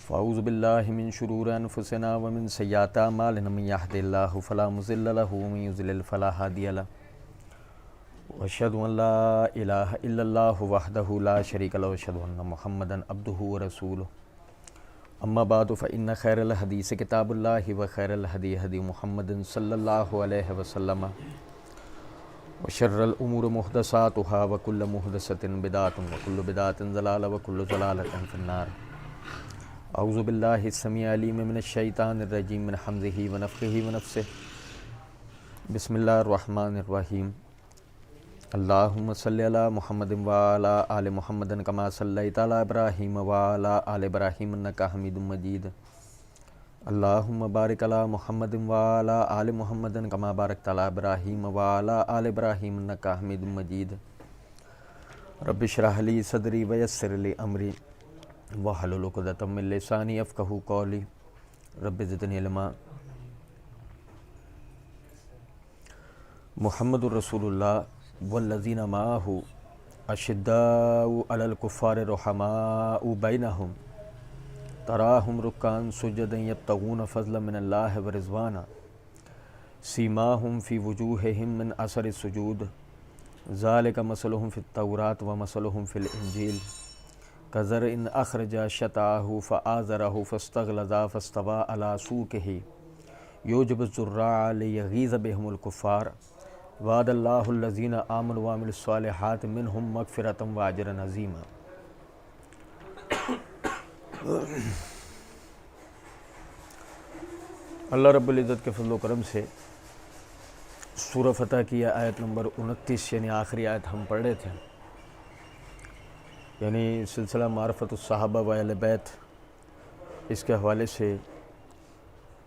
فاعوذ باللہ من شرور انفسنا ومن سیئات اعمالنا من یہد اللہ فلا مضل لہ ومن یضلل فلا ہادی لہ واشہد ان لا الہ الا اللہ وحدہ لا شریک لہ واشہد ان محمدا عبدہ ورسولہ اما بعد فإن خیر الحدیث کتاب اللہ وخیر الہدی ہدی محمد صلی اللہ علیہ وسلم وشر الامور محدثاتها وکل محدثۃ بدعۃ وکل بدعۃ ضلالہ وکل ضلالۃ فی النار۔ اعوذ باللہ السمیع العلیم من الشیطان الرجیم من حمزہ ونفخہ ونفثہ۔ بسم اللہ الرحمن الرحیم۔ اللہم صلی علی محمد وعلی آل محمد کما صلیت علی ابراہیم وعلی آل ابراہیم انک حمید مجید۔ اللہم بارک علی محمد وعلی آل محمد کما بارکت علی ابراہیم وعلی آل ابراہیم انک حمید مجید۔ رب اشرح لی صدری ویسر لی امری واحلل عقدۃ من لسانی یفقہوا قولی رب زدنی علما۔ محمد رسول اللہ والذین معہ اشداء علی الکفار رحماء بینہم تراہم رکعا سجدا یبتغون فضلا من اللہ ورضوانا سیماہم فی وجوہہم من اثر السجود ذالک مثلہم فی التوراۃ ومثلہم فی الانجیل کزرع اخرج شطأہ فآزرہ فاستغلظ فاستوى علی سوقہ یعجب الزراع لیغیظ بہم الکفار وعد اللہ الذین آمنوا وعملوا الصالحات منہم مغفرۃ واجرا عظیما۔ اللہ رب العزت کے فضل و کرم سے سورہ فتح کی آیت نمبر 29 یعنی آخری آیت ہم پڑھ رہے تھے، یعنی سلسلہ معرفت الصحابہ و اہل بیت، اس کے حوالے سے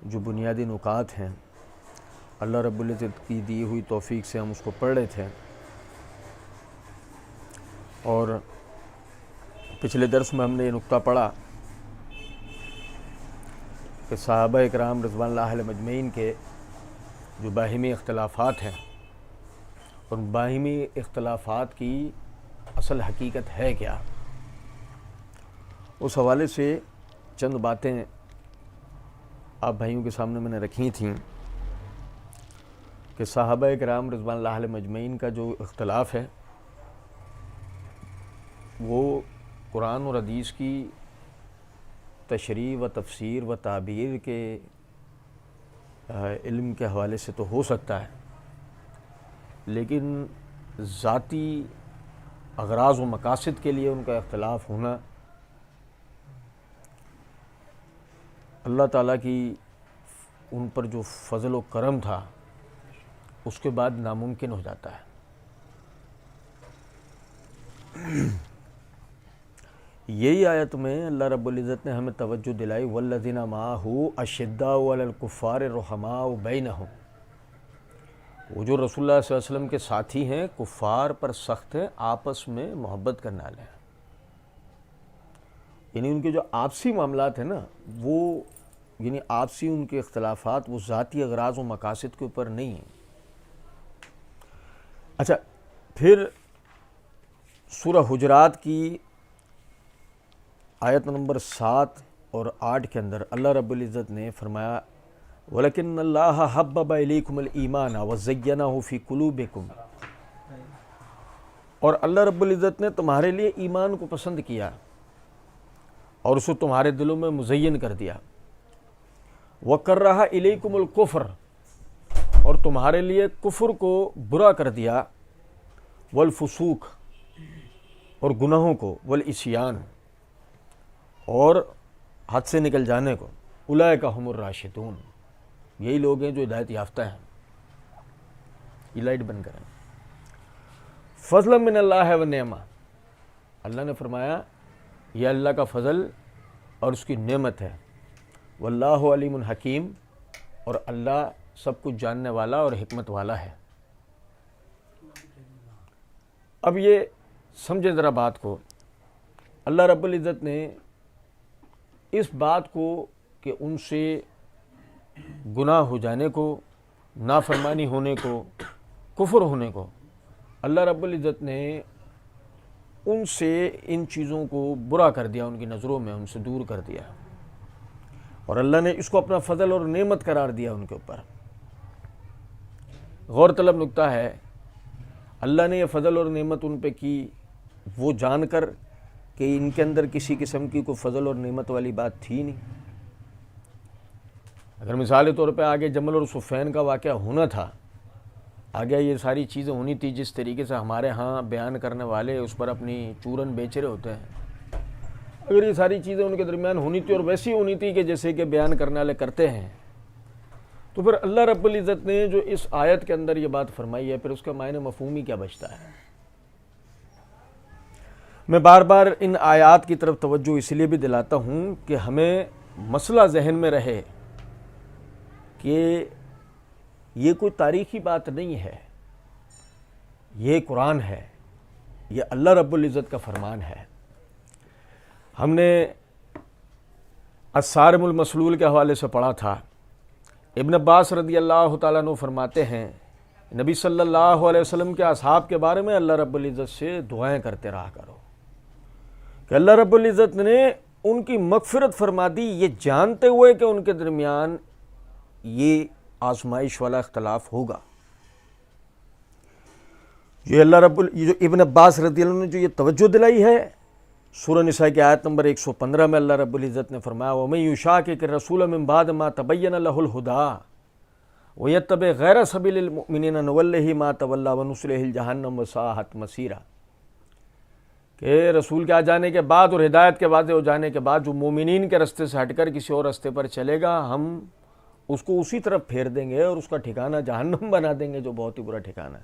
جو بنیادی نکات ہیں اللہ رب العزت کی دی ہوئی توفیق سے ہم اس کو پڑھ رہے تھے، اور پچھلے درس میں ہم نے یہ نقطہ پڑھا کہ صحابہ اکرام رضوان اللہ علیہم اجمعین کے جو باہمی اختلافات ہیں، ان باہمی اختلافات کی اصل حقیقت ہے کیا، اس حوالے سے چند باتیں آپ بھائیوں کے سامنے میں نے رکھی تھیں کہ صحابہ اکرام رضوان اللہ علیہم اجمعین کا جو اختلاف ہے وہ قرآن اور حدیث کی تشریح و تفسیر و تعبیر کے علم کے حوالے سے تو ہو سکتا ہے، لیکن ذاتی اغراض و مقاصد کے لیے ان کا اختلاف ہونا اللہ تعالیٰ کی ان پر جو فضل و کرم تھا اس کے بعد ناممکن ہو جاتا ہے۔ یہی آیت میں اللہ رب العزت نے ہمیں توجہ دلائی والذین معہ اشداء علی الکفار رحماء بینہم، وہ جو رسول اللہ صلی اللہ علیہ وسلم کے ساتھی ہیں کفار پر سخت ہیں، آپس میں محبت کرنے والے ہیں، یعنی ان کے جو آپسی معاملات ہیں نا وہ یعنی آپسی ان کے اختلافات وہ ذاتی اغراض و مقاصد کے اوپر نہیں ہیں۔ اچھا، پھر سورہ حجرات کی آیت نمبر 7 اور 8 کے اندر اللہ رب العزت نے فرمایا وَلَكِنَّ اللَّهَ حَبَّبَ إِلَيْكُمُ الْإِيمَانَ وَزَيَّنَهُ فِي قُلُوبِكُمْ، اور اللہ رب العزت نے تمہارے لیے ایمان کو پسند کیا اور اسے تمہارے دلوں میں مزین کر دیا، وَكَرَّهَ إِلَيْكُمُ الْكُفْرَ، اور تمہارے لیے کفر کو برا کر دیا، والفسوق، اور گناہوں کو، والعصیان، اور حد سے نکل جانے کو، اولئک ھم الراشدون، یہی لوگ ہیں جو ہدایت یافتہ ہیں، یہ لائٹ بن کریں۔ فضلا من اللہ و نعمہ، اللہ نے فرمایا یہ اللہ کا فضل اور اس کی نعمت ہے، واللہ علیم حکیم، اور اللہ سب کچھ جاننے والا اور حکمت والا ہے۔ اب یہ سمجھیں ذرا بات کو، اللہ رب العزت نے اس بات کو کہ ان سے گناہ ہو جانے کو، نافرمانی ہونے کو، کفر ہونے کو، اللہ رب العزت نے ان سے ان چیزوں کو برا کر دیا، ان کی نظروں میں ان سے دور کر دیا۔ اور اللہ نے اس کو اپنا فضل اور نعمت قرار دیا ان کے اوپر۔ غور طلب نکتہ ہے، اللہ نے یہ فضل اور نعمت ان پہ کی وہ جان کر کہ ان کے اندر کسی قسم کی کوئی فضل اور نعمت والی بات تھی نہیں۔ اگر مثال کے طور پہ آگے جمل اور صفین کا واقعہ ہونا تھا، آگے یہ ساری چیزیں ہونی تھی جس طریقے سے ہمارے ہاں بیان کرنے والے اس پر اپنی چورن بیچ رہے ہوتے ہیں، اگر یہ ساری چیزیں ان کے درمیان ہونی تھی اور ویسی ہونی تھی کہ جیسے کہ بیان کرنے والے کرتے ہیں، تو پھر اللہ رب العزت نے جو اس آیت کے اندر یہ بات فرمائی ہے، پھر اس کا معنی مفہومی کیا بچتا ہے؟ میں بار بار ان آیات کی طرف توجہ اس لیے بھی دلاتا ہوں کہ ہمیں مسئلہ ذہن میں رہے کہ یہ کوئی تاریخی بات نہیں ہے، یہ قرآن ہے، یہ اللہ رب العزت کا فرمان ہے۔ ہم نے الصارم المسلول کے حوالے سے پڑھا تھا، ابن عباس رضی اللہ تعالیٰ عنہ فرماتے ہیں نبی صلی اللہ علیہ وسلم کے اصحاب کے بارے میں اللہ رب العزت سے دعائیں کرتے رہا کرو کہ اللہ رب العزت نے ان کی مغفرت فرما دی، یہ جانتے ہوئے کہ ان کے درمیان یہ آزمائش والا اختلاف ہوگا۔ یہ اللہ یہ جو ابن عباس رضی اللہ عنہ نے جو یہ توجہ دلائی ہے، سورہ نساء کی آیت نمبر 115 میں اللہ رب العزت نے فرمایا وَمَن يُشَاقِقِ الرَّسُولَ مِن بَعْدِ مَا تَبَيَّنَ لَهُ الْهُدَىٰ وَيَتَّبِعْ غَيْرَ سَبِيلِ الْمُؤْمِنِينَ نُوَلِّهِ مَا تَوَلَّىٰ وَنُصْلِهِ جَهَنَّمَ وَسَاءَتْ مَصِيرًا، کہ رسول کے آ جانے کے بعد اور ہدایت کے واضح ہو جانے کے بعد جو مومنین کے رستے سے ہٹ کر کسی اور رستے پر چلے گا، ہم اس کو اسی طرف پھیر دیں گے اور اس کا ٹھکانہ جہنم بنا دیں گے جو بہت ہی برا ٹھکانہ ہے۔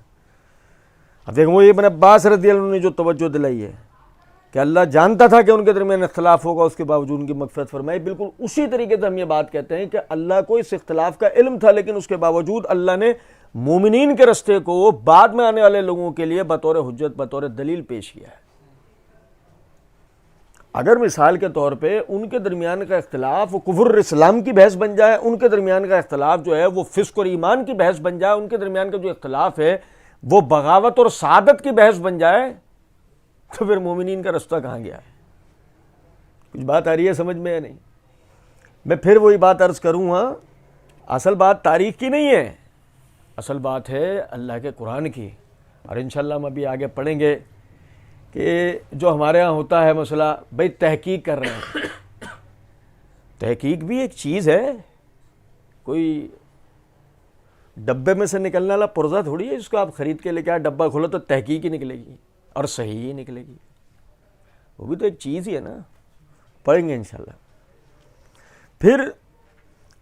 اب دیکھیں وہ ابن عباس رضی اللہ عنہ نے جو توجہ دلائی ہے کہ اللہ جانتا تھا کہ ان کے درمیان اختلاف ہوگا، اس کے باوجود ان کی مغفرت فرمائی، بالکل اسی طریقے سے ہم یہ بات کہتے ہیں کہ اللہ کو اس اختلاف کا علم تھا، لیکن اس کے باوجود اللہ نے مومنین کے رستے کو بعد میں آنے والے لوگوں کے لیے بطور حجت، بطور دلیل پیش کیا ہے۔ اگر مثال کے طور پہ ان کے درمیان کا اختلاف وہ کفر اسلام کی بحث بن جائے، ان کے درمیان کا اختلاف جو ہے وہ فسق اور ایمان کی بحث بن جائے، ان کے درمیان کا جو اختلاف ہے وہ بغاوت اور سعادت کی بحث بن جائے، تو پھر مومنین کا رستہ کہاں گیا ہے؟ کچھ بات آ رہی ہے سمجھ میں یا نہیں؟ میں پھر وہی بات عرض کروں ہاں، اصل بات تاریخ کی نہیں ہے، اصل بات ہے اللہ کے قرآن کی، اور انشاءاللہ ہم ابھی آگے پڑھیں گے کہ جو ہمارے ہاں ہوتا ہے مسئلہ، بھئی تحقیق کر رہے ہیں، تحقیق بھی ایک چیز ہے، کوئی ڈبے میں سے نکلنے والا پرزہ تھوڑی ہے جس کو آپ خرید کے لے کے آئے، ڈبہ کھولو تو تحقیق ہی نکلے گی اور صحیح ہی نکلے گی، وہ بھی تو ایک چیز ہی ہے نا۔ پڑھیں گے انشاءاللہ۔ پھر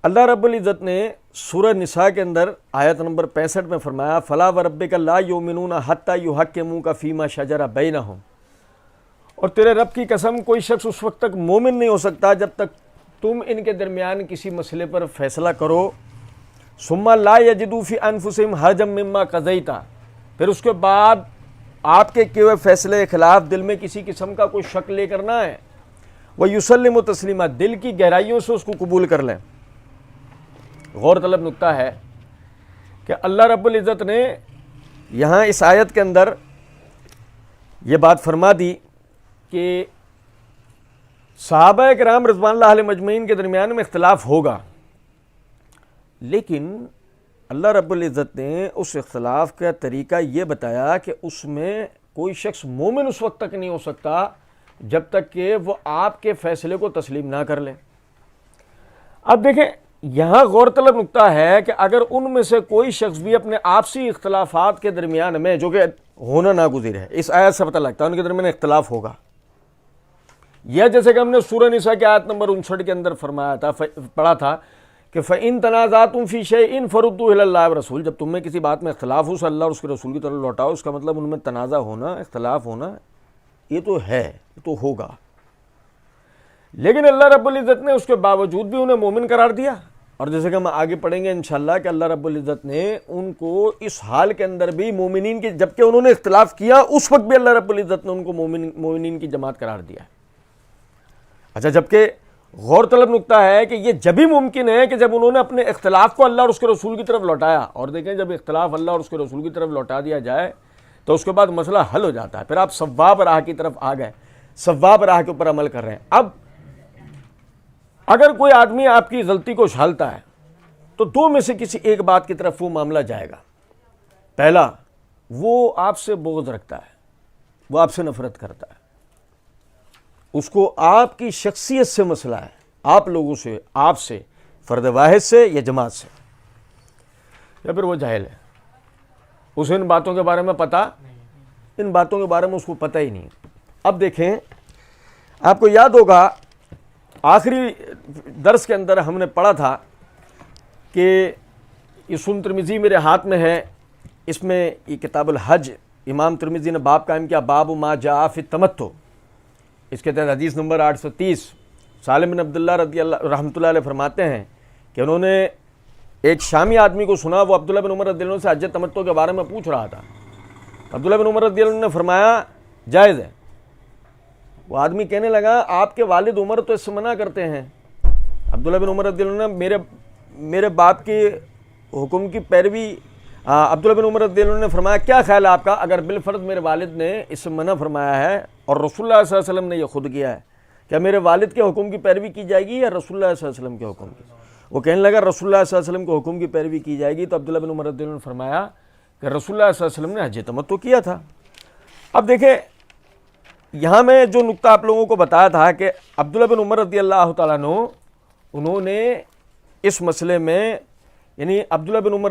اللہ رب العزت نے سورہ نساء کے اندر آیت نمبر 65 میں فرمایا فَلَا وَرَبِّكَ لَا يُؤْمِنُونَ حَتَّى يُحَكِّمُوكَ فِي مَا شَجَرَ بَيْنَهُمْ، اور تیرے رب کی قسم کوئی شخص اس وقت تک مومن نہیں ہو سکتا جب تک تم ان کے درمیان کسی مسئلے پر فیصلہ کرو، ثُمَّ لَا يَجِدُوا فِي أَنفُسِهِمْ حَرَجًا مِّمَّا قَضَيْتَ، پھر اس کے بعد آپ کے کیے ہوئے فیصلے کے خلاف دل میں کسی قسم کا کوئی شک لے کر نہ ہے، وَيُسَلِّمُ تَسْلِيمًا، دل کی گہرائیوں سے اس کو قبول کر لیں۔ غور طلب نکتہ ہے کہ اللہ رب العزت نے یہاں اس آیت کے اندر یہ بات فرما دی کہ صحابہ کرام رضوان اللہ علیہم اجمعین کے درمیان میں اختلاف ہوگا، لیکن اللہ رب العزت نے اس اختلاف کا طریقہ یہ بتایا کہ اس میں کوئی شخص مومن اس وقت تک نہیں ہو سکتا جب تک کہ وہ آپ کے فیصلے کو تسلیم نہ کر لے۔ اب دیکھیں یہاں غور طلب نکتہ ہے کہ اگر ان میں سے کوئی شخص بھی اپنے آپسی اختلافات کے درمیان میں، جو کہ ہونا ناگزیر ہے، اس آیت سے پتہ لگتا ہے ان کے درمیان اختلاف ہوگا، یا جیسے کہ ہم نے سورہ نساء کی آیت نمبر 59 کے اندر فرمایا تھا، پڑھا تھا کہ فَإِن تَنَازَعْتُمْ فِي شَيْءٍ فَرُدُّوهُ إِلَى اللَّهِ وَالرَّسُولِ، جب تم میں کسی بات میں اختلاف ہو تو اللہ اور اس کے رسول کی طرف لوٹاؤ۔ اس کا مطلب ان میں تنازع ہونا، اختلاف ہونا، یہ تو ہے، یہ تو ہوگا، لیکن اللہ رب العزت نے اس کے باوجود بھی انہیں مومن قرار دیا، اور جیسے کہ ہم آگے پڑھیں گے انشاءاللہ کہ اللہ رب العزت نے ان کو اس حال کے اندر بھی مومنین کی، جبکہ انہوں نے اختلاف کیا اس وقت بھی اللہ رب العزت نے ان کو مومنین کی جماعت قرار دیا۔ اچھا، جبکہ غور طلب نکتہ ہے کہ یہ جب ہی ممکن ہے کہ جب انہوں نے اپنے اختلاف کو اللہ اور اس کے رسول کی طرف لوٹایا، اور دیکھیں جب اختلاف اللہ اور اس کے رسول کی طرف لوٹا دیا جائے تو اس کے بعد مسئلہ حل ہو جاتا ہے، پھر آپ صواب راہ کی طرف آ گئے، صواب راہ کے اوپر عمل کر رہے ہیں۔ اب اگر کوئی آدمی آپ کی غلطی کو اچھالتا ہے تو دو میں سے کسی ایک بات کی طرف وہ معاملہ جائے گا. پہلا، وہ آپ سے بغض رکھتا ہے، وہ آپ سے نفرت کرتا ہے، اس کو آپ کی شخصیت سے مسئلہ ہے، آپ لوگوں سے، آپ سے، فرد واحد سے یا جماعت سے، یا پھر وہ جاہل ہے، اسے ان باتوں کے بارے میں ان باتوں کے بارے میں اس کو پتہ ہی نہیں. اب دیکھیں، آپ کو یاد ہوگا آخری درس کے اندر ہم نے پڑھا تھا کہ یہ سنن ترمذی میرے ہاتھ میں ہے، اس میں یہ کتاب الحج امام ترمذی نے باب قائم کیا، باب ما جاء فی التمتع. اس کے تحت حدیث نمبر 830 سالم بن عبداللہ رضی اللہ رحمۃ اللہ علیہ فرماتے ہیں کہ انہوں نے ایک شامی آدمی کو سنا، وہ عبداللہ بن عمر رضی اللہ عنہ سے حج تمتع کے بارے میں پوچھ رہا تھا. عبداللہ بن عمر رضی اللہ عنہ نے فرمایا جائز ہے. وہ آدمی کہنے لگا آپ کے والد عمر تو اس سے منع کرتے ہیں. عبداللہ بن عمر رضی اللہ عنہ نے میرے باپ کے حکم کی پیروی، عبداللہ بن عمر رضی اللہ عنہ نے فرمایا کیا خیال ہے آپ کا اگر بالفرض میرے والد نے اس سے منع فرمایا ہے اور رسول اللہ صلی اللہ علیہ وسلم نے یہ خود کیا ہے، کیا میرے والد کے حکم کی پیروی کی جائے گی یا رسول اللہ صلی اللہ علیہ وسلم کے حکم کی؟ وہ کہنے لگا رسول اللہ صلی اللہ علیہ وسلم کے حکم کی پیروی کی جائے گی. تو عبداللہ بن عمر رضی اللہ عنہ نے فرمایا کہ رسول اللہ صلی اللہ علیہ وسلم نے حج تمتع کیا تھا. اب دیکھیں، یہاں میں جو نقطہ آپ لوگوں کو بتایا تھا کہ عبداللہ بن عمر رضی اللہ تعالیٰ عنہ انہوں نے اس مسئلے میں، یعنی عبداللہ بن عمر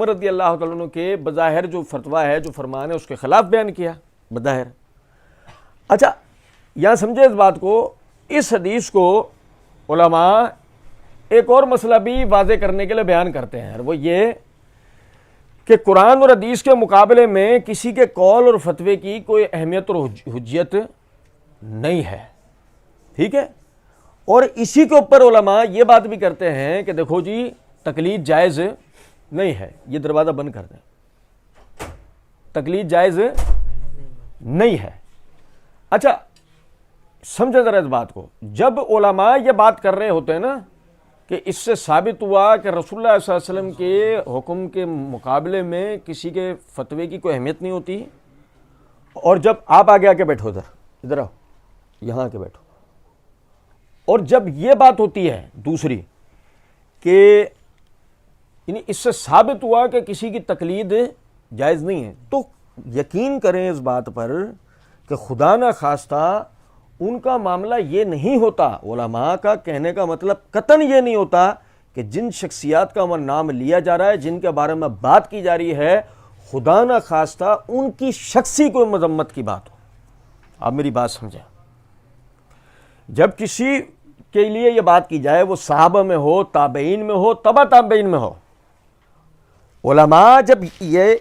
رضی اللہ تعالیٰ عنہ کے بظاہر جو فتویٰ ہے، جو فرمان ہے، اس کے خلاف بیان کیا بظاہر. اچھا، یہاں سمجھے اس بات کو، اس حدیث کو علماء ایک اور مسئلہ بھی واضح کرنے کے لیے بیان کرتے ہیں، اور وہ یہ کہ قرآن اور حدیث کے مقابلے میں کسی کے قول اور فتوے کی کوئی اہمیت اور حجیت نہیں ہے. ٹھیک ہے، اور اسی کے اوپر علماء یہ بات بھی کرتے ہیں کہ دیکھو جی تقلید جائز نہیں ہے. یہ دروازہ بند کر دیں، تقلید جائز نہیں ہے. اچھا سمجھے ذرا اس بات کو، جب علماء یہ بات کر رہے ہوتے ہیں نا کہ اس سے ثابت ہوا کہ رسول اللہ صلی اللہ علیہ وسلم کے حکم کے مقابلے میں کسی کے فتوے کی کوئی اہمیت نہیں ہوتی، اور جب آپ آگے آ کے بیٹھو، ادھر آؤ، یہاں آ کے بیٹھو، اور جب یہ بات ہوتی ہے دوسری کہ یعنی اس سے ثابت ہوا کہ کسی کی تقلید جائز نہیں ہے، تو یقین کریں اس بات پر کہ خدا نہ خواستہ ان کا معاملہ یہ نہیں ہوتا. علماء کا کہنے کا مطلب قطعاً یہ نہیں ہوتا کہ جن شخصیات کا نام لیا جا رہا ہے، جن کے بارے میں بات کی جا رہی ہے، خدا نہ خواستہ ان کی شخصی کوئی مذمت کی بات ہو. آپ میری بات سمجھیں، جب کسی کے لیے یہ بات کی جائے، وہ صحابہ میں ہو، تابعین میں ہو، تبع تابعین میں ہو، علماء جب یہ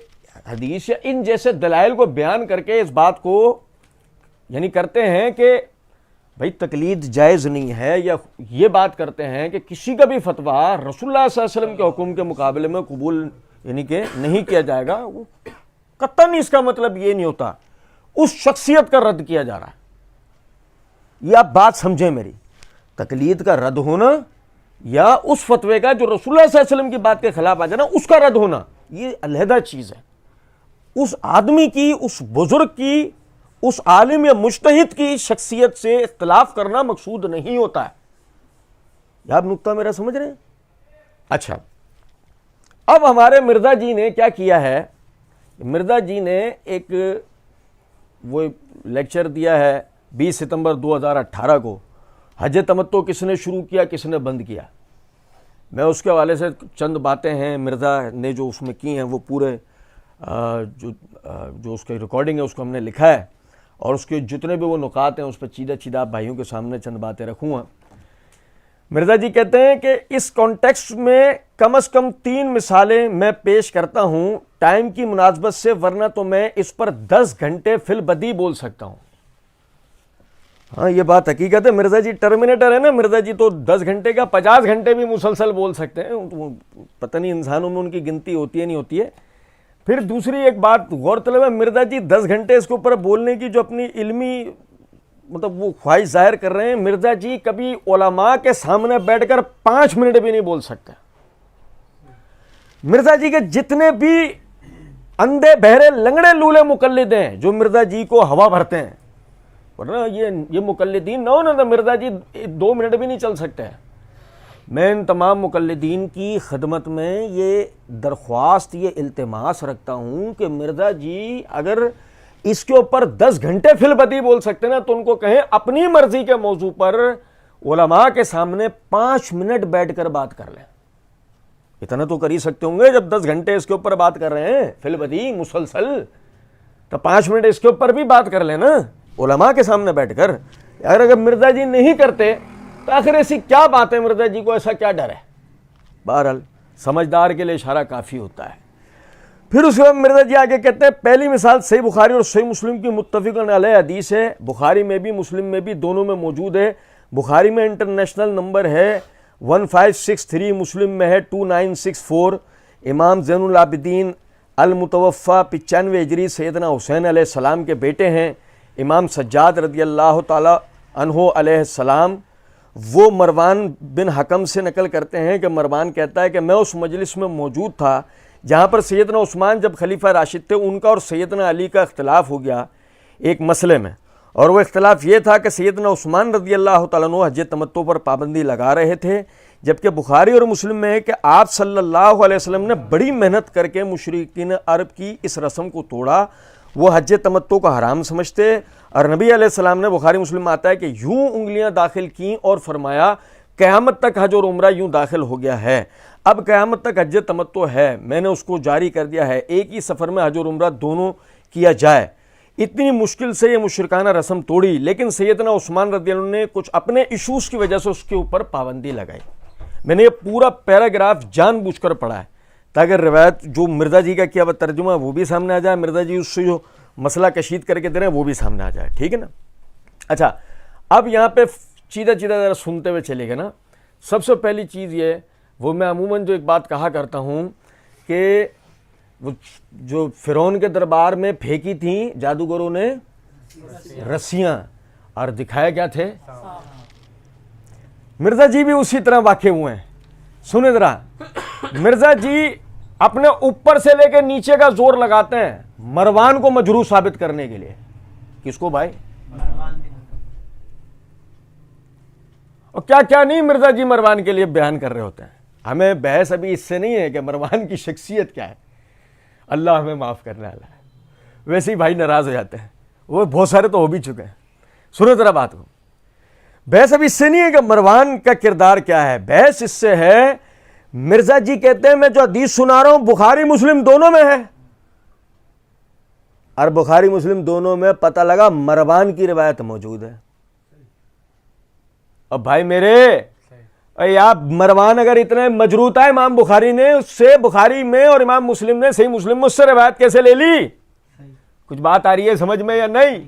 حدیث یا ان جیسے دلائل کو بیان کر کے اس بات کو یعنی کرتے ہیں کہ بھائی تقلید جائز نہیں ہے، یا یہ بات کرتے ہیں کہ کسی کا بھی فتویٰ رسول اللہ صلی اللہ علیہ وسلم کے حکم کے مقابلے میں قبول یعنی کہ نہیں کیا جائے گا، قطعاً اس کا مطلب یہ نہیں ہوتا اس شخصیت کا رد کیا جا رہا ہے. یہ آپ بات سمجھیں میری، تقلید کا رد ہونا یا اس فتوے کا جو رسول اللہ صلی اللہ علیہ وسلم کی بات کے خلاف آ جانا، اس کا رد ہونا، یہ علیحدہ چیز ہے. اس آدمی کی، اس بزرگ کی، اس عالم یا مجتہد کی شخصیت سے اختلاف کرنا مقصود نہیں ہوتا ہے. یہ آپ نقطہ میرا سمجھ رہے ہیں؟ اچھا، اب ہمارے مرزا جی نے کیا کیا ہے، مرزا جی نے ایک وہ لیکچر دیا ہے 20 ستمبر 2018 کو، حج تمتع کس نے شروع کیا، کس نے بند کیا. میں اس کے حوالے سے چند باتیں ہیں مرزا نے جو اس میں کی ہیں، وہ پورے جو اس کی ریکارڈنگ ہے اس کو ہم نے لکھا ہے، اور اس کے جتنے بھی وہ نکات ہیں اس پہ چیدہ چیدہ آپ بھائیوں کے سامنے چند باتیں رکھوں گا. مرزا جی کہتے ہیں کہ اس کانٹیکسٹ میں کم از کم 3 مثالیں میں پیش کرتا ہوں ٹائم کی مناسبت سے، ورنہ تو میں اس پر 10 گھنٹے فی البدی بول سکتا ہوں. ہاں یہ بات حقیقت ہے، مرزا جی ٹرمینیٹر ہے نا، مرزا جی تو 10 گھنٹے کا 50 گھنٹے بھی مسلسل بول سکتے ہیں. پتہ نہیں انسانوں میں ان کی گنتی ہوتی ہے نہیں ہوتی ہے. پھر دوسری ایک بات غور طلب ہے، مرزا جی 10 گھنٹے اس کے اوپر بولنے کی جو اپنی علمی مطلب وہ خواہش ظاہر کر رہے ہیں، مرزا جی کبھی علماء کے سامنے بیٹھ کر 5 منٹ بھی نہیں بول سکتے. مرزا جی کے جتنے بھی اندھے بہرے لنگڑے لولے مقلد ہیں جو مرزا جی کو ہوا بھرتے ہیں، ورنہ یہ مقلدین نہ ہونا تو مرزا جی 2 منٹ بھی نہیں چل سکتے ہیں۔ میں ان تمام مقلدین کی خدمت میں یہ درخواست، یہ التماس رکھتا ہوں کہ مرزا جی اگر اس کے اوپر 10 گھنٹے فی البدیہہ بول سکتے نا تو ان کو کہیں اپنی مرضی کے موضوع پر علماء کے سامنے 5 منٹ بیٹھ کر بات کر لیں۔ اتنا تو کر ہی سکتے ہوں گے، جب 10 گھنٹے اس کے اوپر بات کر رہے ہیں فی البدیہہ مسلسل، تو 5 منٹ اس کے اوپر بھی بات کر لیں نا علماء کے سامنے بیٹھ کر۔ اگر مرزا جی نہیں کرتے تو آخر ایسی کیا بات ہے، مرزا جی کو ایسا کیا ڈر ہے؟ بہرحال سمجھدار کے لیے اشارہ کافی ہوتا ہے۔ پھر اس کے بعد مرزا جی آگے کہتے ہیں پہلی مثال صحیح بخاری اور صحیح مسلم کی متفقن علیہ حدیث ہے، بخاری میں بھی مسلم میں بھی دونوں میں موجود ہے۔ بخاری میں انٹرنیشنل نمبر ہے 1563، مسلم میں ہے 2964۔ امام زین العابدین المتوفی 95 ہجری سیدنا حسین علیہ السلام کے بیٹے ہیں۔ امام سجاد رضی اللہ تعالی عنہ علیہ السلام وہ مروان بن حکم سے نقل کرتے ہیں کہ مروان کہتا ہے کہ میں اس مجلس میں موجود تھا جہاں پر سیدنا عثمان جب خلیفہ راشد تھے، ان کا اور سیدنا علی کا اختلاف ہو گیا ایک مسئلے میں، اور وہ اختلاف یہ تھا کہ سیدنا عثمان رضی اللہ تعالیٰ عنہ حج تمتع پر پابندی لگا رہے تھے، جبکہ بخاری اور مسلم میں ہے کہ آپ صلی اللہ علیہ وسلم نے بڑی محنت کر کے مشرکین عرب کی اس رسم کو توڑا، وہ حج تمتع کو حرام سمجھتے، اور نبی علیہ السلام نے، بخاری مسلم میں آتا ہے کہ یوں انگلیاں داخل کیں اور فرمایا قیامت تک حج اور عمرہ یوں داخل ہو گیا ہے، اب قیامت تک حج تمتع ہے، میں نے اس کو جاری کر دیا ہے، ایک ہی سفر میں حج اور عمرہ دونوں کیا جائے۔ اتنی مشکل سے یہ مشرکانہ رسم توڑی، لیکن سیدنا عثمان رضی اللہ عنہ نے کچھ اپنے ایشوز کی وجہ سے اس کے اوپر پابندی لگائی۔ میں نے یہ پورا پیراگراف جان بوجھ کر پڑھا ہے تاکہ روایت جو مرزا جی کا کیا ہوا ترجمہ وہ بھی سامنے آ جائے، مرزا جی اس سے جو مسئلہ کشید کر کے دے رہے ہیں وہ بھی سامنے آ جائے، ٹھیک ہے نا۔ اچھا، اب یہاں پہ چیدہ ذرا سنتے ہوئے چلے گا نا۔ سب سے پہلی چیز یہ، وہ میں عموماً جو ایک بات کہا کرتا ہوں کہ وہ جو فرعون کے دربار میں پھینکی تھیں جادوگروں نے رسیاں، اور دکھایا کیا تھے؟ مرزا جی بھی اسی طرح واقع ہوئے ہیں۔ سنیں ذرا، مرزا جی اپنے اوپر سے لے کے نیچے کا زور لگاتے ہیں مروان کو مجروح ثابت کرنے کے لیے۔ کس کو بھائی؟ اور کیا کیا نہیں مرزا جی مروان کے لیے بیان کر رہے ہوتے ہیں۔ ہمیں بحث ابھی اس سے نہیں ہے کہ مروان کی شخصیت کیا ہے، اللہ ہمیں معاف کرنے والا ہے، ویسے ہی بھائی ناراض ہو جاتے ہیں، وہ بہت سارے تو ہو بھی چکے ہیں۔ سنو ذرا بات کو، بحث ابھی اس سے نہیں ہے کہ مروان کا کردار کیا ہے، بحث اس سے ہے مرزا جی کہتے ہیں میں جو حدیث سنا رہا ہوں بخاری مسلم دونوں میں ہے، اور بخاری مسلم دونوں میں پتہ لگا مروان کی روایت موجود ہے۔ اب بھائی میرے، آپ مروان اگر اتنے مجروح تھا امام بخاری نے اس سے بخاری میں اور امام مسلم نے صحیح مسلم میں اس سے روایت کیسے لے لی؟ کچھ بات آ رہی ہے سمجھ میں یا نہیں؟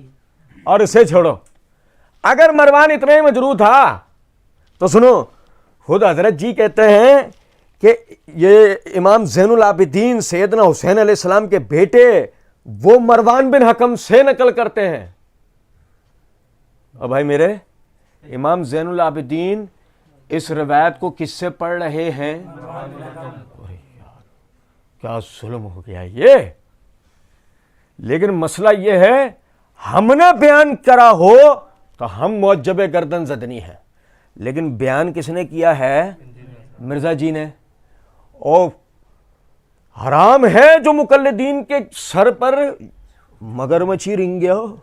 اور اسے چھوڑو، اگر مروان اتنا ہی مجروح تھا تو سنو، خود حضرت جی کہتے ہیں کہ یہ امام زین العابدین سیدنا حسین علیہ السلام کے بیٹے وہ مروان بن حکم سے نقل کرتے ہیں۔ اور بھائی میرے، امام زین العابدین اس روایت کو کس سے پڑھ رہے ہیں؟ کیا ظلم ہو گیا یہ! لیکن مسئلہ یہ ہے ہم نے بیان کرا ہو تو ہم معجب گردن زدنی ہے، لیکن بیان کس نے کیا ہے؟ مرزا جی نے۔ اور حرام ہے جو مقلدین کے سر پر مگرمچھی رنگ گیا ہو۔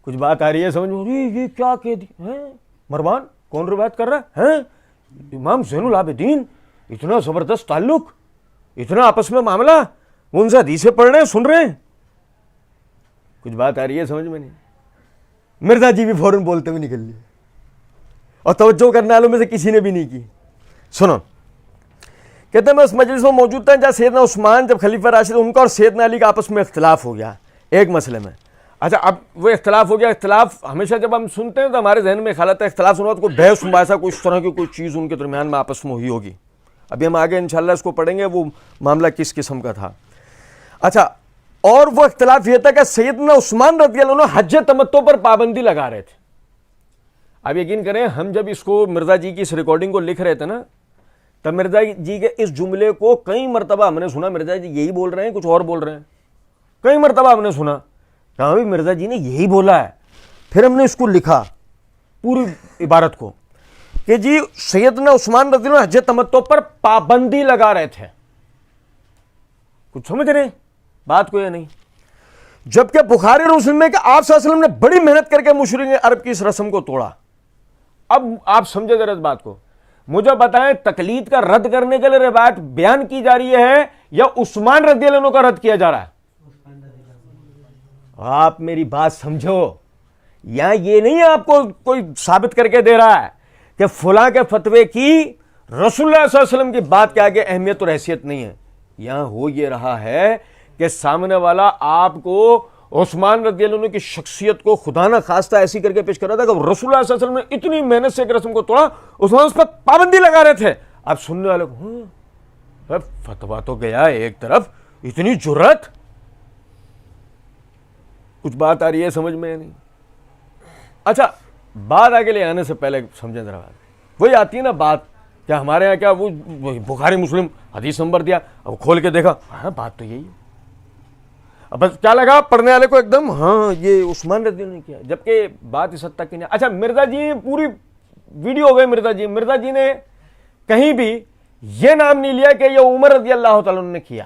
کچھ بات آ رہی ہے سمجھ میں؟ یہ کیا کہہ دی ہیں؟ مروان کون روایت کر رہا ہے؟ امام زین العابدین، اتنا زبردست تعلق، اتنا آپس میں معاملہ، وہ ان سے حدیثیں پڑھ رہے ہیں، سن رہے ہیں۔ کچھ بات آ رہی ہے سمجھ میں نہیں؟ مرزا جی بھی فوراً بولتے ہوئے نکل لیے، اور توجہ کرنے والوں میں سے کسی نے بھی نہیں کی۔ سنو، کہتے ہیں میں اس مجلس میں موجود تھا جہاں سیدنا عثمان جب خلیفہ راشد، ان کا اور سیدنا علی کا آپس میں اختلاف ہو گیا ایک مسئلے میں۔ اچھا، اب وہ اختلاف ہو گیا۔ اختلاف ہمیشہ جب ہم سنتے ہیں تو ہمارے ذہن میں خیال آتا ہے اختلاف سنا تو کوئی بحث مباحثہ، کوئی اس طرح کی کوئی چیز ان کے درمیان میں آپس میں ہوئی ہوگی۔ ابھی ہم آگے انشاءاللہ اس کو پڑھیں گے وہ معاملہ کس قسم کا تھا۔ اچھا، اور وہ اختلاف یہ تھا کہ سیدنا عثمان رضی اللہ عنہ حج تمتع پر پابندی لگا رہے تھے۔ اب یقین کریں، ہم جب اس کو مرزا جی کی اس ریکارڈنگ کو لکھ رہے تھے نا، تب مرزا جی کے اس جملے کو کئی مرتبہ ہم نے سنا، مرزا جی یہی بول رہے ہیں کچھ اور بول رہے ہیں، کئی مرتبہ ہم نے سنا، ہاں بھی مرزا جی نے یہی بولا ہے۔ پھر ہم نے اس کو لکھا پوری عبارت کو کہ جی سیدنا عثمان رضی اللہ عنہ حج تمتع پر پابندی لگا رہے تھے. کچھ سمجھ رہے ہیں بات کو یا نہیں؟ جبکہ بخاری اور مسلم میں کہ آپ صلی اللہ علیہ وسلم نے بڑی محنت کر کے مشرک عرب کی اس رسم کو توڑا. اب آپ سمجھے ذرا اس بات کو, مجھے بتائیں تقلید کا رد کرنے کے لیے روایت بیان کی جا رہی ہے یا عثمان رضی اللہ عنہ کا رد کیا جا رہا ہے؟ آپ میری بات سمجھو, یہاں یہ نہیں ہے آپ کو کوئی ثابت کر کے دے رہا ہے کہ فلاں کے فتوے کی رسول اللہ صلی اللہ علیہ وسلم کی بات کے آگے اہمیت اور حیثیت نہیں ہے. یہاں ہو یہ رہا ہے کہ سامنے والا آپ کو عثمان رضی اللہ عنہ کی شخصیت کو خدا نہ خواستہ ایسی کر کے پیش کر رہا تھا کہ رسول اللہ صلی اللہ علیہ وسلم نے اتنی محنت سے ایک رسم کو توڑا, عثمان اس پر پابندی لگا رہے تھے. آپ سننے والے کو فتوا تو گیا ایک طرف, اتنی جرأت, کچھ بات آ رہی ہے سمجھ میں نہیں؟ اچھا بات آگے لے آنے سے پہلے سمجھیں ذرا بات, وہی آتی ہے نا بات کیا ہمارے یہاں کیا وہ بخاری مسلم حدیث نمبر دیا, اب کھول کے دیکھا ہاں بات تو یہی ہے. اب بس کیا لگا پڑھنے والے کو ایک دم ہاں یہ عثمان رضی اللہ عنہ نے کیا, جبکہ بات اس حد تک کی نہیں. اچھا مرزا جی پوری ویڈیو ہو گئی, مرزا جی نے کہیں بھی یہ نام نہیں لیا کہ یہ عمر رضی اللہ تعالیٰ عنہ نے کیا,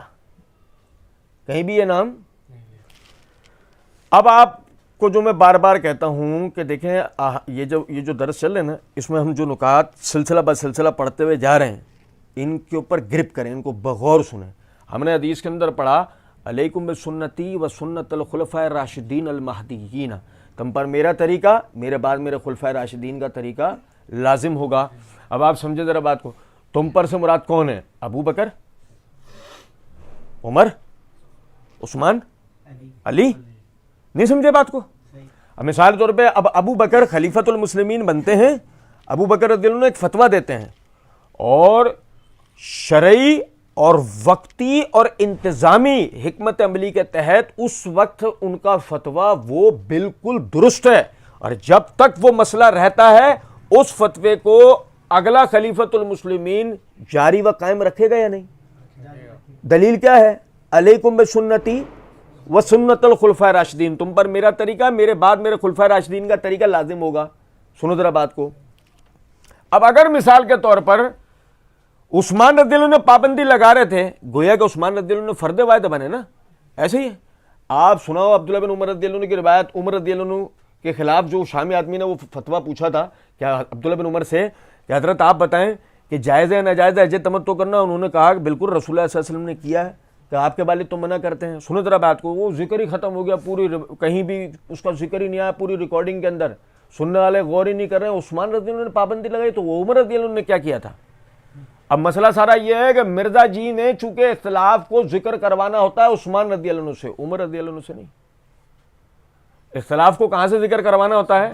کہیں بھی یہ نام. اب آپ کو جو میں بار بار کہتا ہوں کہ دیکھیں یہ جو درس چل رہے ہیں نا, اس میں ہم جو نکات سلسلہ بہ سلسلہ پڑھتے ہوئے جا رہے ہیں ان کے اوپر گرپ کریں, ان کو بغور سنیں. ہم نے حدیث کے اندر پڑھا علیکم بسنتی و سنت الخلفاء الراشدین المہدیین, تم پر میرا طریقہ میرے بعد میرے خلفاء راشدین کا طریقہ لازم ہوگا. اب آپ سمجھے ذرا بات کو, تم پر سے مراد کون ہے؟ ابو بکر, عمر, عثمان, علی. نہیں سمجھے بات کو؟ اب مثال طور پہ اب ابو بکر خلیفۃ المسلمین بنتے ہیں, ابو بکر رضی اللہ عنہ ایک فتویٰ دیتے ہیں اور شرعی اور وقتی اور انتظامی حکمت عملی کے تحت اس وقت ان کا فتویٰ وہ بالکل درست ہے, اور جب تک وہ مسئلہ رہتا ہے اس فتوے کو اگلا خلیفۃ المسلمین جاری و قائم رکھے گا یا نہیں؟ دلیل کیا ہے؟ علیکم بسنتی و سنت الخلفاء راشدین, تم پر میرا طریقہ میرے بعد میرے خلفاء راشدین کا طریقہ لازم ہوگا. سنو ذرا بات کو. اب اگر مثال کے طور پر عثمان رضی اللہ عنہ پابندی لگا رہے تھے, گویا کہ عثمان رضی اللہ عنہ فرد واحد بنے نا, ایسے ہی ہے. آپ سناؤ عبداللہ بن عمر رضی اللہ عنہ کی روایت, عمر رضی اللہ عنہ کے خلاف جو شامی آدمی نے وہ فتویٰ پوچھا تھا کیا عبداللہ بن عمر سے کہ حضرت آپ بتائیں کہ جائز ہے ناجائز ہے حج تمتع کرنا؟ انہوں نے کہا کہ بالکل رسول اللہ صلی اللہ علیہ وسلم نے کیا ہے, کہ آپ کے والد تو منع کرتے ہیں. سنو ذرا بات کو, وہ ذکر ہی ختم ہو گیا, پوری کہیں بھی اس کا ذکر ہی نہیں آیا پوری ریکارڈنگ کے اندر, سننے والے غور ہی نہیں کر رہے ہیں. عثمان رضی اللہ عنہ نے پابندی لگائی تو وہ عمر رضی اللہ عنہ نے کیا کیا تھا؟ اب مسئلہ سارا یہ ہے کہ مرزا جی نے چونکہ اختلاف کو ذکر کروانا ہوتا ہے عثمان رضی اللہ عنہ سے, عمر رضی اللہ عنہ سے نہیں. اختلاف کو کہاں سے ذکر کروانا ہوتا ہے؟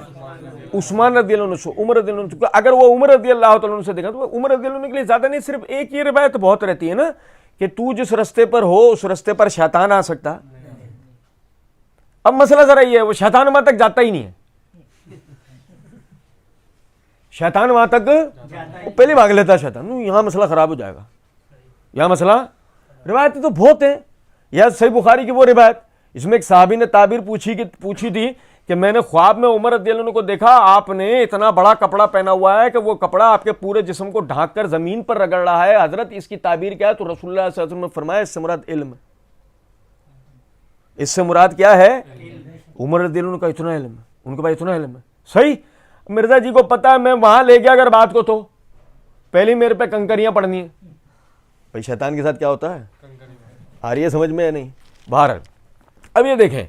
عثمان رضی اللہ عنہ سے, عمر رضی اللہ عنہ سے. اگر وہ عمر رضی اللہ تعالیٰ عنہ سے دیکھا تو عمر رضی اللہ عنہ کے لیے زیادہ نہیں, صرف ایک یہ روایت بہت رہتی ہے نا کہ تو جس رستے پر ہو اس رستے پر شیطان آ سکتا. اب مسئلہ ذرا یہ ہے, وہ شیطان وہاں تک جاتا ہی نہیں ہے, شیطان وہاں تک پہلے بھاگ لیتا ہے شیطان. یہاں مسئلہ خراب ہو جائے گا, یہاں مسئلہ. روایتیں تو بہت ہیں. یا صحیح بخاری کی وہ روایت, اس میں ایک صحابی نے تعبیر پوچھی تھی کہ میں نے خواب میں عمر رضی اللہ عنہ کو دیکھا, آپ نے اتنا بڑا کپڑا پہنا ہوا ہے کہ وہ کپڑا آپ کے پورے جسم کو ڈھانک کر زمین پر رگڑ رہا ہے, حضرت اس کی تعبیر کیا ہے؟ تو رسول اللہ صلی اللہ علیہ وسلم نے فرمایا اس سے مراد علم ہے. اس سے مراد کیا ہے؟ عمر رضی اللہ عنہ کا اتنا علم ہے, ان کے پاس اتنا علم ہے. صحیح مرزا جی کو پتا ہے میں وہاں لے گیا اگر بات کو تو پہلی میرے پہ کنکریاں پڑنی ہیں. بھائی شیطان کے ساتھ کیا ہوتا ہے؟ آ رہی ہے سمجھ میں یا نہیں؟ باہر. اب یہ دیکھیں,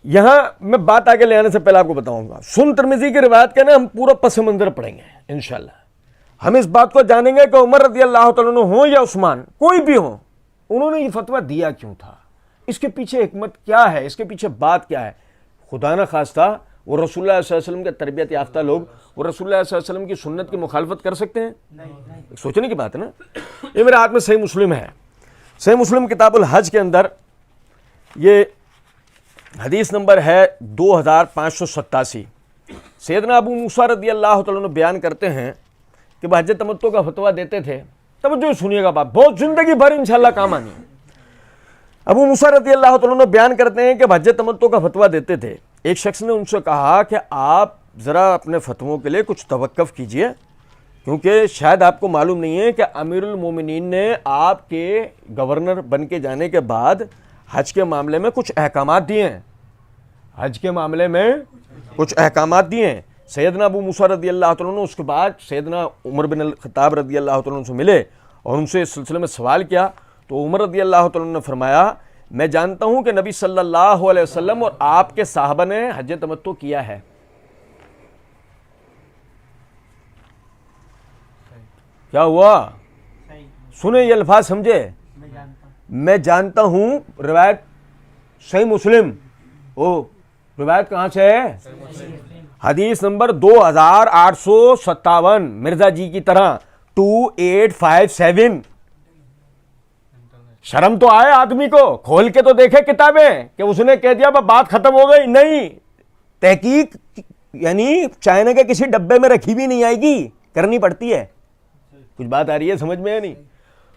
یہاں میں بات آگے لے آنے سے پہلے آپ کو بتاؤں گا, سن ترمذی کی روایت کا نا ہم پورا پس منظر پڑھیں گے انشاءاللہ. ہم اس بات کو جانیں گے کہ عمر رضی اللہ تعالیٰ عنہ ہوں یا عثمان, کوئی بھی ہوں, انہوں نے یہ فتویٰ دیا کیوں تھا, اس کے پیچھے حکمت کیا ہے, اس کے پیچھے بات کیا ہے. خدا نہ خواستہ وہ رسول اللہ صلی اللہ علیہ وسلم کے تربیت یافتہ لوگ وہ رسول اللہ صلی اللہ علیہ وسلم کی سنت کی مخالفت کر سکتے ہیں؟ ایک سوچنے کی بات ہے نا. یہ میرے ہاتھ میں صحیح مسلم ہے, صحیح مسلم کتاب الحج کے اندر یہ حدیث نمبر ہے 2587. سیدنا ابو موسیٰ رضی اللہ تعالیٰ عنہ بیان کرتے ہیں کہ وہ حج تمتع کا فتویٰ دیتے تھے. توجہ سنیے گا, بات بہت زندگی بھر انشاءاللہ کام آنی ہے. ابو موسیٰ رضی اللہ تعالیٰ عنہ بیان کرتے ہیں کہ حج تمتع کا فتویٰ دیتے تھے ایک شخص نے ان سے کہا کہ آپ ذرا اپنے فتووں کے لیے کچھ توقف کیجئے، کیونکہ شاید آپ کو معلوم نہیں ہے کہ امیر المومنین نے آپ کے گورنر بن کے جانے کے بعد حج کے معاملے میں کچھ احکامات دیے ہیں، حج کے معاملے میں کچھ احکامات دیے ہیں۔ سیدنا ابو موسیٰ رضی اللہ تعالیٰ عنہ اس کے بعد سیدنا عمر بن الخطاب رضی اللہ تعالیٰ عنہ سے ملے اور ان سے اس سلسلے میں سوال کیا، تو عمر رضی اللہ تعالیٰ عنہ نے فرمایا میں جانتا ہوں کہ نبی صلی اللہ علیہ وسلم اور آپ کے صحابہ نے حج تمتع کیا ہے۔ کیا ہوا؟ سنیں یہ الفاظ سمجھے، میں جانتا ہوں، روایت صحیح مسلم، روایت کہاں سے ہے؟ حدیث نمبر 2857، مرزا جی کی طرح 2857۔ شرم تو آئے آدمی کو، کھول کے تو دیکھے کتابیں کہ اس نے کہہ دیا بات ختم ہو گئی، نہیں، تحقیق یعنی چائنا کے کسی ڈبے میں رکھی بھی نہیں آئے گی، کرنی پڑتی ہے۔ کچھ بات آ رہی ہے سمجھ میں یا نہیں؟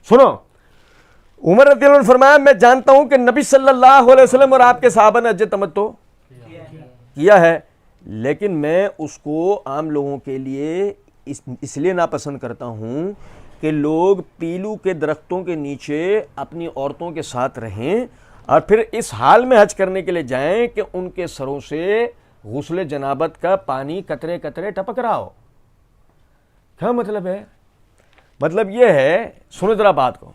سنو، عمر رضی اللہ عنہ نے فرمایا میں جانتا ہوں کہ نبی صلی اللہ علیہ وسلم اور آپ کے صحابہ نے حج تمتع کیا ہے، لیکن میں اس کو عام لوگوں کے لیے اس لیے ناپسند کرتا ہوں کہ لوگ پیلو کے درختوں کے نیچے اپنی عورتوں کے ساتھ رہیں اور پھر اس حال میں حج کرنے کے لیے جائیں کہ ان کے سروں سے غسل جنابت کا پانی قطرے قطرے ٹپک رہا ہو۔ کیا مطلب ہے؟ مطلب یہ ہے، سنو ذرا بات کو،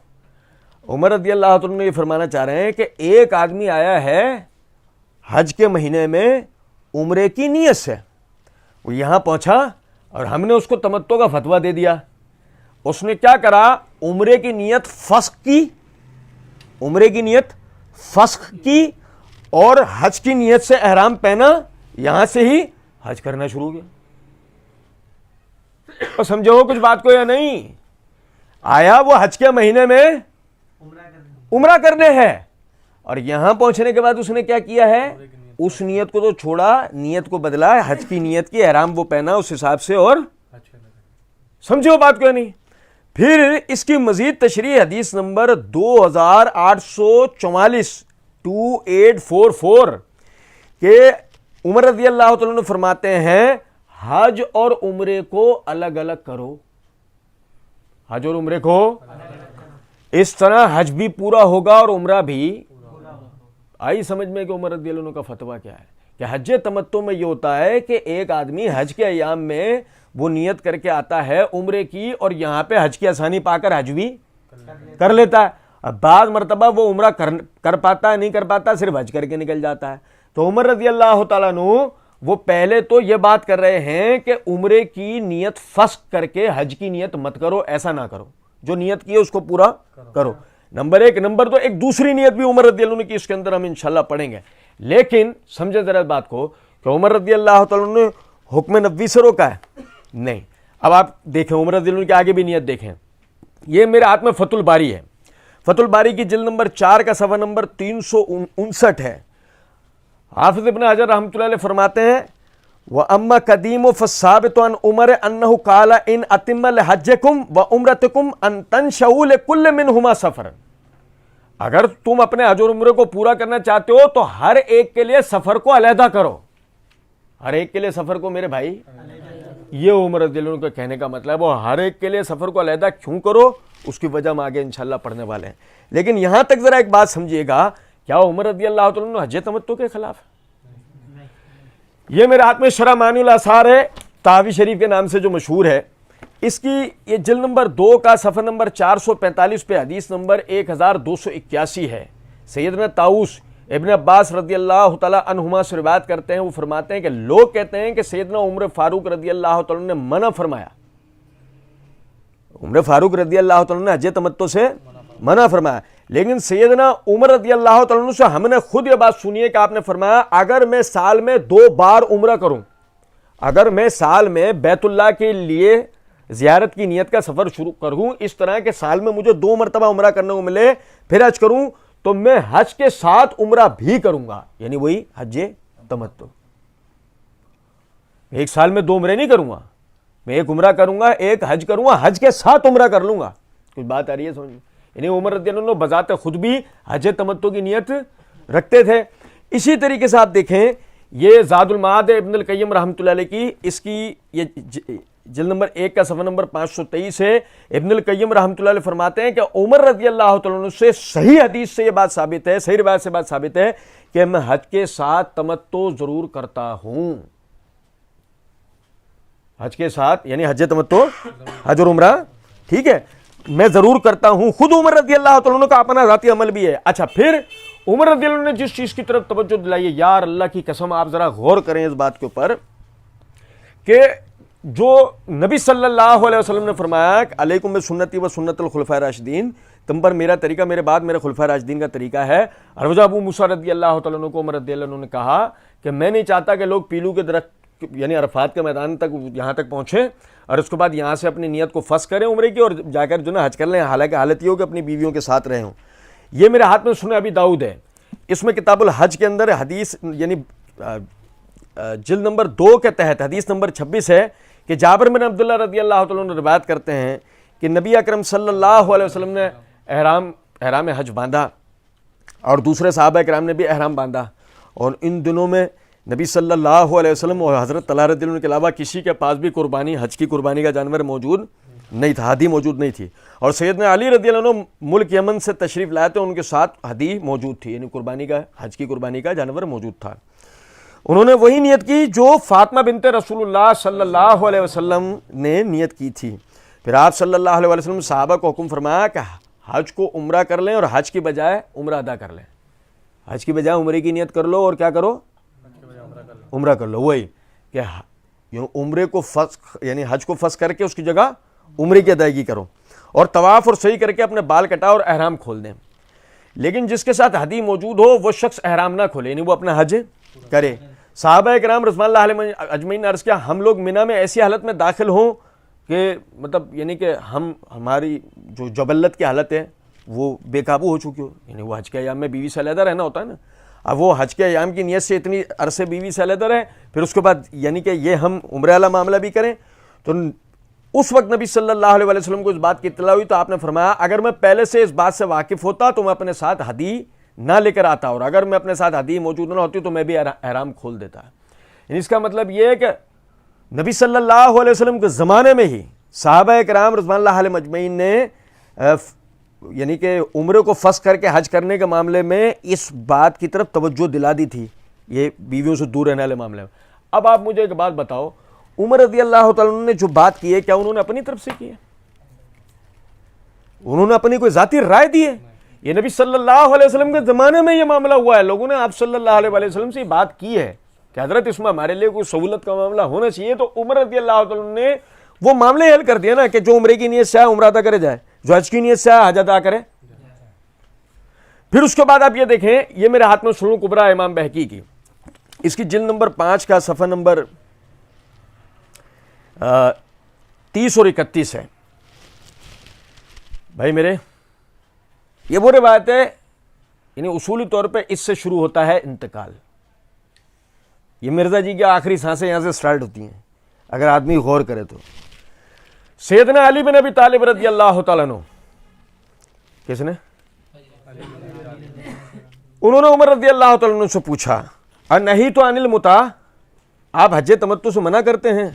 عمر رضی اللہ عنہ یہ فرمانا چاہ رہے ہیں کہ ایک آدمی آیا ہے حج کے مہینے میں عمرے کی نیت سے، وہ یہاں پہنچا اور ہم نے اس کو تمتع کا فتویٰ دے دیا۔ اس نے کیا کرا؟ عمرے کی نیت فسخ کی، عمرے کی نیت فسخ کی اور حج کی نیت سے احرام پہنا، یہاں سے ہی حج کرنا شروع کیا۔ اور سمجھو کچھ بات کو یا نہیں؟ آیا وہ حج کے مہینے میں عمرہ کرنے ہے اور یہاں پہنچنے کے بعد اس نے کیا کیا ہے؟ اس نیت کو تو چھوڑا، نیت کو بدلا، حج کی نیت کی، احرام وہ پہنا اس حساب سے، اور سمجھو بات کو یا نہیں؟ پھر اس کی مزید تشریح حدیث نمبر 2844 2844 کہ عمر رضی اللہ تعالیٰ عنہ فرماتے ہیں حج اور عمرے کو الگ الگ کرو، حج اور عمرے کو اس طرح حج بھی پورا ہوگا اور عمرہ بھی۔ آئی سمجھ میں کہ عمر رضی اللہ عنہ کا فتویٰ کیا ہے کہ حج تمتع میں یہ ہوتا ہے کہ ایک آدمی حج کے ایام میں وہ نیت کر کے آتا ہے عمرے کی اور یہاں پہ حج کی آسانی پا کر حج بھی کر لیتا ہے۔ اب بعض مرتبہ وہ عمرہ کر پاتا ہے، نہیں کر پاتا، صرف حج کر کے نکل جاتا ہے۔ تو عمر رضی اللہ تعالیٰ عنہ وہ پہلے تو یہ بات کر رہے ہیں کہ عمرے کی نیت فسخ کر کے حج کی نیت مت کرو، ایسا نہ کرو، جو نیت کی ہے اس کو پورا کرو، نمبر ایک۔ نمبر دو، ایک دوسری نیت بھی عمر رضی اللہ عنہ کی اس کے اندر ہم انشاءاللہ پڑھیں گے، لیکن سمجھے ذرا بات کو کہ عمر رضی اللہ تعالیٰ عنہ نے حکم نبوی سے روکا ہے؟ نہیں۔ اب آپ دیکھیں عمر رضی اللہ عنہ کے آگے بھی نیت دیکھیں، یہ میرے ہاتھ میں فتح الباری ہے، فتح الباری کی جلد نمبر 4 کا صفحہ نمبر 359 ہے۔ حافظ ابن حجر رحمۃ اللہ علیہ فرماتے ہیں وَأَمَّا قَدِيمُ فَالثَّابِتُ عَنْ عُمَرَ أَنَّهُ قَالَ إِنْ أَتِمَّ لِحَجِّكُمْ وَعُمْرَتِكُمْ أَنْ تَنْشَوْا لِكُلِّ مِنْهُمَا سَفَرًا، اگر تم اپنے حج اور عمرے کو پورا کرنا چاہتے ہو تو ہر ایک کے لیے سفر کو علیحدہ کرو، ہر ایک کے لیے سفر کو میرے بھائی، یہ عمر رضی اللہ عنہ کے کہنے کا مطلب ہے، وہ ہر ایک کے لیے سفر کو علیحدہ کیوں کرو، اس کی وجہ ہم آگے انشاءاللہ پڑھنے والے ہیں۔ لیکن یہاں تک ذرا ایک بات سمجھیے گا، کیا عمر رضی اللہ تعالیٰ عنہ حج تمتع کے خلاف ہے؟ یہ میرے ہاتھ میں شرح معنی الاثار ہے، طحاوی شریف کے نام سے جو مشہور ہے، اس کی یہ جلد نمبر 2 کا صفحہ نمبر 445 پہ حدیث نمبر 1281 ہے۔ سیدنا طاؤس ابن عباس رضی اللہ تعالیٰ عنہما سے روایت کرتے ہیں، وہ فرماتے ہیں کہ لوگ کہتے ہیں کہ سیدنا عمر فاروق رضی اللہ تعالیٰ نے منع فرمایا، عمر فاروق رضی اللہ تعالیٰ نے حج تمتع سے منع فرمایا، لیکن سیدنا عمر رضی اللہ تعالیٰ سے ہم نے خود یہ بات سنی ہے کہ آپ نے فرمایا اگر میں سال میں 2 بار عمرہ کروں، اگر میں سال میں بیت اللہ کے لیے زیارت کی نیت کا سفر شروع کروں، اس طرح کہ سال میں مجھے 2 مرتبہ عمرہ کرنے کو ملے پھر حج کروں، تو میں حج کے ساتھ عمرہ بھی کروں گا، یعنی وہی حج تمتع۔ ایک سال میں 2 عمرے نہیں کروں گا، میں ایک عمرہ کروں گا، ایک حج کروں گا، حج کے ساتھ عمرہ کر لوں گا۔ کچھ بات آ رہی ہے سمجھ میں؟ یعنی عمر رضی اللہ عنہ بذات خود بھی حج تمتع کی نیت رکھتے تھے۔ اسی طریقے سے آپ دیکھیں یہ زاد المعاد ابن القیم رحمۃ اللہ علیہ کی، اس کی یہ جلد نمبر 1 کا صفحہ نمبر 523 ہے. ابن القیم رحمۃ اللہ علیہ فرماتے ہیں کہ عمر رضی اللہ تعالیٰ عنہ سے صحیح حدیث سے یہ بات ثابت ہے، صحیح روایت سے بات ثابت ہے کہ میں حج کے ساتھ تمتع ضرور کرتا ہوں. حج کے ساتھ یعنی حج تمتع، حج اور عمرہ، ٹھیک ہے، میں ضرور کرتا ہوں. خود عمر رضی اللہ تعالیٰ عنہ کا اپنا ذاتی عمل بھی ہے. اچھا، پھر عمر رضی اللہ عنہ نے جس چیز کی طرف توجہ دلائی ہے، یار اللہ کی قسم آپ ذرا غور کریں اس بات کے اوپر کہ جو نبی صلی اللہ علیہ وسلم نے فرمایا کہ علیکم بسنتی و سنت الخلفاء الراشدین، تم پر میرا طریقہ، میرے بعد میرے خلفاء راشدین کا طریقہ ہے. اور وجہ ابو موسیٰ رضی اللہ تعالیٰ عنہ کو عمر رضی اللہ عنہ نے کہا کہ میں نہیں چاہتا کہ لوگ پیلو کے درخت یعنی عرفات کے میدان تک یہاں تک پہنچیں اور اس کے بعد یہاں سے اپنی نیت کو فس کریں عمرے کی اور جا کر جو نا حج کر لیں، حالانکہ حالت یہ ہو کہ اپنی بیویوں کے ساتھ رہے ہوں. یہ میرے ہاتھ میں سنن ابی داؤد ہے، اس میں کتاب الحج کے اندر حدیث یعنی جلد نمبر 2 کے تحت حدیث نمبر 26 ہے کہ جابر بن عبداللہ رضی اللہ تعالیٰ عنہ روایت کرتے ہیں کہ نبی اکرم صلی اللہ علیہ وسلم نے احرام حج باندھا اور دوسرے صحابہ کرام نے بھی احرام باندھا، اور ان دنوں میں نبی صلی اللہ علیہ وسلم اور حضرت طلحہ رضی اللہ عنہ کے علاوہ کسی کے پاس بھی قربانی، حج کی قربانی کا جانور موجود نہیں تھا، ہدی موجود نہیں تھی. اور سیدنا علی رضی اللہ عنہ ملک یمن سے تشریف لائے تھے، ان کے ساتھ ہدی موجود تھی، یعنی قربانی کا، حج کی قربانی کا جانور موجود تھا. انہوں نے وہی نیت کی جو فاطمہ بنت رسول اللہ صلی اللہ علیہ وسلم نے نیت کی تھی. پھر آپ صلی اللہ علیہ وسلم صحابہ کو حکم فرمایا کہ حج کو عمرہ کر لیں اور حج کی بجائے عمرہ ادا کر لیں. حج کی بجائے عمرے کی نیت کر لو اور کیا کرو، عمرہ کر لو. وہی کہ عمرے کو یعنی حج کو فس کر کے اس کی جگہ عمرے کی ادائیگی کرو اور طواف اور سعی کر کے اپنے بال کٹاؤ اور احرام کھول دیں. لیکن جس کے ساتھ ہدی موجود ہو وہ شخص احرام نہ کھولے، یعنی وہ اپنا حج کرے. صحابہ کرام رضوان اللہ علیہم اجمعین نے عرض کیا، ہم لوگ منی میں ایسی حالت میں داخل ہوں کہ مطلب یعنی کہ ہماری جو جبلت کی حالت ہے وہ بے قابو ہو چکی ہو، یعنی وہ حج کے ایام میں بیوی سے علیحدہ رہنا ہوتا ہے نا. اب وہ حج کے ایام کی نیت سے اتنی عرصے بیوی سے علیحدہ رہے، پھر اس کے بعد یعنی کہ یہ ہم عمرہ والا معاملہ بھی کریں. تو اس وقت نبی صلی اللہ علیہ وسلم کو اس بات کی اطلاع ہوئی تو آپ نے فرمایا اگر میں پہلے سے اس بات سے واقف ہوتا تو میں اپنے ساتھ ہدی نہ لے کر آتا، اور اگر میں اپنے ساتھ ہدی موجود نہ ہوتی تو میں بھی احرام کھول دیتا. یعنی اس کا مطلب یہ ہے کہ نبی صلی اللہ علیہ وسلم کے زمانے میں ہی صحابہ کرام رضوان اللہ علیہم اجمعین نے یعنی کہ عمرے کو فس کر کے حج کرنے کے معاملے میں اس بات کی طرف توجہ دلا دی تھی، یہ بیویوں سے دور رہنے والے معاملے میں. اب آپ مجھے ایک بات بتاؤ، عمر رضی اللہ تعالیٰ عنہ نے جو بات کی ہے کیا انہوں نے اپنی طرف سے کی ہے؟ انہوں نے اپنی کوئی ذاتی رائے دی ہے؟ یہ نبی صلی اللہ علیہ وسلم کے زمانے میں یہ معاملہ ہوا ہے، لوگوں نے آپ صلی اللہ علیہ وسلم سے یہ بات کی ہے کہ حضرت اس میں ہمارے لیے کوئی سہولت کا معاملہ ہونا چاہیے. تو عمر رضی اللہ تعالیٰ عنہ نے وہ معاملے حل کر دیا نا کہ جو عمرے کی نیت سے عمرہ ادا کرے جائے، جو حج کی نیت سے حج ادا کرے. پھر اس کے بعد آپ یہ دیکھیں، یہ میرے ہاتھ میں سنن کبریٰ امام بہقی کی، اس کی جلد نمبر 5 کا صفحہ نمبر 30 اور 31 ہے. بھائی میرے، یہ وہ روایت ہے، یعنی اصولی طور پہ اس سے شروع ہوتا ہے انتقال. یہ مرزا جی کی آخری سانسیں یہاں سے سٹارٹ ہوتی ہیں اگر آدمی غور کرے تو. سیدنا علی بن ابی طالب رضی اللہ تعالیٰ عنہ، کس نے؟ انہوں نے عمر رضی اللہ تعالیٰ عنہ سے پوچھا انہی تو عن المتع، آپ حج تمتع سے منع کرتے ہیں؟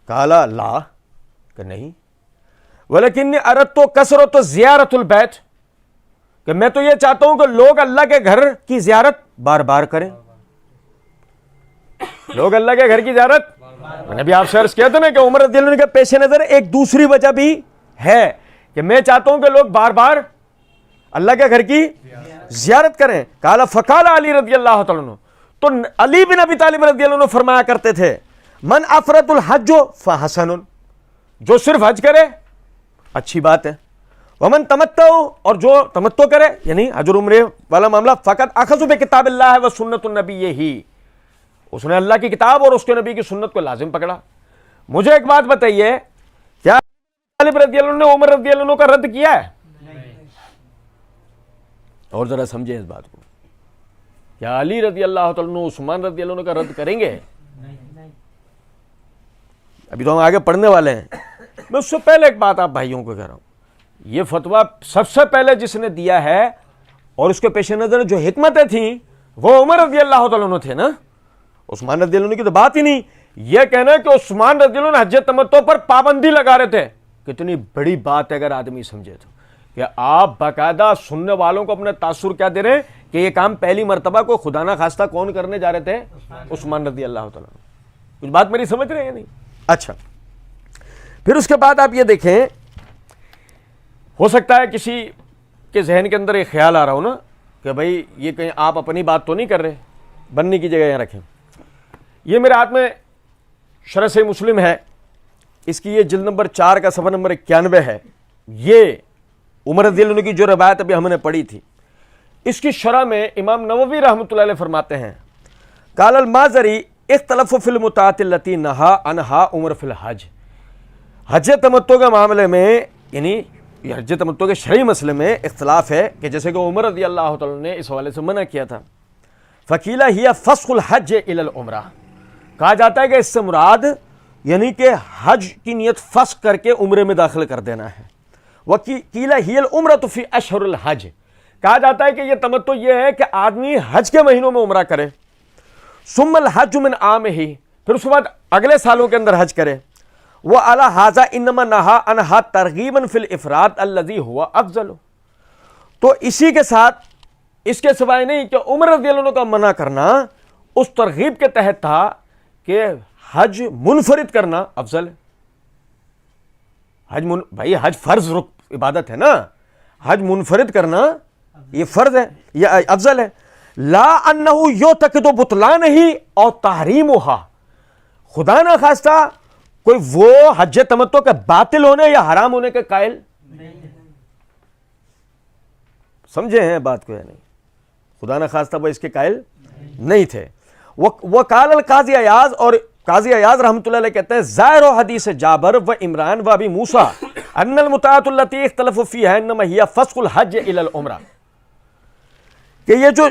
قالا لا، کہ نہیں، ولیکن اردت کثرت زیارت البیت، کہ میں تو یہ چاہتا ہوں کہ لوگ اللہ کے گھر کی زیارت بار بار کریں. لوگ اللہ کے گھر کی زیارت، میں نے بھی آپ سے عرض کیا تھا نا کہ عمر رضی اللہ عنہ کے پیش نظر ایک دوسری وجہ بھی ہے کہ میں چاہتا ہوں کہ لوگ بار بار اللہ کے گھر کی زیارت کریں. قال فقال علی رضی اللہ تعالیٰ عنہ، تو علی بن ابی طالب رضی اللہ عنہ فرمایا کرتے تھے من افرد الحج فحسن، جو صرف حج کرے اچھی بات ہے، ومن تمتع، اور جو تمتع کرے یعنی حج اور عمرے والا معاملہ، فقط اخذ بکتاب اللہ و سنت النبی، اس نے اللہ کی کتاب اور اس کے نبی کی سنت کو لازم پکڑا. مجھے ایک بات بتائیے، کیا علی رضی اللہ عنہ نے عمر رضی اللہ عنہ کا رد کیا ہے؟ اور ذرا سمجھیں اس بات کو، کیا علی رضی اللہ تعالیٰ عنہ عثمان رضی اللہ عنہ کا رد کریں گے؟ ابھی تو ہم آگے پڑھنے والے ہیں. میں اس سے پہلے ایک بات آپ بھائیوں کو کہہ رہا ہوں، یہ فتویٰ سب سے پہلے جس نے دیا ہے اور اس کے پیش نظر جو حکمتیں تھیں وہ عمر رضی اللہ تعالیٰ عنہ تھے نا. عثمان رضی اللہ عنہ کی تو بات ہی نہیں. یہ کہنا ہے کہ عثمان رضی اللہ عنہ حج تمتع پر پابندی لگا رہے تھے، کتنی بڑی بات ہے اگر آدمی سمجھے تو، کہ آپ باقاعدہ سننے والوں کو اپنا تاثر کیا دے رہے ہیں کہ یہ کام پہلی مرتبہ کو خدا نہ خواستہ کون کرنے جا رہے تھے؟ عثمان رضی اللہ تعالیٰ. کچھ بات میری سمجھ رہے ہیں نہیں؟ اچھا، پھر اس کے بعد آپ یہ دیکھیں، ہو سکتا ہے کسی کے ذہن کے اندر ایک خیال آ رہا ہو نا کہ بھائی یہ کہیں آپ اپنی بات تو نہیں کر رہے، بننے کی جگہ یہاں رکھیں. یہ میرے ہاتھ میں شرح صحیح مسلم ہے، اس کی یہ جلد نمبر 4 کا صفحہ نمبر 91 ہے. یہ عمر رضی اللہ عنہ کی جو روایت ابھی ہم نے پڑھی تھی، اس کی شرح میں امام نووی رحمۃ اللہ علیہ فرماتے ہیں، قال المازری اختلف فی المتعۃ التی نہا عنہا عمر فی الحج. حج تمتع کے معاملے میں، یعنی حج تمتع کے شرعی مسئلے میں اختلاف ہے کہ جیسے کہ عمر رضی اللہ تعالیٰ نے اس حوالے سے منع کیا تھا. فقیلہ ہی فسخ الحج الی العمرہ، کہا جاتا ہے کہ اس سے مراد یعنی کہ حج کی نیت فسخ کر کے عمرے میں داخل کر دینا ہے. وقیلہ ہی العمرۃ فی اشہر الحج، کہا جاتا ہے کہ یہ تمتع یہ ہے کہ آدمی حج کے مہینوں میں عمرہ کرے. ثم الحج من عامہ، پھر اس کے بعد اگلے سالوں کے اندر حج کرے. وعلی ھذا انما نہی عنہا ترغیبا فی الافراد الذی ھو افضل. تو اسی کے ساتھ اس کے سوائے نہیں کہ عمر رضی اللہ عنہ کا منع کرنا اس ترغیب کے تحت تھا کہ حج منفرد کرنا افضل ہے. بھائی حج فرض عبادت ہے نا، حج منفرد کرنا یہ فرض ہے، یہ افضل ہے. لا انہ یعتقد بطلانہ اور تحریمھا، خدا نہ خواستہ کوئی وہ حج تمتع کے باطل ہونے یا حرام ہونے کے قائل سمجھے ہیں بات کو یا نہیں؟ خدا نہ خواستہ وہ اس کے قائل نہیں تھے. وقال القاضی ایاز، اور قاضی ایاز رحمۃ اللہ علیہ کہتے ہیں ظاہر حدیث جابر و عمران و ابی موسیٰ ان المتعۃ التی اختلفوا فیہا انما ہی فسخ الحج الی العمرہ، کہ یہ جو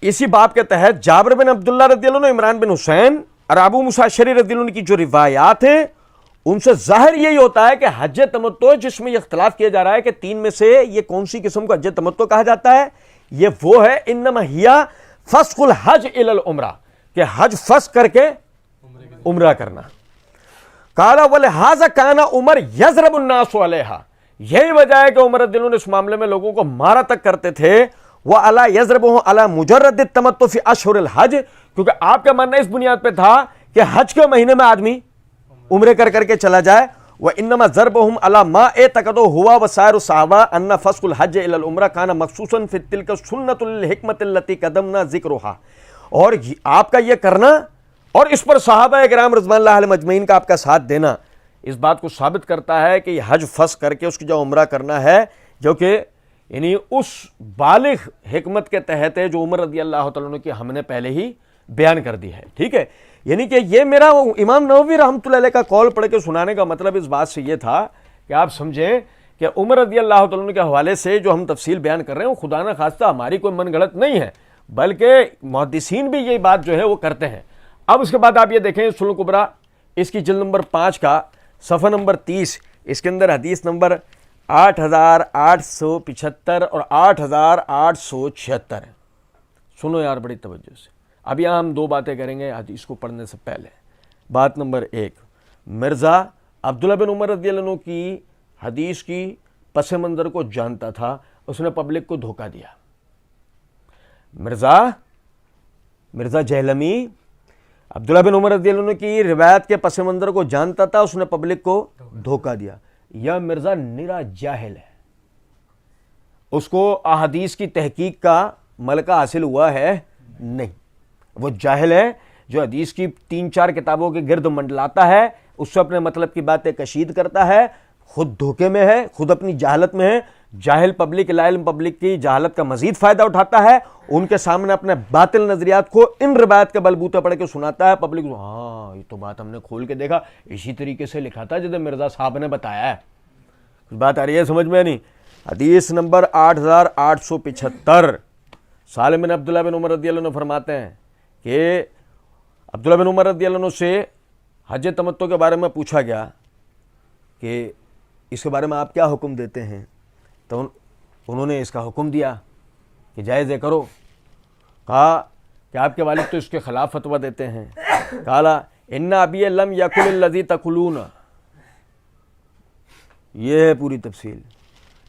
اسی باب کے تحت جابر بن عبداللہ رضی اللہ عنہ، عمران بن حسین اور ابو موسیٰ اشعری رضی اللہ عنہ کی جو روایات ہیں ان سے ظاہر یہی ہوتا ہے کہ حج تمتع جس میں یہ اختلاف کیا جا رہا ہے کہ 3 میں سے یہ کون سی قسم کو حج تمتع کہا جاتا ہے، یہ وہ ہے انما ہی فسخ الحج الی العمرہ، کہ حج فسخ کر کے عمرہ کرنا. قال ولہذا کان عمر یضرب الناس علیہا، یہی وجہ ہے کہ عمر رضی اللہ عنہ اس معاملے میں لوگوں کو مارا تک کرتے تھے. وعلی یضربہ علی مجرد التمتع فی اشہر الحج، کیونکہ آپ کا ماننا اس بنیاد پہ تھا کہ حج کے مہینے میں آدمی عمرے کر کر کے چلا جائے. وانما ضربهم على ما اعتقدوا هو وسائر الصحابہ ان فسخ الحج الى العمرہ كان مخصوصا في تلك السنة للحکمۃ التي قدمنا ذکرها، اور آپ کا یہ کرنا اور اس پر صحابہ کرام رضوان اللہ علیہم اجمعین کا آپ کا ساتھ دینا اس بات کو ثابت کرتا ہے کہ یہ حج فسخ کر کے اس کی جو عمرہ کرنا ہے، جو کہ یعنی اس بالغ حکمت کے تحت ہے جو عمر رضی اللہ تعالیٰ عنہ کی ہم نے پہلے ہی بیان کر دی ہے. ٹھیک ہے، یعنی کہ یہ میرا امام نووی رحمۃ اللہ علیہ کا قول پڑھ کے سنانے کا مطلب اس بات سے یہ تھا کہ آپ سمجھیں کہ عمر رضی اللہ تعالیٰ عنہ کے حوالے سے جو ہم تفصیل بیان کر رہے ہیں وہ خدا نہ خواستہ ہماری کوئی من گھڑت نہیں ہے، بلکہ محدثین بھی یہ بات جو ہے وہ کرتے ہیں. اب اس کے بعد آپ یہ دیکھیں سنن کبریٰ، اس کی جلد نمبر 5 کا صفحہ نمبر 30، اس کے اندر حدیث نمبر 8875 اور 8876 ہے. سنو یار بڑی توجہ سے، اب یہاں ہم 2 باتیں کریں گے حدیث کو پڑھنے سے پہلے. بات نمبر 1، مرزا عبداللہ بن عمر رضی اللہ عنہ کی حدیث کی پس منظر کو جانتا تھا، اس نے پبلک کو دھوکہ دیا. مرزا جہلمی عبداللہ بن عمر رضی اللہ عنہ کی روایت کے پس منظر کو جانتا تھا، اس نے پبلک کو دھوکہ دیا. یہ مرزا نرا جاہل ہے، اس کو احادیث کی تحقیق کا ملکہ حاصل ہوا ہے نہیں، وہ جاہل ہے جو حدیث کی 3-4 کتابوں کے گرد منڈلاتا ہے، اس سے اپنے مطلب کی باتیں کشید کرتا ہے، خود دھوکے میں ہے، خود اپنی جہالت میں ہے. جاہل پبلک، لا علم پبلک کی جہالت کا مزید فائدہ اٹھاتا ہے، ان کے سامنے اپنے باطل نظریات کو ان روایت کے بلبوتے پڑھ کے سناتا ہے. پبلک ہاں یہ تو بات ہم نے کھول کے دیکھا، اسی طریقے سے لکھا تھا جیسے مرزا صاحب نے بتایا ہے. کچھ بات آ رہی ہے سمجھ میں نہیں؟ حدیث نمبر 8875، سالم بن عبداللہ بن عمر رضی اللہ عنہ فرماتے ہیں کہ عبداللہ بن عمر رضی اللہ عنہ سے حج تمتع کے بارے میں پوچھا گیا کہ اس کے بارے میں آپ کیا حکم دیتے ہیں، تو انہوں نے اس کا حکم دیا کہ جائز کرو. کہا کہ آپ کے والد تو اس کے خلاف فتویٰ دیتے ہیں. کالا ان ابی لم یکل الذی تقولون، یہ ہے پوری تفصیل.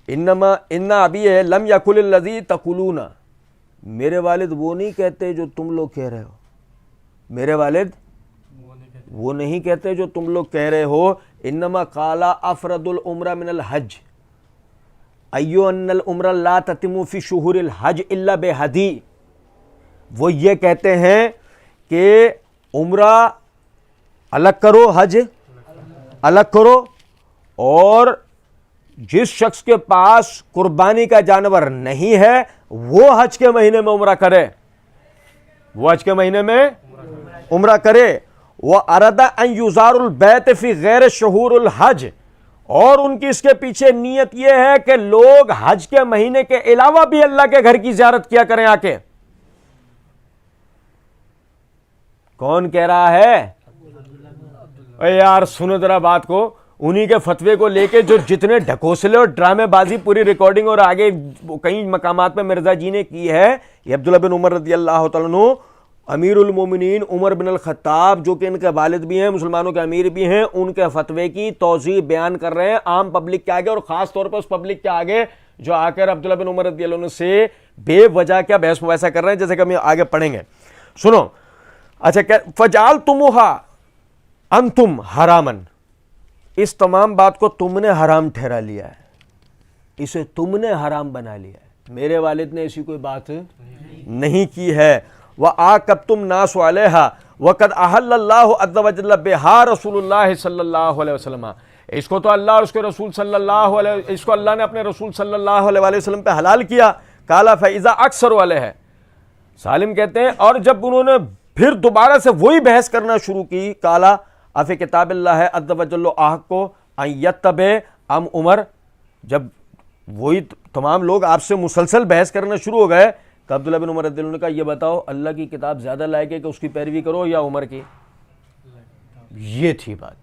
انما ان ابی لم یکل الذی تقولون، میرے والد وہ نہیں کہتے جو تم لوگ کہہ رہے ہو، میرے والد وہ نہیں کہتے جو تم لوگ کہہ رہے ہو. انما قال افرد العمرہ من الحج ایو ان العمرہ لا تتم فی شہور الحج الا بہدی. وہ یہ کہتے ہیں کہ عمرہ الگ کرو، حج الگ کرو، اور جس شخص کے پاس قربانی کا جانور نہیں ہے وہ حج کے مہینے میں عمرہ کرے، وہ حج کے مہینے میں عمرہ کرے. وَأَرَدَ أَن يُزَارُ الْبَيْتَ فِي غَيْرِ شُهُورِ الْحَجِّ، اور ان کی اس کے پیچھے نیت یہ ہے کہ لوگ حج کے مہینے کے علاوہ بھی اللہ کے گھر کی زیارت کیا کریں آ کے. کون کہہ رہا ہے؟ اے یار سنو ذرا بات کو. انہی کے فتوے کو لے کے جو جتنے ڈھکوسلے اور ڈرامے بازی پوری ریکارڈنگ اور آگے کئی مقامات پہ مرزا جی نے کی ہے، یہ عبداللہ بن عمر رضی اللہ تعالیٰ عنہ، امیر المومنین عمر بن الخطاب جو کہ ان کے والد بھی ہیں، مسلمانوں کے امیر بھی ہیں، ان کے فتوے کی توضیح بیان کر رہے ہیں عام پبلک کے آگے، اور خاص طور پر اس پبلک کے آگے جو آ کر عبداللہ بن عمر رضی اللہ عنہ سے بے وجہ کیا بحث مباحثہ کر رہے ہیں، جیسے کہ ہم آگے پڑھیں گے. سنو اچھا، فَجَعَلْتُمُوهَا أَنْتُمْ حَرَامًا، اس تمام بات کو تم نے حرام ٹھہرا لیا ہے، اسے تم نے حرام بنا لیا ہے، میرے والد نے ایسی کوئی بات نہیں کی ہے. وَآكَبْتُمْ نَاسُ عَلَيْهَا وَقَدْ أَحَلَّ اللَّهُ عَزَّ وَجَلَّ بِهَا رسول اللہ صلی اللہ علیہ وسلم. اس کو تو اللہ اور اس کے رسول صلی اللہ علیہ، اس کو اللہ نے اپنے رسول صلی اللہ علیہ وسلم پہ حلال کیا. قَالَ فَإِذَا أَكْثَرُوا عَلَيْهَا، سالم کہتے ہیں اور جب انہوں نے پھر دوبارہ سے وہی بحث کرنا شروع کی، قَالَ اَفِي کتاب اللہ عَزَّ وَجَلَّ أَحَقُّ أَن يَتَّبِعَ أَمْ عمر. جب وہی تمام لوگ آپ سے مسلسل بحث کرنا شروع ہو گئے تو عبداللہ بن عمر رضی اللہ عنہ نے کہا یہ بتاؤ اللہ کی کتاب زیادہ لائق ہے کہ اس کی پیروی کرو یا عمر کی؟ یہ تھی بات.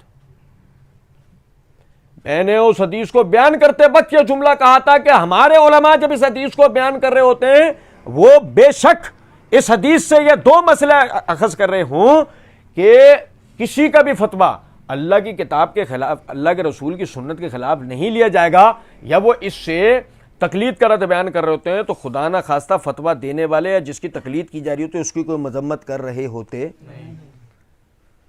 میں نے اس حدیث کو بیان کرتے وقت یہ جملہ کہا تھا کہ ہمارے علماء جب اس حدیث کو بیان کر رہے ہوتے ہیں وہ بے شک اس حدیث سے یہ دو مسئلے اخذ کر رہے ہوں کہ کسی کا بھی فتویٰ اللہ کی کتاب کے خلاف، اللہ کے رسول کی سنت کے خلاف نہیں لیا جائے گا، یا وہ اس سے تقلید کر رہے بیان کر رہے ہوتے ہیں تو خدا نہ خواستہ فتویٰ دینے والے یا جس کی تقلید کی جا رہی ہوتی ہے اس کی کوئی مذمت کر رہے ہوتے نہیں.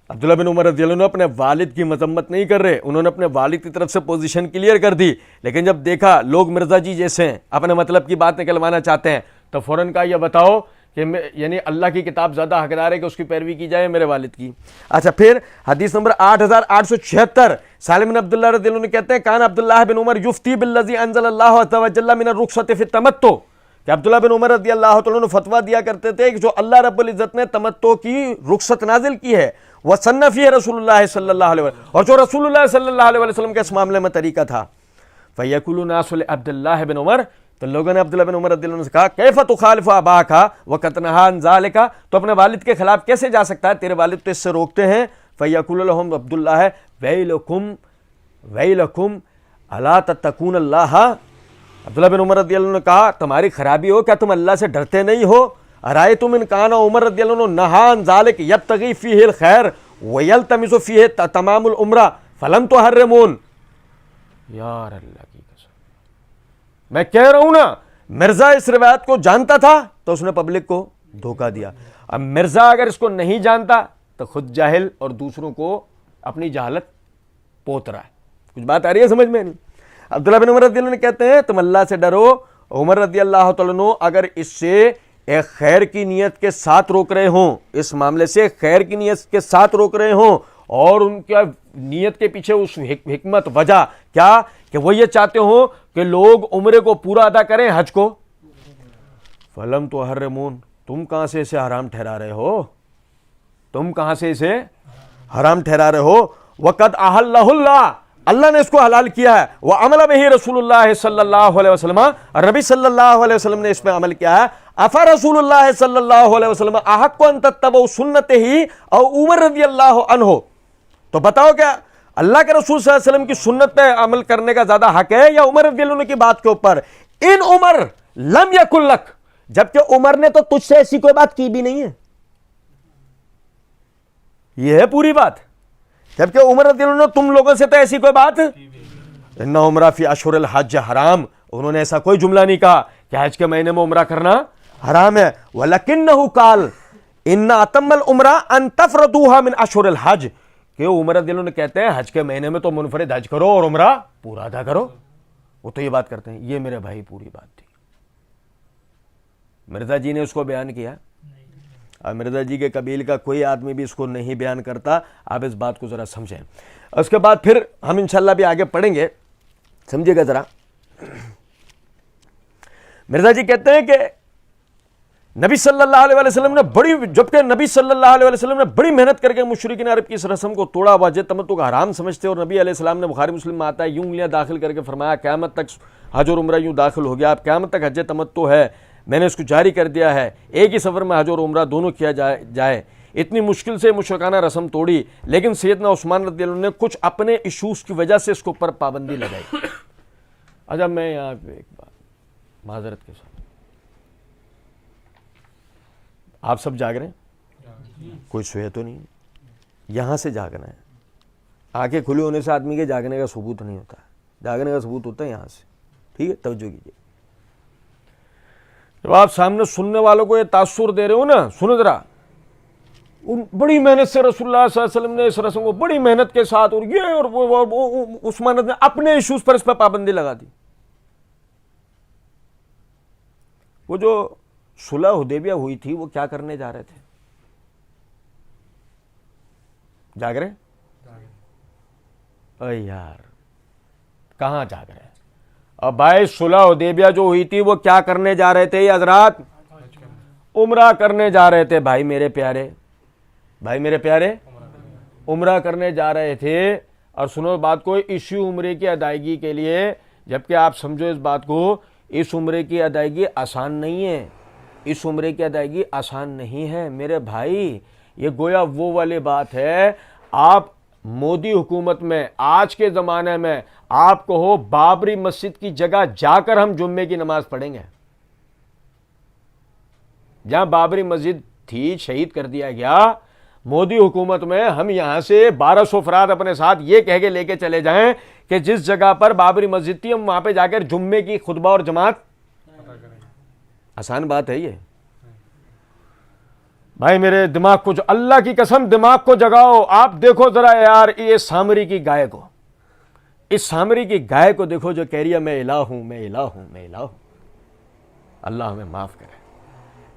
عبداللہ بن عمر رضی اللہ عنہ اپنے والد کی مذمت نہیں کر رہے، انہوں نے اپنے والد کی طرف سے پوزیشن کلیئر کر دی، لیکن جب دیکھا لوگ مرزا جی جیسے ہیں اپنے مطلب کی بات نکلوانا چاہتے ہیں تو فوراً کہا یہ بتاؤ کہ یعنی اللہ کی کتاب زیادہ حقدار ہے کہ اس کی پیروی کی جائے میرے والد کی. اچھا پھر حدیث نمبر 8876، سالم بن عبداللہ رضی اللہ عنہ کہتے ہیں کان عبداللہ بن عمر یفتی بالذی انزل اللہ عز وجل من الرخصۃ فی التمتع، کہ عبداللہ بن عمر رضی اللہ تعالیٰ عنہ فتویٰ دیا کرتے تھے کہ جو اللہ رب العزت نے تمتع کی رخصت نازل کی ہے، وسن فیہ رسول اللہ صلی اللہ علیہ وسلم، اور جو رسول اللہ صلی اللہ علیہ وسلم کے اس معاملے میں طریقہ تھا. فیقول الناس لعبداللہ بن عمر، تو لوگوں نے عبداللہ بن عمر رضی اللہ عنہ سے کہا کیف تخالف اباک وقد نہی عن ذلک، تو اپنے والد کے خلاف کیسے جا سکتا ہے، تیرے والد تو اس سے روکتے ہیں. فیقول لهم عبداللہ ویلکم ویلکم الا تتقون اللہ، عبداللہ بن عمر رضی اللہ عنہ نے کہا تمہاری خرابی ہو، کیا تم اللہ سے ڈرتے نہیں ہو؟ ارائیتم ان کان عمر رضی اللہ عنہ نہی عن ذلک یبتغی فیہ الخیر ویلتمس فیہ تمام العمرہ فلم تحرمون. یار اللہ کی قسم، میں کہہ رہا ہوں نا، مرزا اس روایت کو جانتا تھا تو اس نے پبلک کو دھوکہ دیا. اب مرزا اگر اس کو نہیں جانتا تو خود جاہل اور دوسروں کو اپنی جہالت پوت رہا ہے. کچھ بات آ رہی ہے سمجھ میں نہیں؟ عبداللہ بن عمر رضی اللہ عنہ کہتے ہیں تم اللہ سے ڈرو. عمر رضی اللہ تعالیٰ عنہ اگر اس سے ایک خیر کی نیت کے ساتھ روک رہے ہوں، اس معاملے سے خیر کی نیت کے ساتھ روک رہے ہوں، اور ان کا نیت کے پیچھے اس حکمت وجہ کیا کہ وہ یہ چاہتے ہوں کہ لوگ عمرے کو پورا ادا کریں حج کو، فلم تحرمون، تم کہاں سے اسے حرام ٹھہرا رہے ہو؟ تم کہاں سے اسے حرام ٹھہرا رہے ہو؟ وقد احلہ اللہ، اللہ نے اس کو حلال کیا ہے. وعمل بہ رسول اللہ صلی اللہ علیہ وسلم، نبی صلی اللہ علیہ وسلم نے اس پہ عمل کیا ہے. افا رسول اللہ صلی اللہ علیہ وسلم احق ان تتبعوا سنتہ او عمر رضی اللہ عنہ، تو بتاؤ کیا اللہ کے رسول صلی اللہ علیہ وسلم کی سنت پہ عمل کرنے کا زیادہ حق ہے یا عمر رضی اللہ عنہ کی بات کے اوپر؟ ان عمر لم یکن لک، جبکہ عمر نے تو تجھ سے ایسی کوئی بات کی بھی نہیں ہے. یہ ہے پوری بات. جبکہ عمر رضی اللہ عنہ تم لوگوں سے تو ایسی کوئی بات ان عمرہ فی اشہر الحج حرام, انہوں نے ایسا کوئی جملہ نہیں کہا کہ حج کے مہینے میں عمرہ کرنا حرام ہے. وَلَكِنَّهُ قَالَ إِنَّ أَتَمَّ الْعُمْرَةَ أَن تَفْرَضُوهَا مِنْ أَشْهُرِ الْحَجِّ, کہ عمر رضی اللہ عنہ کہتے ہیں حج کے مہینے میں تو منفرد حج کرو اور عمرہ پورا ادا کرو. وہ تو یہ بات کرتے ہیں. یہ میرے بھائی پوری بات تھی. مرزا جی نے اس کو بیان کیا, اور مرزا جی کے قبیل کا کوئی آدمی بھی اس کو نہیں بیان کرتا. آپ اس بات کو ذرا سمجھیں. اس کے بعد پھر ہم انشاءاللہ بھی آگے پڑھیں گے, سمجھے گا ذرا. مرزا جی کہتے ہیں کہ نبی صلی اللہ علیہ وسلم نے جبکہ نبی صلی اللہ علیہ وسلم نے بڑی محنت کر کے مشرکین عرب کی اس رسم کو توڑا, واجہ تمتع کا حرام سمجھتے, اور نبی علیہ السلام نے بخاری مسلم میں آتا ہے یوں انگلیاں داخل کر کے فرمایا قیامت تک حج اور عمرہ یوں داخل ہو گیا, اب قیامت تک حج تمتع ہے, میں نے اس کو جاری کر دیا ہے, ایک ہی سفر میں حج اور عمرہ دونوں کیا جائے. اتنی مشکل سے مشرکانہ رسم توڑی, لیکن سیدنا عثمان رضی اللہ عنہ نے کچھ اپنے ایشوز کی وجہ سے اس کے اوپر پابندی لگائی. اچھا میں یہاں پہ ایک بات معذرت کے ساتھ, آپ سب جاگ رہے ہیں؟ کوئی سویا تو نہیں؟ یہاں سے جاگنا ہے. آنکھیں کھلی ہونے سے آدمی کے جاگنے کا ثبوت نہیں ہوتا, جاگنے کا ثبوت ہوتا ہے یہاں سے. ٹھیک ہے, توجہ کیجیے. جب آپ سامنے سننے والوں کو یہ تاثر دے رہے ہو نا, سنو ذرا, بڑی محنت سے رسول اللہ صلی اللہ علیہ وسلم نے اس رسم کو بڑی محنت کے ساتھ, اور یہ اور وہ عثمان نے اپنے ایشوز پر اس پر پابندی لگا دی. وہ جو صلح حدیبیہ ہوئی تھی وہ کیا کرنے جا رہے تھے؟ جاگ رہے؟ اے یار کہاں جاگ رہے ہیں؟ اب بھائی صلح حدیبیہ جو ہوئی تھی وہ کیا کرنے جا رہے تھے یہ حضرات؟ عمرہ کرنے جا رہے تھے. بھائی میرے پیارے عمرہ کرنے جا رہے تھے. اور سنو بات کو, اسی عمرے کی ادائیگی کے لیے, جبکہ آپ سمجھو اس بات کو, اس عمرے کی ادائیگی آسان نہیں ہے. اس عمرے کی ادائیگی آسان نہیں ہے میرے بھائی. یہ گویا وہ والی بات ہے, آپ مودی حکومت میں آج کے زمانے میں آپ کو ہو بابری مسجد کی جگہ جا کر ہم جمعے کی نماز پڑھیں گے. جہاں بابری مسجد تھی شہید کر دیا گیا, مودی حکومت میں ہم یہاں سے 1200 افراد اپنے ساتھ یہ کہہ کے لے کے چلے جائیں کہ جس جگہ پر بابری مسجد تھی ہم وہاں پہ جا کر جمعے کی خطبہ اور جماعت. آسان بات ہے یہ؟ بھائی میرے دماغ کو, جو اللہ کی قسم دماغ کو جگاؤ. آپ دیکھو ذرا یار یہ سامری کی گائے کو, اس سامری کی گائے کو دیکھو جو کہہ رہی ہے میں الہ ہوں, میں الہ ہوں, میں الہ ہوں. اللہ ہمیں معاف کرے.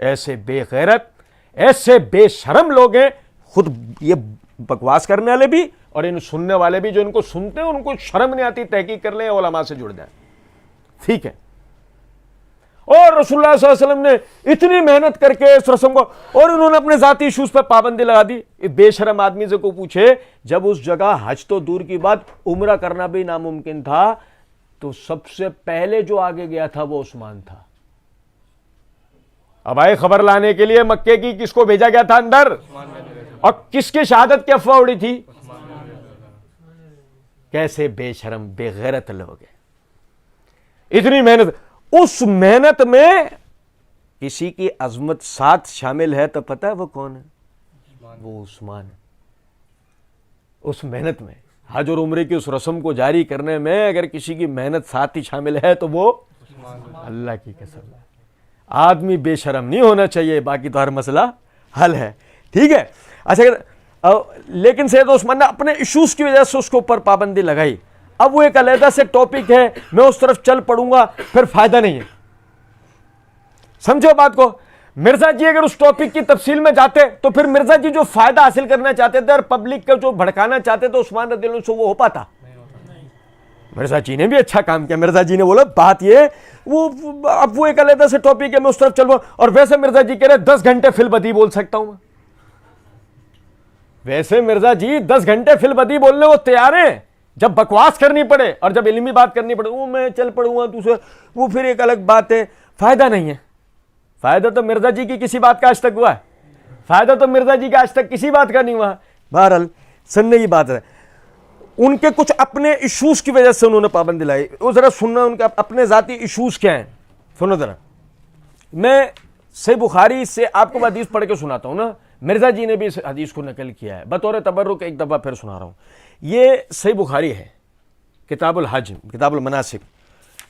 ایسے بے غیرت, ایسے بے شرم لوگ ہیں, خود یہ بکواس کرنے والے بھی اور ان سننے والے بھی جو ان کو سنتے ہیں ان کو شرم نہیں آتی. تحقیق کر لیں, علماء سے جڑ جائیں. ٹھیک ہے. اور رسول اللہ صلی اللہ علیہ وسلم نے اتنی محنت کر کے اس رسم کو, اور انہوں نے اپنے ذاتی ایشوز پر پابندی لگا دی. بے شرم آدمی سے کو پوچھے, جب اس جگہ حج تو دور کی بات عمرہ کرنا بھی ناممکن تھا, تو سب سے پہلے جو آگے گیا تھا وہ عثمان تھا. اب آئے خبر لانے کے لیے مکے کی, کس کو بھیجا گیا تھا اندر, اور کس کی شہادت کی افواہ اڑی تھی؟ کیسے بے شرم بے غیرت لوگ ہیں. اتنی محنت, اس محنت میں کسی کی عظمت ساتھ شامل ہے تو پتہ ہے وہ کون ہے؟ وہ عثمان ہے. اس محنت میں, حج اور عمرے کی اس رسم کو جاری کرنے میں اگر کسی کی محنت ساتھ ہی شامل ہے تو وہ اللہ کی قسم. آدمی بے شرم نہیں ہونا چاہیے, باقی تو ہر مسئلہ حل ہے. ٹھیک ہے. اچھا لیکن سید عثمان نے اپنے ایشوز کی وجہ سے اس کے اوپر پابندی لگائی. اب وہ ایک علیحدہ سے ٹاپک ہے, میں اس طرف چل پڑوں گا پھر فائدہ نہیں ہے. سمجھو بات کو. مرزا جی اگر اس ٹاپک کی تفصیل میں جاتے تو پھر مرزا جی جو فائدہ حاصل کرنا چاہتے تھے اور پبلک کو جو بھڑکانا چاہتے تھے عثمان رضی اللہ عنہ سے وہ ہو پاتا؟ مرزا جی نے بھی اچھا کام کیا. مرزا جی نے بولا بات یہ, اب وہ ایک علیحدہ سے ٹاپک ہے, میں اس طرف چلوں. اور ویسے مرزا جی کہہ رہے 10 گھنٹے فی البدی بول سکتا ہوں میں. ویسے مرزا جی 10 گھنٹے فی البدی بولنے وہ تیار ہیں, جب بکواس کرنی پڑے اور جب علمی بات کرنی پڑے وہ میں چل پڑوں گا دوسرے, وہ پھر ایک الگ بات ہے. فائدہ نہیں ہے. فائدہ تو مرزا جی کی کسی بات کا آج تک ہوا ہے؟ فائدہ تو مرزا جی کا آج تک کسی بات کا نہیں ہوا. بہرحال سننے کی بات ہے, ان کے کچھ اپنے ایشوز کی وجہ سے انہوں نے پابندی لائی. وہ ذرا سننا ان کے اپنے ذاتی ایشوز کیا ہیں, سنو ذرا. میں صحیح بخاری سے آپ کو حدیث پڑھ کے سناتا ہوں نا. مرزا جی نے بھی اس حدیث کو نقل کیا ہے بطور تبرک. ایک دفعہ پھر سنا رہا ہوں. یہ صحیح بخاری ہے, کتاب الحج, کتاب المناسک.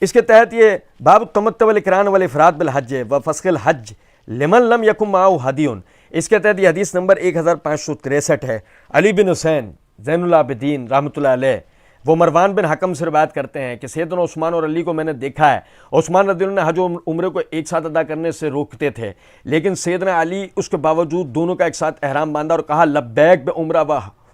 اس کے تحت یہ باب التمتع والاقران والافراد بالحج و فسخ الحج لمن لم یکن معه ہدی. اس کے تحت یہ حدیث نمبر 1563 ہے. علی بن حسین زین العابدین رحمۃ اللہ علیہ وہ مروان بن حکم سے روایت کرتے ہیں کہ سیدنا عثمان اور علی کو میں نے دیکھا ہے. عثمان رضی اللہ عنہ نے حج و عمرے کو ایک ساتھ ادا کرنے سے روکتے تھے, لیکن سیدنا علی اس کے باوجود دونوں کا ایک ساتھ احرام باندھا اور کہا لبیک بعمرہ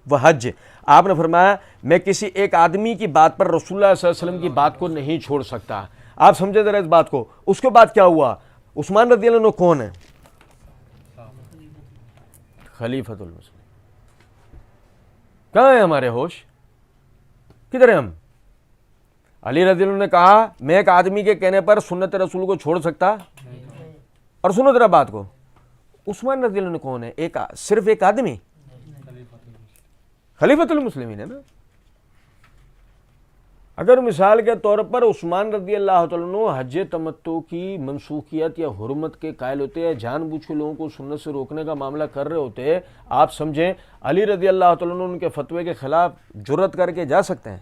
و حج. آپ نے فرمایا میں کسی ایک آدمی کی بات پر رسول اللہ صلی اللہ علیہ وسلم کی بات کو نہیں چھوڑ سکتا. آپ سمجھے ذرا اس بات کو. اس کے بعد کیا ہوا؟ عثمان رضی اللہ عنہ کون ہے؟ خلیفۃ المسلمین. کہاں ہیں ہمارے ہوش؟ کدھر ہیں ہم؟ علی رضی اللہ عنہ نے کہا میں ایک آدمی کے کہنے پر سنت رسول کو چھوڑ سکتا؟ اور سنو ذرا بات کو, عثمان رضی اللہ عنہ کون ہے؟ صرف ایک آدمی خلیفۃ المسلمین ہے نا. اگر مثال کے طور پر عثمان رضی اللہ تعالیٰ عنہ حج تمتع کی منسوخیت یا حرمت کے قائل ہوتے ہیں, جان بوجھ کے لوگوں کو سنت سے روکنے کا معاملہ کر رہے ہوتے, آپ سمجھیں علی رضی اللہ تعالیٰ عنہ ان کے فتوے کے خلاف جرت کر کے جا سکتے ہیں؟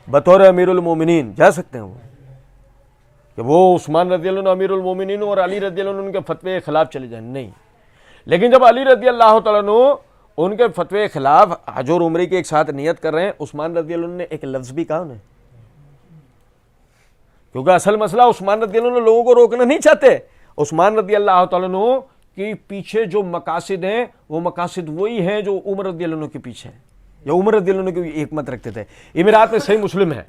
بطور امیر المومنین جا سکتے ہیں وہ کہ وہ عثمان رضی اللہ عنہ امیر المومنین اور علی رضی اللہ عنہ ان کے فتوے کے خلاف چلے جائیں؟ نہیں. لیکن جب علی رضی اللہ تعالیٰ عنہ ان کے فتوے کے خلاف حج اور عمرے کی ایک ساتھ نیت کر رہے ہیں, عثمان رضی اللہ عنہ نے ایک لفظ بھی کہا انہیں, کیونکہ اصل مسئلہ عثمان رضی اللہ عنہ لوگوں کو روکنا نہیں چاہتے. عثمان رضی اللہ تعالیٰ عنہ کے پیچھے جو مقاصد ہیں وہ مقاصد وہی ہیں جو عمر رضی اللہ عنہ کے پیچھے ہیں, یا عمر رضی اللہ عنہ کی ایک مت رکھتے تھے. یہ میرات میں صحیح مسلم ہے,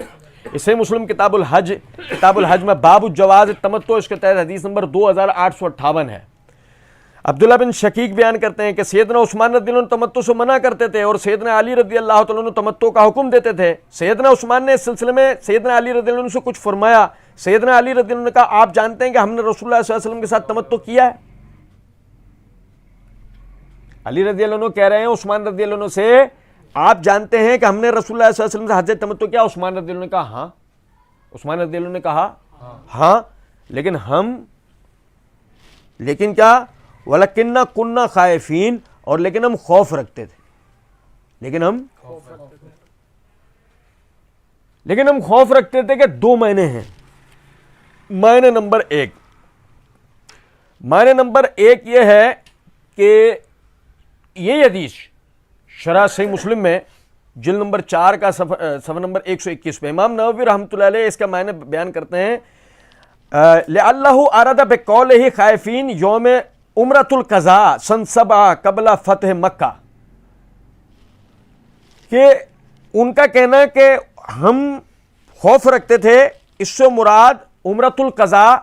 صحیح مسلم کتاب الحج میں باب الجواز التمتع, اس کے تحت حدیث نمبر 2858 ہے. عبداللہ بن شقیق بیان کرتے ہیں کہ سیدنا عثمان رضی اللہ عنہ تمتع سے منع کرتے تھے اور سیدنا علی رضی اللہ تعالیٰ عنہ تمتع کا حکم دیتے تھے. سیدنا عثمان نے اس سلسلے میں سیدنا علی رضی اللہ عنہ سے کچھ فرمایا. سیدنا علی رضی اللہ عنہ نے کہا آپ جانتے ہیں کہ ہم نے رسول اللہ صلی اللہ علیہ وسلم کے ساتھ تمتع کیا ہے؟ علی رضی اللہ عنہ کہہ رہے ہیں عثمان رضی اللہ عنہ سے آپ جانتے ہیں کہ ہم نے رسول اللہ صلی اللہ علیہ وسلم سے حج تمتع کیا؟ عثمان رضی اللہ عنہ نے کہا ہاں. عثمان رضی اللہ عنہ نے کہا ہاں, لیکن کیا وَلَكِنَّا كُنَّا خَائِفِينَ, اور لیکن ہم خوف رکھتے تھے. لیکن ہم خوف رکھتے تھے کہ دو معنی ہیں. معنی نمبر ایک یہ ہے کہ یہ حدیث شرح صحیح مسلم میں جلد نمبر 4 کا صفحہ نمبر 121 پہ امام نووی رحمۃ اللہ علیہ اس کا معنی بیان کرتے ہیں لَعَلَّهُ أَرَادَ بِقَوْلِهِ خَائِفِينَ یوم عمرۃ القضاء سن 7 قبل فتح مکہ, کہ ان کا کہنا ہے کہ ہم خوف رکھتے تھے, اس سے مراد عمرۃ القضاء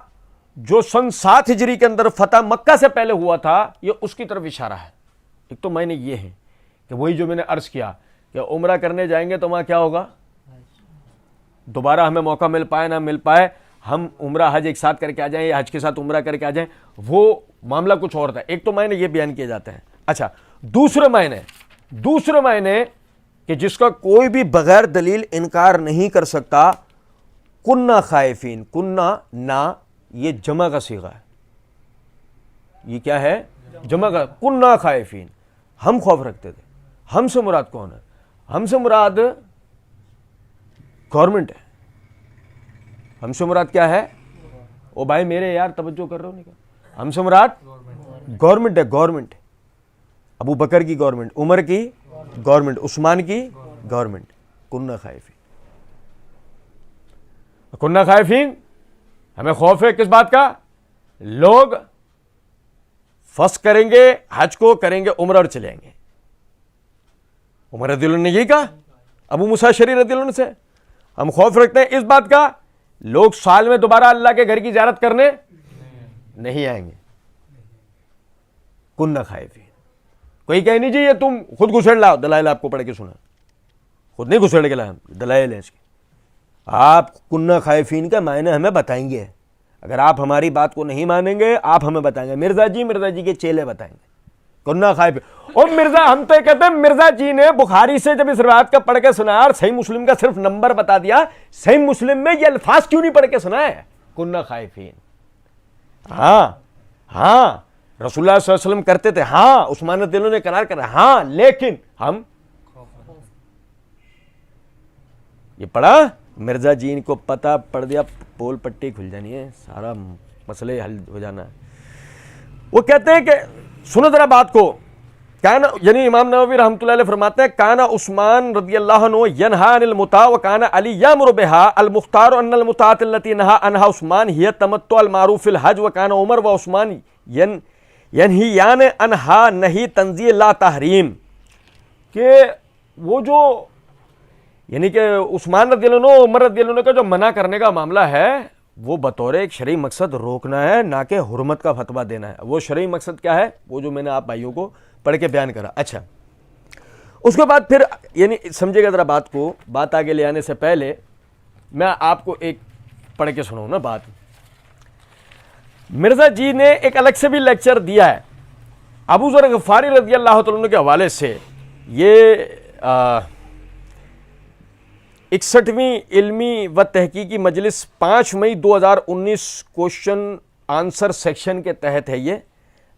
جو سن 7 ہجری کے اندر فتح مکہ سے پہلے ہوا تھا, یہ اس کی طرف اشارہ ہے. ایک تو معنی یہ ہے کہ وہی جو میں نے عرض کیا کہ عمرہ کرنے جائیں گے تو وہاں کیا ہوگا, دوبارہ ہمیں موقع مل پائے نہ مل پائے, ہم عمرہ حج ایک ساتھ کر کے آ جائیں یا حج کے ساتھ عمرہ کر کے آ جائیں, وہ معاملہ کچھ اور تھا. ایک تو معنی یہ بیان کیے جاتے ہیں. اچھا, دوسرے معنی کہ جس کا کوئی بھی بغیر دلیل انکار نہیں کر سکتا, کننا خائفین, کننا نا یہ جمع کا صیغہ ہے. یہ کیا ہے؟ جمع کا. کننا خائفین, ہم خوف رکھتے تھے. ہم سے مراد کون ہے؟ ہم سے مراد گورنمنٹ ہے. ہم سے مراد کیا ہے؟ او بھائی میرے یار توجہ کر رہے ہو نہیں کیا؟ ہم سے مراد گورنمنٹ ہے. گورنمنٹ ابو بکر کی گورنمنٹ, عمر کی گورنمنٹ, عثمان کی گورنمنٹ. کننا خائفین, کننا خائفین, ہمیں خوف ہے کس بات کا؟ لوگ فس کریں گے, حج کو کریں گے, عمرہ اور چلیں گے. عمر رضی اللہ عنہ نے یہی کہا ابو موسیٰ اشعری رضی اللہ عنہ سے, ہم خوف رکھتے ہیں اس بات کا لوگ سال میں دوبارہ اللہ کے گھر کی زیارت کرنے نہیں آئیں گے. کننا خائفین. کوئی کہے نہیں جی یہ تم خود گھسڑ لاؤ, دلائل آپ کو پڑھ کے سنا, خود نہیں گھسڑ کے لائے, دلائل ہیں اس کے. آپ کننا خائفین کا معنی ہمیں بتائیں گے. اگر آپ ہماری بات کو نہیں مانیں گے آپ ہمیں بتائیں گے. مرزا جی کے چیلے بتائیں گے کننا خائفین. اور مرزا ہم تو کہتے ہیں مرزا جی نے بخاری سے جب اس روایت کا پڑھ کے سنا اور صحیح مسلم کا صرف نمبر بتا دیا, صحیح مسلم میں یہ الفاظ کیوں نہیں پڑھ کے سنا ہے کننا خائفین؟ ہاں رسول اللہ صلی اللہ علیہ وسلم کرتے تھے، ہاں عثمان رضی اللہ عنہ نے اقرار کرا، ہاں لیکن ہم یہ پڑھا مرزا جی ان کو پتہ پڑ گیا، پول پٹی کھل جانی ہے، سارا مسئلے حل ہو جانا ہے۔ وہ کہتے ہیں کہ سنو ذرا بات کو، کانا یعنی امام نووی رحمۃ اللہ علیہ فرماتے ہیں کانا عثمان رضی اللہ عنہ ینہا عن المتاع وکانا علی یامر بها المختار ان المتاعۃ التي نہا عنها عثمان هي التمتع المعروف في الحج وکانا عمر وعثمان ینہیان عنہا نہی تنزیہ لا تحریم، کہ وہ جو یعنی کہ عثمان رضی اللہ عنہ عمر رضی اللہ عنہ کا جو منع کرنے کا معاملہ ہے وہ بطور ایک شرعی مقصد روکنا ہے، نہ کہ حرمت کا فتویٰ دینا ہے۔ وہ شرعی مقصد کیا ہے وہ جو میں نے آپ بھائیوں کو پڑھ کے بیان کرا۔ اچھا اس کے بعد پھر یعنی سمجھے گا ذرا بات کو، بات آگے لے آنے سے پہلے میں آپ کو ایک پڑھ کے سناؤں نا بات۔ مرزا جی نے ایک الگ سے بھی لیکچر دیا ہے ابو ذر غفاری رضی اللہ تعالیٰ عنہ کے حوالے سے، یہ 61ویں علمی و تحقیقی مجلس 5 مئی 2019 کوشچن آنسر سیکشن کے تحت ہے۔ یہ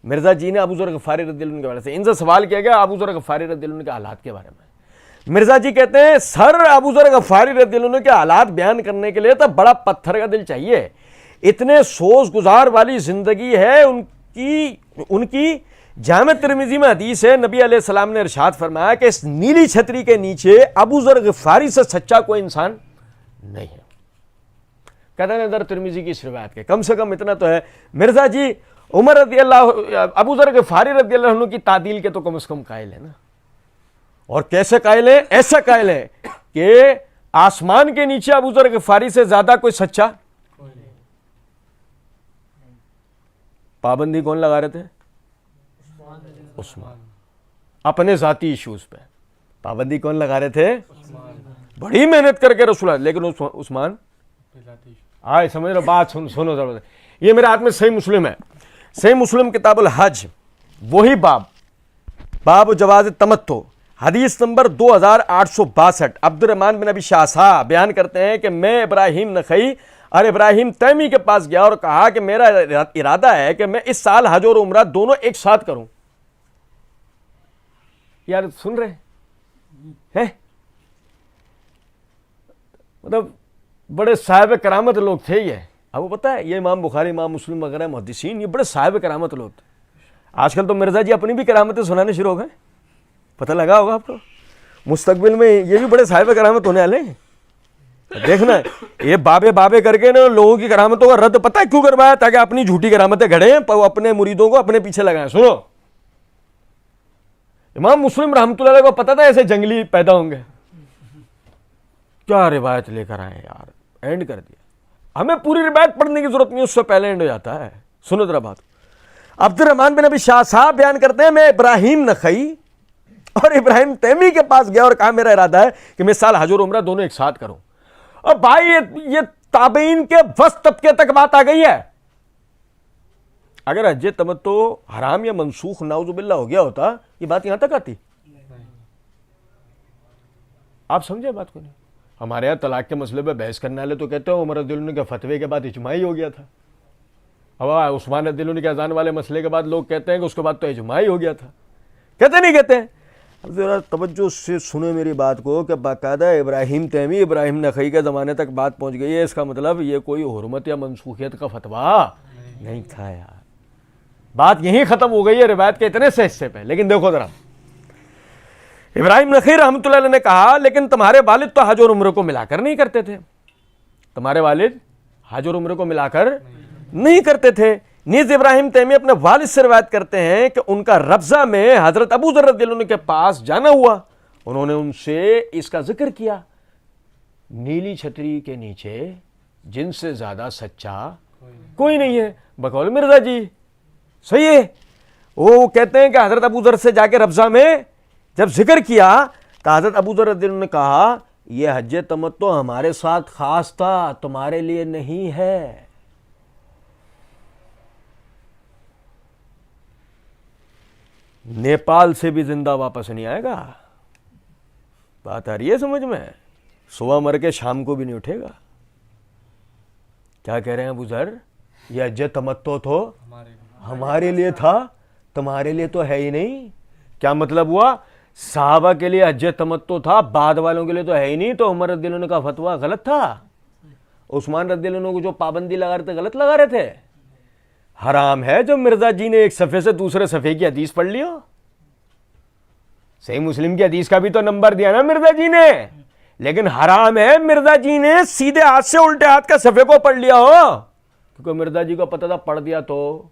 مرزا جی نے ابو ذر غفاری رضی اللہ عنہ کے حوالے سے ان سے سوال کیا گیا ابو ذر غفاری رضی اللہ عنہ کے حالات کے بارے میں۔ مرزا جی کہتے ہیں سر ابو ذر غفاری رضی اللہ عنہ کے حالات بیان کرنے کے لیے تو بڑا پتھر کا دل چاہیے، اتنے سوز گزار والی زندگی ہے ان کی۔ جامع ترمذی میں حدیث ہے، نبی علیہ السلام نے ارشاد فرمایا کہ اس نیلی چھتری کے نیچے ابو ذر غفاری سے سچا کوئی انسان نہیں ہے۔ کہتے ہیں ادھر ترمذی کی اس روایت کے کم سے کم اتنا تو ہے، مرزا جی عمر رضی اللہ ابو ذر غفاری رضی اللہ عنہ کی تعدیل کے تو کم از کم قائل ہے نا، اور کیسے قائل ہیں؟ ایسا قائل ہے کہ آسمان کے نیچے ابو ذر غفاری سے زیادہ کوئی سچا۔ پابندی کون لگا رہے تھے؟ عثمان، اپنے ذاتی ایشوز پہ پابندی کون لگا رہے تھے؟ بڑی محنت کر کے رسول اللہ، لیکن عثمان آئے سمجھ رہے بات سنو ضرور۔ یہ میرے ہاتھ میں صحیح مسلم ہے، صحیح مسلم کتاب الحج، وہی باب جواز تمتع، حدیث نمبر 2862۔ عبد الرحمن بن ابی شعثا بیان کرتے ہیں کہ میں ابراہیم نخعی اور ابراہیم تیمی کے پاس گیا اور کہا کہ میرا ارادہ ہے کہ میں اس سال حج اور عمرہ دونوں ایک ساتھ کروں۔ یار سن رہے ہیں؟ مطلب بڑے صاحب کرامت لوگ تھے یہ۔ آپ کو پتہ ہے یہ امام بخاری امام مسلم وغیرہ محدثین یہ بڑے صاحب کرامت لوگ تھے۔ آج کل تو مرزا جی اپنی بھی کرامتیں سنانے شروع ہو گئے، پتہ لگا ہوگا آپ کو، مستقبل میں یہ بھی بڑے صاحب کرامت ہونے والے ہیں۔ دیکھنا یہ بابے کر کے نا لوگوں کی کرامتوں کا رد پتہ ہے کیوں کروایا؟ تاکہ اپنی جھوٹی کرامتیں گھڑیں، اپنے مریدوں کو اپنے پیچھے لگائیں۔ سنو، امام مسلم رحمۃ اللہ علیہ کو پتہ تھا ایسے جنگلی پیدا ہوں گے، کیا روایت لے کر آئے یار، اینڈ کر دیا۔ ہمیں پوری روایت پڑھنے کی ضرورت نہیں، اس سے پہلے اینڈ ہو جاتا ہے۔ سنو ذرا بات، عبد الرحمن بن ابی شاہ صاحب بیان کرتے ہیں میں ابراہیم نخعی اور ابراہیم تیمی کے پاس گیا اور کہا میرا ارادہ ہے کہ میں سال حج اور عمرہ دونوں ایک ساتھ کروں۔ اور بھائی یہ تابعین کے وسط طبقے تک بات آ گئی ہے۔ اگر حج تمتع حرام یا منسوخ نعوذ باللہ ہو گیا ہوتا یہ بات یہاں تک آتی؟ آپ سمجھے بات کو نہیں؟ ہمارے یہاں طلاق کے مسئلے پہ بحث کرنے والے تو کہتے ہیں عمر رضی اللہ عنہ کے فتوے کے بعد اجماع ہی ہو گیا تھا۔ اب عثمان رضی اللہ عنہ کے اذان والے مسئلے کے بعد لوگ کہتے ہیں کہ اس کے بعد تو اجماع ہی ہو گیا تھا۔ کہتے نہیں کہتے ہیں؟ اب ذرا توجہ سے سنیں میری بات کو کہ باقاعدہ ابراہیم تیمی ابراہیم نخعی کے زمانے تک بات پہنچ گئی ہے، اس کا مطلب یہ کوئی حرمت یا منسوخیت کا فتویٰ نہیں تھا یار۔ بات یہیں ختم ہو گئی ہے روایت کے اتنے سے حصے پہ۔ لیکن دیکھو ذرا، ابراہیم نخعی رحمۃ اللہ علیہ نے کہا لیکن تمہارے والد تو حج اور عمرے کو ملا کر نہیں کرتے تھے، تمہارے والد حج اور عمرے کو ملا کر نہیں کرتے تھے۔ نیز ابراہیم تیمی اپنے والد سے روایت کرتے ہیں کہ ان کا ربضہ میں حضرت ابو ذر رضی اللہ عنہ کے پاس جانا ہوا، انہوں نے ان سے اس کا ذکر کیا، نیلی چھتری کے نیچے جن سے زیادہ سچا کوئی نہیں ہے۔ بقول مرزا جی صحیح ہے، وہ کہتے ہیں کہ حضرت ابو ذر سے جا کے ربضہ میں جب ذکر کیا تو حضرت ابو ذر رضی اللہ عنہ نے کہا یہ حج تمتع ہمارے ساتھ خاص تھا، تمہارے لیے نہیں ہے۔ نیپال سے بھی زندہ واپس نہیں آئے گا، بات آ رہی ہے سمجھ میں؟ صبح مر کے شام کو بھی نہیں اٹھے گا۔ کیا کہہ رہے ہیں ابو ذر؟ یہ حج تمتع تو ہمارے لیے تھا، تمہارے لیے تو ہے ہی نہیں. کیا مطلب ہوا؟ صحابہ کے لیے حج تمتع تھا، بعد والوں کے لیے تو ہے ہی نہیں. تو عمر رضی اللہ عنہ کا فتویٰ غلط تھا. عثمان رضی اللہ عنہ کو جو پابندی لگا رہے تھے غلط لگا رہے تھے. حرام ہے جو مرزا جی نے ایک صفحے سے دوسرے صفحے کی حدیث پڑھ لی ہو. صحیح مسلم کی حدیث کا بھی تو نمبر دیا نا مرزا جی نے، لیکن حرام ہے مرزا جی نے سیدھے ہاتھ سے الٹے ہاتھ کا صفحے کو پڑھ لیا ہو. کیونکہ مرزا جی کو پتا تھا پڑھ دیا تو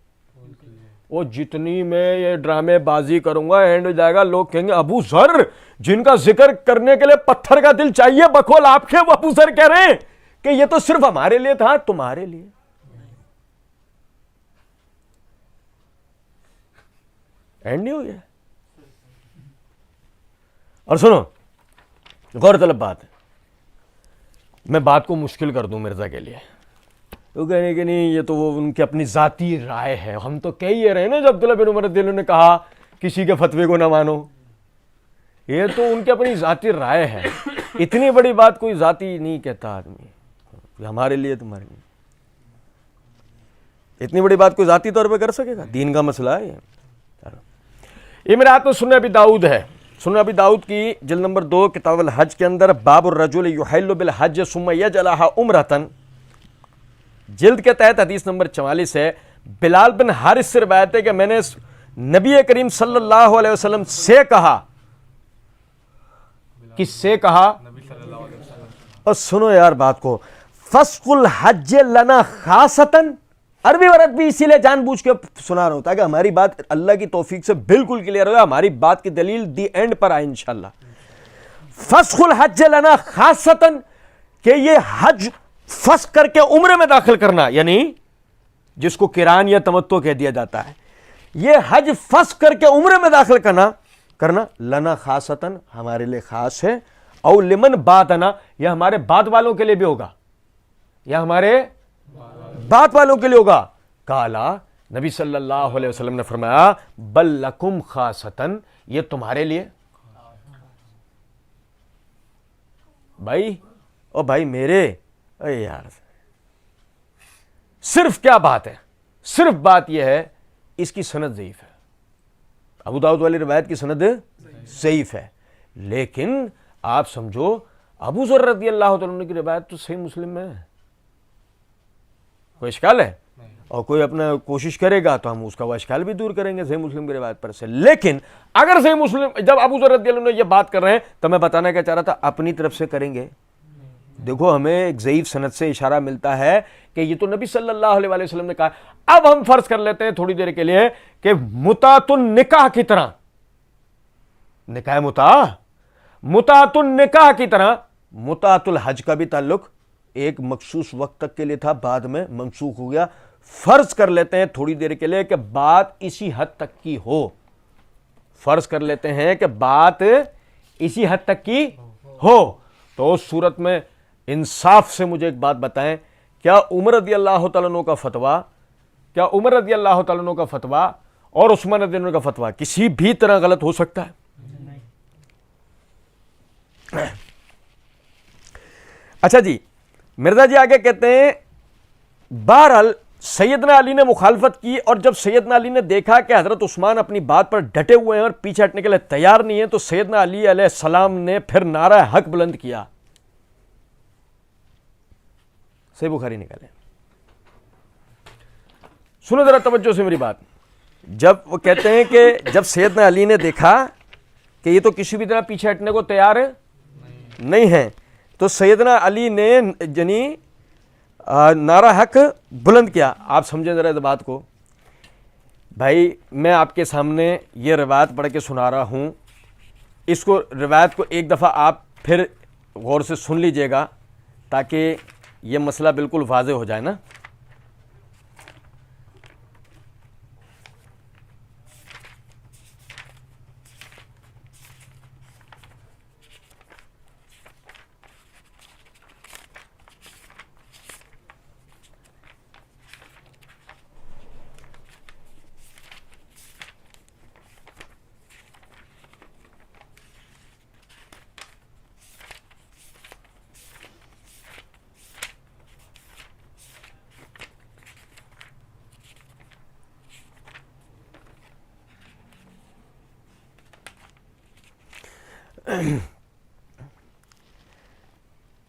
وہ جتنی میں یہ ڈرامے بازی کروں گا اینڈ ہو جائے گا، لوگ کہیں گے ابو ذر جن کا ذکر کرنے کے لیے پتھر کا دل چاہیے بقول آپ کے، وہ ابو ذر کہہ رہے ہیں کہ یہ تو صرف ہمارے لیے تھا، تمہارے لیے. اینڈ نہیں ہو گیا. اور سنو غور طلب بات ہے، میں بات کو مشکل کر دوں مرزا کے لیے. تو کہنے کہ نہیں یہ تو وہ ان کی اپنی ذاتی رائے ہے. ہم تو کہہ ہی رہے ہیں نا جب عبداللہ بن عمر رضی اللہ عنہ نے کہا کسی کے فتوے کو نہ مانو، یہ تو ان کی اپنی ذاتی رائے ہے. اتنی بڑی بات کوئی ذاتی نہیں کہتا آدمی، ہمارے لیے تمہارے لیے. اتنی بڑی بات کوئی ذاتی طور پہ کر سکے گا؟ دین کا مسئلہ ہے یہ. میرے ہاتھ میں سنن ابی داؤد ہے. سنن ابی داؤد کی جلد نمبر 2 کتاب الحج کے اندر باب الرجل یحل بالحج ثم یجعلها عمرۃ، جلد کے تحت حدیث نمبر 44 ہے. بلال بن حارث سے روایت ہے کہ میں نے نبی کریم صلی اللہ علیہ وسلم سے کہا. کس سے کہا؟ اور سنو یار بات کو، فسق الحج لنا خاصتاً. عربی ورد بھی اسی لیے جان بوجھ کے سنا رہا ہوں تاکہ ہماری بات اللہ کی توفیق سے بالکل کلیئر ہو، ہماری بات کی دلیل دی اینڈ پر آئے انشاءاللہ. فسق الحج لنا خاصتاً کہ یہ حج فسق کر کے عمرے میں داخل کرنا، یعنی جس کو قران یا تمتع کہہ دیا جاتا ہے، یہ حج فسق کر کے عمرے میں داخل کرنا لنا خاصتاً ہمارے لیے خاص ہے. او لمن بعدنا، یہ ہمارے بعد والوں کے لیے بھی ہوگا، یا ہمارے بعد والوں کے لیے ہوگا. کالا نبی صلی اللہ علیہ وسلم نے فرمایا بل لکم خاصتاً، یہ تمہارے لیے. بھائی میرے اے یار، صرف کیا بات ہے؟ صرف بات یہ ہے اس کی سند ضعیف ہے. ابو داؤد والی روایت کی سند ضعیف ہے، لیکن آپ سمجھو ابو ذر رضی اللہ تعالیٰ عنہ کی روایت تو صحیح مسلم میں ہے. کوئی اشکال ہے؟ اور کوئی اپنا کوشش کرے گا تو ہم اس کا وہ اشکال بھی دور کریں گے صحیح مسلم کی روایت پر سے. لیکن اگر صحیح مسلم جب ابو ذر رضی اللہ عنہ یہ بات کر رہے ہیں تو میں بتانا کیا چاہ رہا تھا، اپنی طرف سے کریں گے. دیکھو ہمیں ایک ضعیف سند سے اشارہ ملتا ہے کہ یہ تو نبی صلی اللہ علیہ وسلم نے کہا. اب ہم فرض کر لیتے ہیں تھوڑی دیر کے لیے کہ متعۃ النکاح کی طرح، نکاح متعۃ النکاح کی طرح متعۃ الحج کا بھی تعلق ایک مخصوص وقت تک کے لیے تھا، بعد میں منسوخ ہو گیا. فرض کر لیتے ہیں تھوڑی دیر کے لیے کہ بات اسی حد تک کی ہو. فرض کر لیتے ہیں کہ بات اسی حد تک کی ہو، تو اس صورت میں انصاف سے مجھے ایک بات بتائیں، کیا عمر رضی اللہ تعالیٰ عنہ کا فتویٰ اور عثمان رضی اللہ عنہ کا فتویٰ کسی بھی طرح غلط ہو سکتا ہے؟ اچھا جی، مرزا جی آگے کہتے ہیں بہرحال سیدنا علی نے مخالفت کی، اور جب سیدنا علی نے دیکھا کہ حضرت عثمان اپنی بات پر ڈٹے ہوئے ہیں اور پیچھے ہٹنے کے لیے تیار نہیں ہیں، تو سیدنا علی علیہ السلام نے پھر نعرہ حق بلند کیا. صحیح بخاری نکالے. سنو ذرا توجہ سے میری بات. جب وہ کہتے ہیں کہ جب سیدنا علی نے دیکھا کہ یہ تو کسی بھی طرح پیچھے ہٹنے کو تیار نہیں ہے، تو سیدنا علی نے یعنی نعرہ حق بلند کیا. آپ سمجھیں ذرا اس بات کو. بھائی میں آپ کے سامنے یہ روایت پڑھ کے سنا رہا ہوں، اس کو روایت کو ایک دفعہ آپ پھر غور سے سن لیجئے گا تاکہ یہ مسئلہ بالکل واضح ہو جائے نا.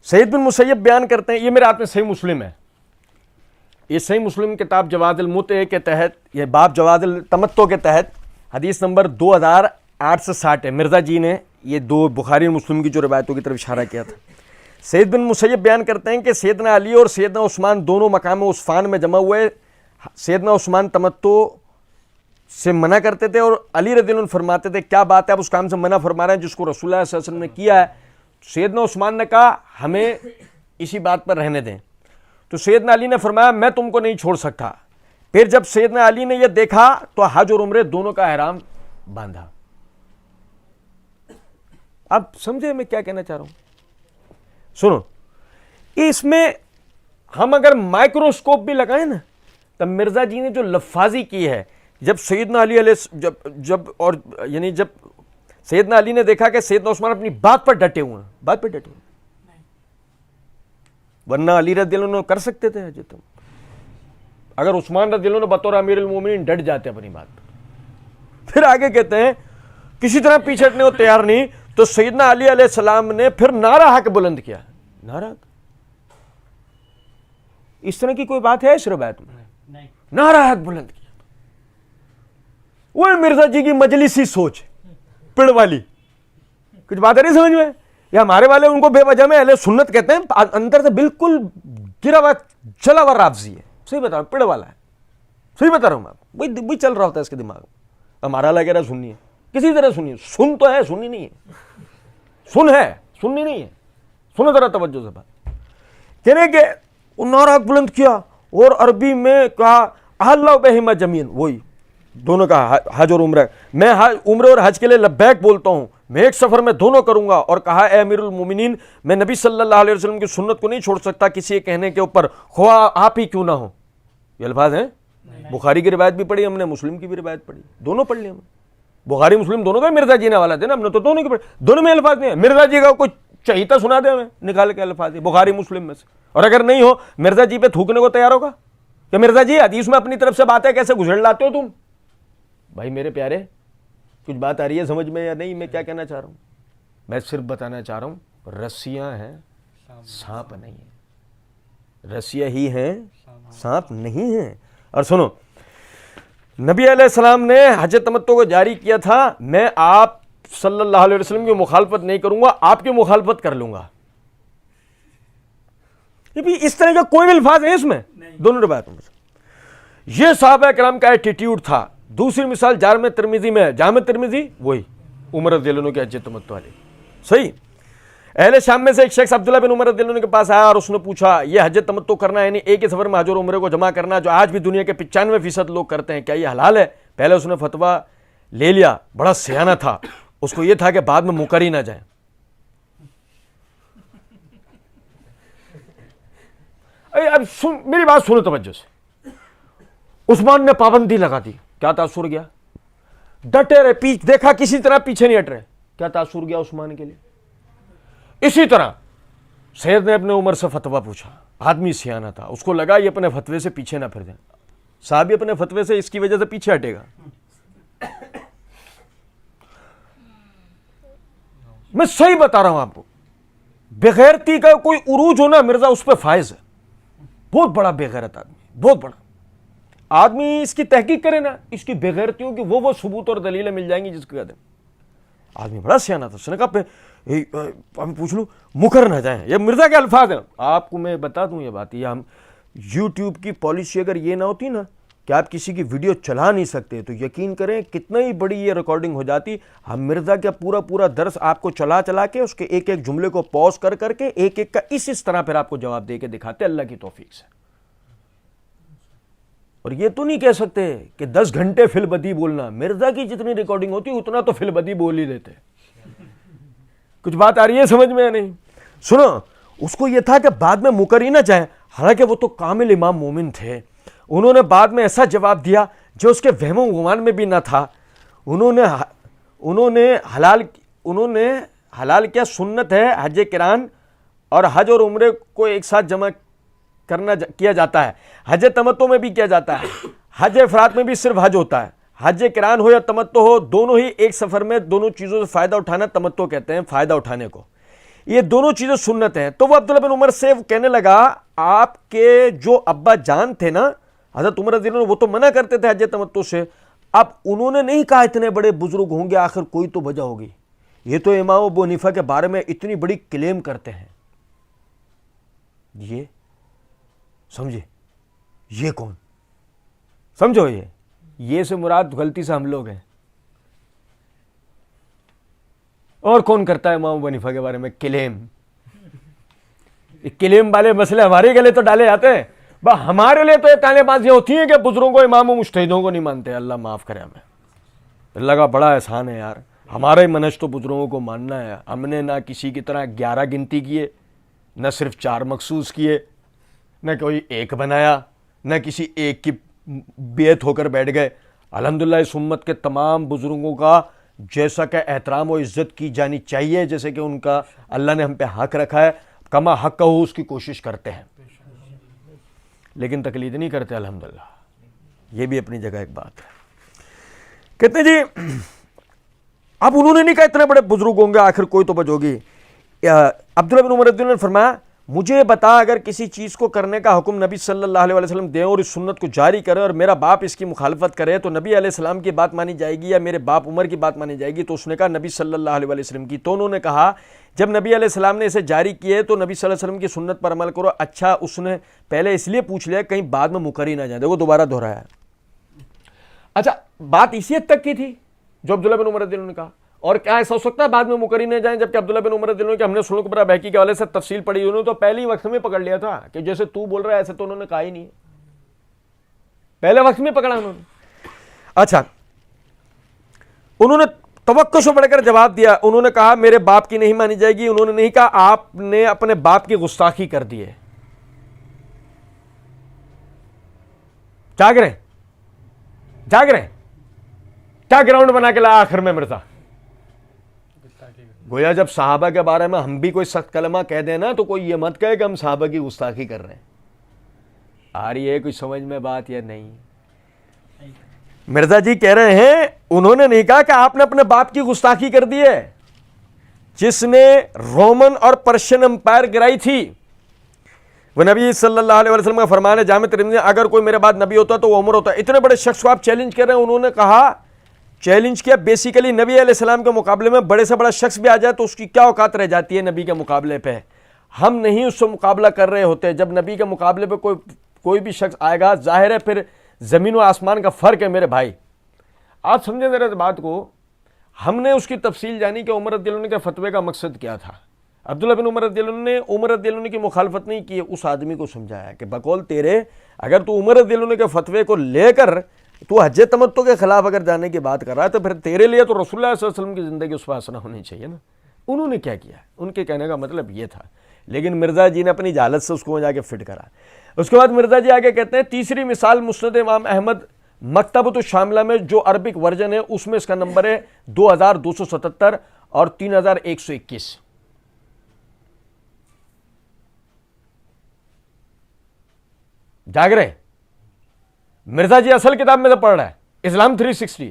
سعید بن مسیب بیان کرتے ہیں, یہ میرے ہاتھ میں صحیح مسلم ہے, یہ صحیح مسلم کتاب جواز المتع کے تحت, یہ باب جواز التمتع کے تحت حدیث نمبر 2860 ہے. مرزا جی نے یہ دو بخاری اور مسلم کی جو روایتوں کی طرف اشارہ کیا تھا. سعید بن مسیب بیان کرتے ہیں کہ سیدنا علی اور سیدنا عثمان دونوں مقام عثفان میں جمع ہوئے. سیدنا عثمان تمتع سے منع کرتے تھے اور علی رضی اللہ عنہ فرماتے تھے کیا بات ہے, آپ اس کام سے منع فرما رہے ہیں جس کو رسول اللہ صلی اللہ علیہ وسلم نے کیا ہے. سیدنا عثمان نے کہا ہمیں اسی بات پر رہنے دیں, تو سیدنا علی نے فرمایا میں تم کو نہیں چھوڑ سکتا. پھر جب سیدنا علی نے یہ دیکھا تو حج اور عمرے دونوں کا احرام باندھا. اب سمجھے میں کیا کہنا چاہ رہا ہوں؟ سنو, اس میں ہم اگر مائکروسکوپ بھی لگائیں نا, تب مرزا جی نے جو لفاظی کی ہے, جب سیدنا علی علیہ جب سیدنا علی نے دیکھا کہ سیدنا عثمان اپنی بات پر ڈٹے ہوئے ہیں, بات پر ڈٹے ہوئے, ورنہ علی رضی اللہ عنہ کر سکتے تھے حج. تم اگر عثمان رضی اللہ عنہ بطور امیر المومنین ڈٹ جاتے اپنی بات پر, پھر آگے کہتے ہیں کسی طرح پیچھے ہٹنے کو تیار نہیں, تو سیدنا علی علیہ السلام نے پھر نعرہ حق بلند کیا. نعرہ اس طرح کی کوئی بات ہے اس روایت میں؟ نعرہ حق بلند کیا. وہ مرزا جی کی مجلسی سوچ پڑ والی, کچھ بات ہے نہیں سمجھ میں. یا ہمارے والے ان کو بے وجہ میں اہل سنت کہتے ہیں, اندر سے بالکل گرا ہوا چلا ہوا رافضی ہے. صحیح بتا رہا ہوں, پڑ والا ہے, صحیح بتا رہا ہوں میں, وہی چل رہا ہوتا ہے اس کے دماغ میں. ہمارا لگے رہا سننی ہے, کسی طرح سنی ہے, سن تو ہے سننی نہیں ہے, سن ہے سننی نہیں ہے. سنو ذرا توجہ سے بات. کہنے کہ نعرہ بلند کیا اور عربی میں کہا اللہ بہما جمین, وہی دونوں کا حج اور عمرہ, میں عمرے اور حج کے لیے لبیک بولتا ہوں, میں ایک سفر میں دونوں کروں گا. اور کہا اے امیر المومنین, میں نبی صلی اللہ علیہ وسلم کی سنت کو نہیں چھوڑ سکتا کسی کہنے کے اوپر, خواہ آپ ہی کیوں نہ ہو. یہ الفاظ ہیں, بخاری کی روایت بھی پڑھی ہم نے, مسلم کی بھی روایت پڑھی, دونوں پڑھ لی ہم نے. بخاری مسلم دونوں کا مرزا جی نے حوالہ دے نا, ہم نے تو دونوں کی پڑھی, دونوں میں الفاظ نہیں ہے. مرزا جی کا کوئی چہیتا سنا دے ہمیں نکال کے الفاظ بخاری مسلم میں سے, اور اگر نہیں ہو مرزا جی پہ تھوکنے کو تیار ہوگا کہ مرزا جی حدیث میں اپنی طرف سے باتیں کیسے گھسڑ لاتے ہو تم. بھائی میرے پیارے, کچھ بات آ رہی ہے سمجھ میں یا نہیں؟ میں کیا کہنا چاہ رہا ہوں؟ میں صرف بتانا چاہ رہا ہوں رسیاں ہیں, سانپ نہیں ہیں. رسیاں ہی ہیں, سانپ نہیں ہیں. اور سنو, نبی علیہ السلام نے حج تمتع کو جاری کیا تھا, میں آپ صلی اللہ علیہ وسلم کی مخالفت نہیں کروں گا, آپ کی مخالفت کر لوں گا. یہ بھی اس طرح کا کوئی بھی الفاظ ہے اس میں دونوں روایتوں میں. یہ صحابہ کرام کا ایٹیٹیوڈ تھا. دوسری مثال جامع ترمذی میں, جامع ترمذی وہی عمر رضی اللہ عنہ کے حج تمتع والی. صحیح. اہل شام میں سے ایک شخص عبداللہ بن عمر رضی اللہ عنہ کے پاس آیا اور اس نے پوچھا یہ حج تمتع کرنا یعنی ایک ہی سفر میں حج اور عمرے کو جمع کرنا جو آج بھی دنیا کے 95% لوگ کرتے ہیں, کیا یہ حلال ہے؟ پہلے اس نے فتویٰ لے لیا, بڑا سیانہ تھا, اس کو یہ تھا کہ بعد میں مکر ہی نہ جائیں. اب میری بات سنو توجہ سے. عثمان نے پابندی لگا دی, کیا تاثر گیا؟ ڈٹے رہے, دیکھا کسی طرح پیچھے نہیں ہٹ رہے, کیا تاثر گیا عثمان کے لیے؟ اسی طرح سید نے اپنے عمر سے فتویٰ پوچھا, آدمی سیانہ تھا, اس کو لگا یہ اپنے فتوے سے پیچھے نہ پھر دیں, صحابی اپنے فتوے سے اس کی وجہ سے پیچھے ہٹے گا. میں صحیح بتا رہا ہوں آپ کو, بغیرتی کا کوئی عروج ہونا مرزا اس پہ فائز ہے, بہت بڑا بغیرت آدمی, بہت بڑا آدمی. اس کی تحقیق کرے نا, اس کی بغیرتیوں کی وہ ثبوت اور دلیلیں مل جائیں گی جس کے کہتے ہیں آدمی بڑا سیانہ تھا. اس نے کہا پوچھ لوں مکر نہ جائیں, یہ مرزا کے الفاظ ہیں. آپ کو میں بتا دوں یہ بات, یہ ہم یوٹیوب کی پالیسی اگر یہ نہ ہوتی نا کہ آپ کسی کی ویڈیو چلا نہیں سکتے, تو یقین کریں کتنا ہی بڑی یہ ریکارڈنگ ہو جاتی. ہم مرزا کا پورا درس آپ کو چلا کے اس کے ایک ایک جملے کو پوز کر کے ایک ایک کا اس طرح پھر آپ کو جواب دے کے دکھاتے, اللہ کی توفیق سے. اور یہ تو نہیں کہہ سکتے کہ 10 گھنٹے فی البدی بولنا, مرزا کی جتنی ریکارڈنگ ہوتی اتنا تو فی البدی بول ہی دیتے. کچھ بات آ رہی ہے سمجھ میں یا نہیں؟ سنو, اس کو یہ تھا کہ بعد میں مکر ہی نہ جائیں, حالانکہ وہ تو کامل امام مومن تھے. انہوں نے بعد میں ایسا جواب دیا جو اس کے وہم و گمان میں بھی نہ تھا. انہوں نے حلال کیا سنت ہے حج قران اور حج اور عمرے کو ایک ساتھ جمع کیا جاتا ہے. حج تمتع میں بھی کیا جاتا ہے, حج افراد میں بھی صرف حج ہوتا ہے, حج قران ہو یا تمتع ہو، دونوں ہی ایک سفر میں دونوں چیزوں سے فائدہ اٹھانا تمتع کہتے ہیں، فائدہ اٹھانے کو. یہ دونوں چیزیں سنت ہیں. تو وہ عبداللہ بن عمر سے کہنے لگا آپ کے جو ابا جان تھے نا حضرت عمر رضی اللہ عنہ، وہ تو منع کرتے تھے حج تمتع سے. اب انہوں نے نہیں کہا اتنے بڑے بزرگ ہوں گے، آخر کوئی تو وجہ ہوگی. یہ تو امام ابو حنیفہ کے بارے میں اتنی بڑی کلیم کرتے ہیں. یہ سمجھے یہ کون؟ سمجھو یہ سے مراد غلطی سے ہم لوگ ہیں. اور کون کرتا ہے امام ابو حنیفہ کے بارے میں کلیم؟ کلیم والے مسئلے ہمارے گلے تو ڈالے جاتے ہیں. ہمارے لیے تو یہ تانے بازیاں ہوتی ہیں کہ بزرگوں کو، امام و مجتہدوں کو نہیں مانتے. اللہ معاف کرے ہمیں. اللہ کا بڑا احسان ہے یار، ہمارا ہی منہج تو بزرگوں کو ماننا ہے. ہم نے نہ کسی کی طرح 11 گنتی کیے، نہ صرف 4 مخصوص کیے، نہ کوئی ایک بنایا، نہ کسی ایک کی بیعت ہو کر بیٹھ گئے. الحمدللہ اس امت کے تمام بزرگوں کا جیسا کہ احترام و عزت کی جانی چاہیے، جیسے کہ ان کا اللہ نے ہم پہ حق رکھا ہے، کما حق کا ہو اس کی کوشش کرتے ہیں، لیکن تقلید نہیں کرتے. الحمدللہ یہ بھی اپنی جگہ ایک بات ہے. کہتے ہیں جی اب انہوں نے نہیں کہا اتنے بڑے بزرگ ہوں گے، آخر کوئی تو وجہ ہوگی. عبداللہ بن عمر رضی اللہ عنہ نے فرمایا مجھے بتا اگر کسی چیز کو کرنے کا حکم نبی صلی اللہ علیہ وسلم دیں اور اس سنت کو جاری کرے اور میرا باپ اس کی مخالفت کرے تو نبی علیہ السلام کی بات مانی جائے گی یا میرے باپ عمر کی بات مانی جائے گی؟ تو اس نے کہا نبی صلی اللہ علیہ وسلم کی. تو انہوں نے کہا جب نبی علیہ السلام نے اسے جاری کیے تو نبی صلی اللہ علیہ وسلم کی سنت پر عمل کرو. اچھا اس نے پہلے اس لیے پوچھ لیا کہیں بعد میں مکر ہی نہ جائے. وہ دوبارہ دہرایا. اچھا بات اسی حد تک کی تھی جو عبداللہ بن عمر رضی اللہ عنہ نے کہا، اور کیا ایسا ہو سکتا ہے بعد میں مکر ہی نہ جائیں؟ جبکہ عبداللہ بن عمر رضی اللہ عنہ کہ ہم نے سنن کبریٰ بہقی کے حوالے سے تفصیل پڑھی، انہوں نے تو پہلے ہی وقت میں پکڑ لیا تھا کہ جیسے تو بول رہا ہے ایسے تو انہوں نے کہا ہی نہیں ہے، پہلے وقت میں پکڑا انہوں نے. اچھا انہوں نے توقع سے بڑھ کر جواب دیا. انہوں نے کہا میرے باپ کی نہیں مانی جائے گی. انہوں نے نہیں کہا آپ نے اپنے باپ کی گستاخی کر دی ہے. جاگ رہے کیا گراؤنڈ بنا کے لایا آخر میں مرزا؟ گویا جب صحابہ کے بارے میں ہم بھی کوئی سخت کلمہ کہہ دیں نا تو کوئی یہ مت کہے کہ ہم صحابہ کی گستاخی کر رہے ہیں. آ رہی ہے کوئی سمجھ میں بات یا نہیں؟ مرزا جی کہہ رہے ہیں انہوں نے نہیں کہا کہ آپ نے اپنے باپ کی گستاخی کر دی ہے. جس نے رومن اور پرشین امپائر گرائی تھی وہ نبی صلی اللہ علیہ وسلم کا فرمان ہے جامع ترمذی، اگر کوئی میرے بعد نبی ہوتا تو وہ عمر ہوتا. اتنے بڑے شخص کو آپ چیلنج کر رہے ہیں. انہوں نے کہا چیلنج کیا بیسیکلی نبی علیہ السلام کے مقابلے میں بڑے سے بڑا شخص بھی آ جائے تو اس کی کیا اوقات رہ جاتی ہے نبی کے مقابلے پہ؟ ہم نہیں اس سے مقابلہ کر رہے ہوتے. جب نبی کے مقابلے پہ کوئی بھی شخص آئے گا ظاہر ہے پھر زمین و آسمان کا فرق ہے میرے بھائی. آپ سمجھیں ذرا اس بات کو. ہم نے اس کی تفصیل جانی کہ عمر رضی اللہ عنہ کے فتوے کا مقصد کیا تھا. عبداللہ بن عمر رضی اللہ عنہ نے عمر رضی اللہ عنہ کی مخالفت نہیں کی، اس آدمی کو سمجھایا کہ بقول تیرے اگر تو عمر رضی اللہ عنہ کے فتوے کو لے کر تو حج تمتع کے خلاف اگر جانے کی بات کر رہا ہے تو پھر تیرے لیے تو رسول اللہ صلی اللہ علیہ وسلم کی زندگی اس پر حسنہ ہونی چاہیے نا. انہوں نے کیا کیا؟ ان کے کہنے کا مطلب یہ تھا، لیکن مرزا جی نے اپنی جہالت سے اس کو جا کے فٹ کرا. اس کے بعد مرزا جی آگے کہتے ہیں تیسری مثال مسند امام احمد مکتبۃ الشاملہ میں جو عربک ورژن ہے اس میں اس کا نمبر ہے 2277 اور 3121. جاگ رہے مرزا جی اصل کتاب میں تو پڑھ رہا ہے اسلام 360.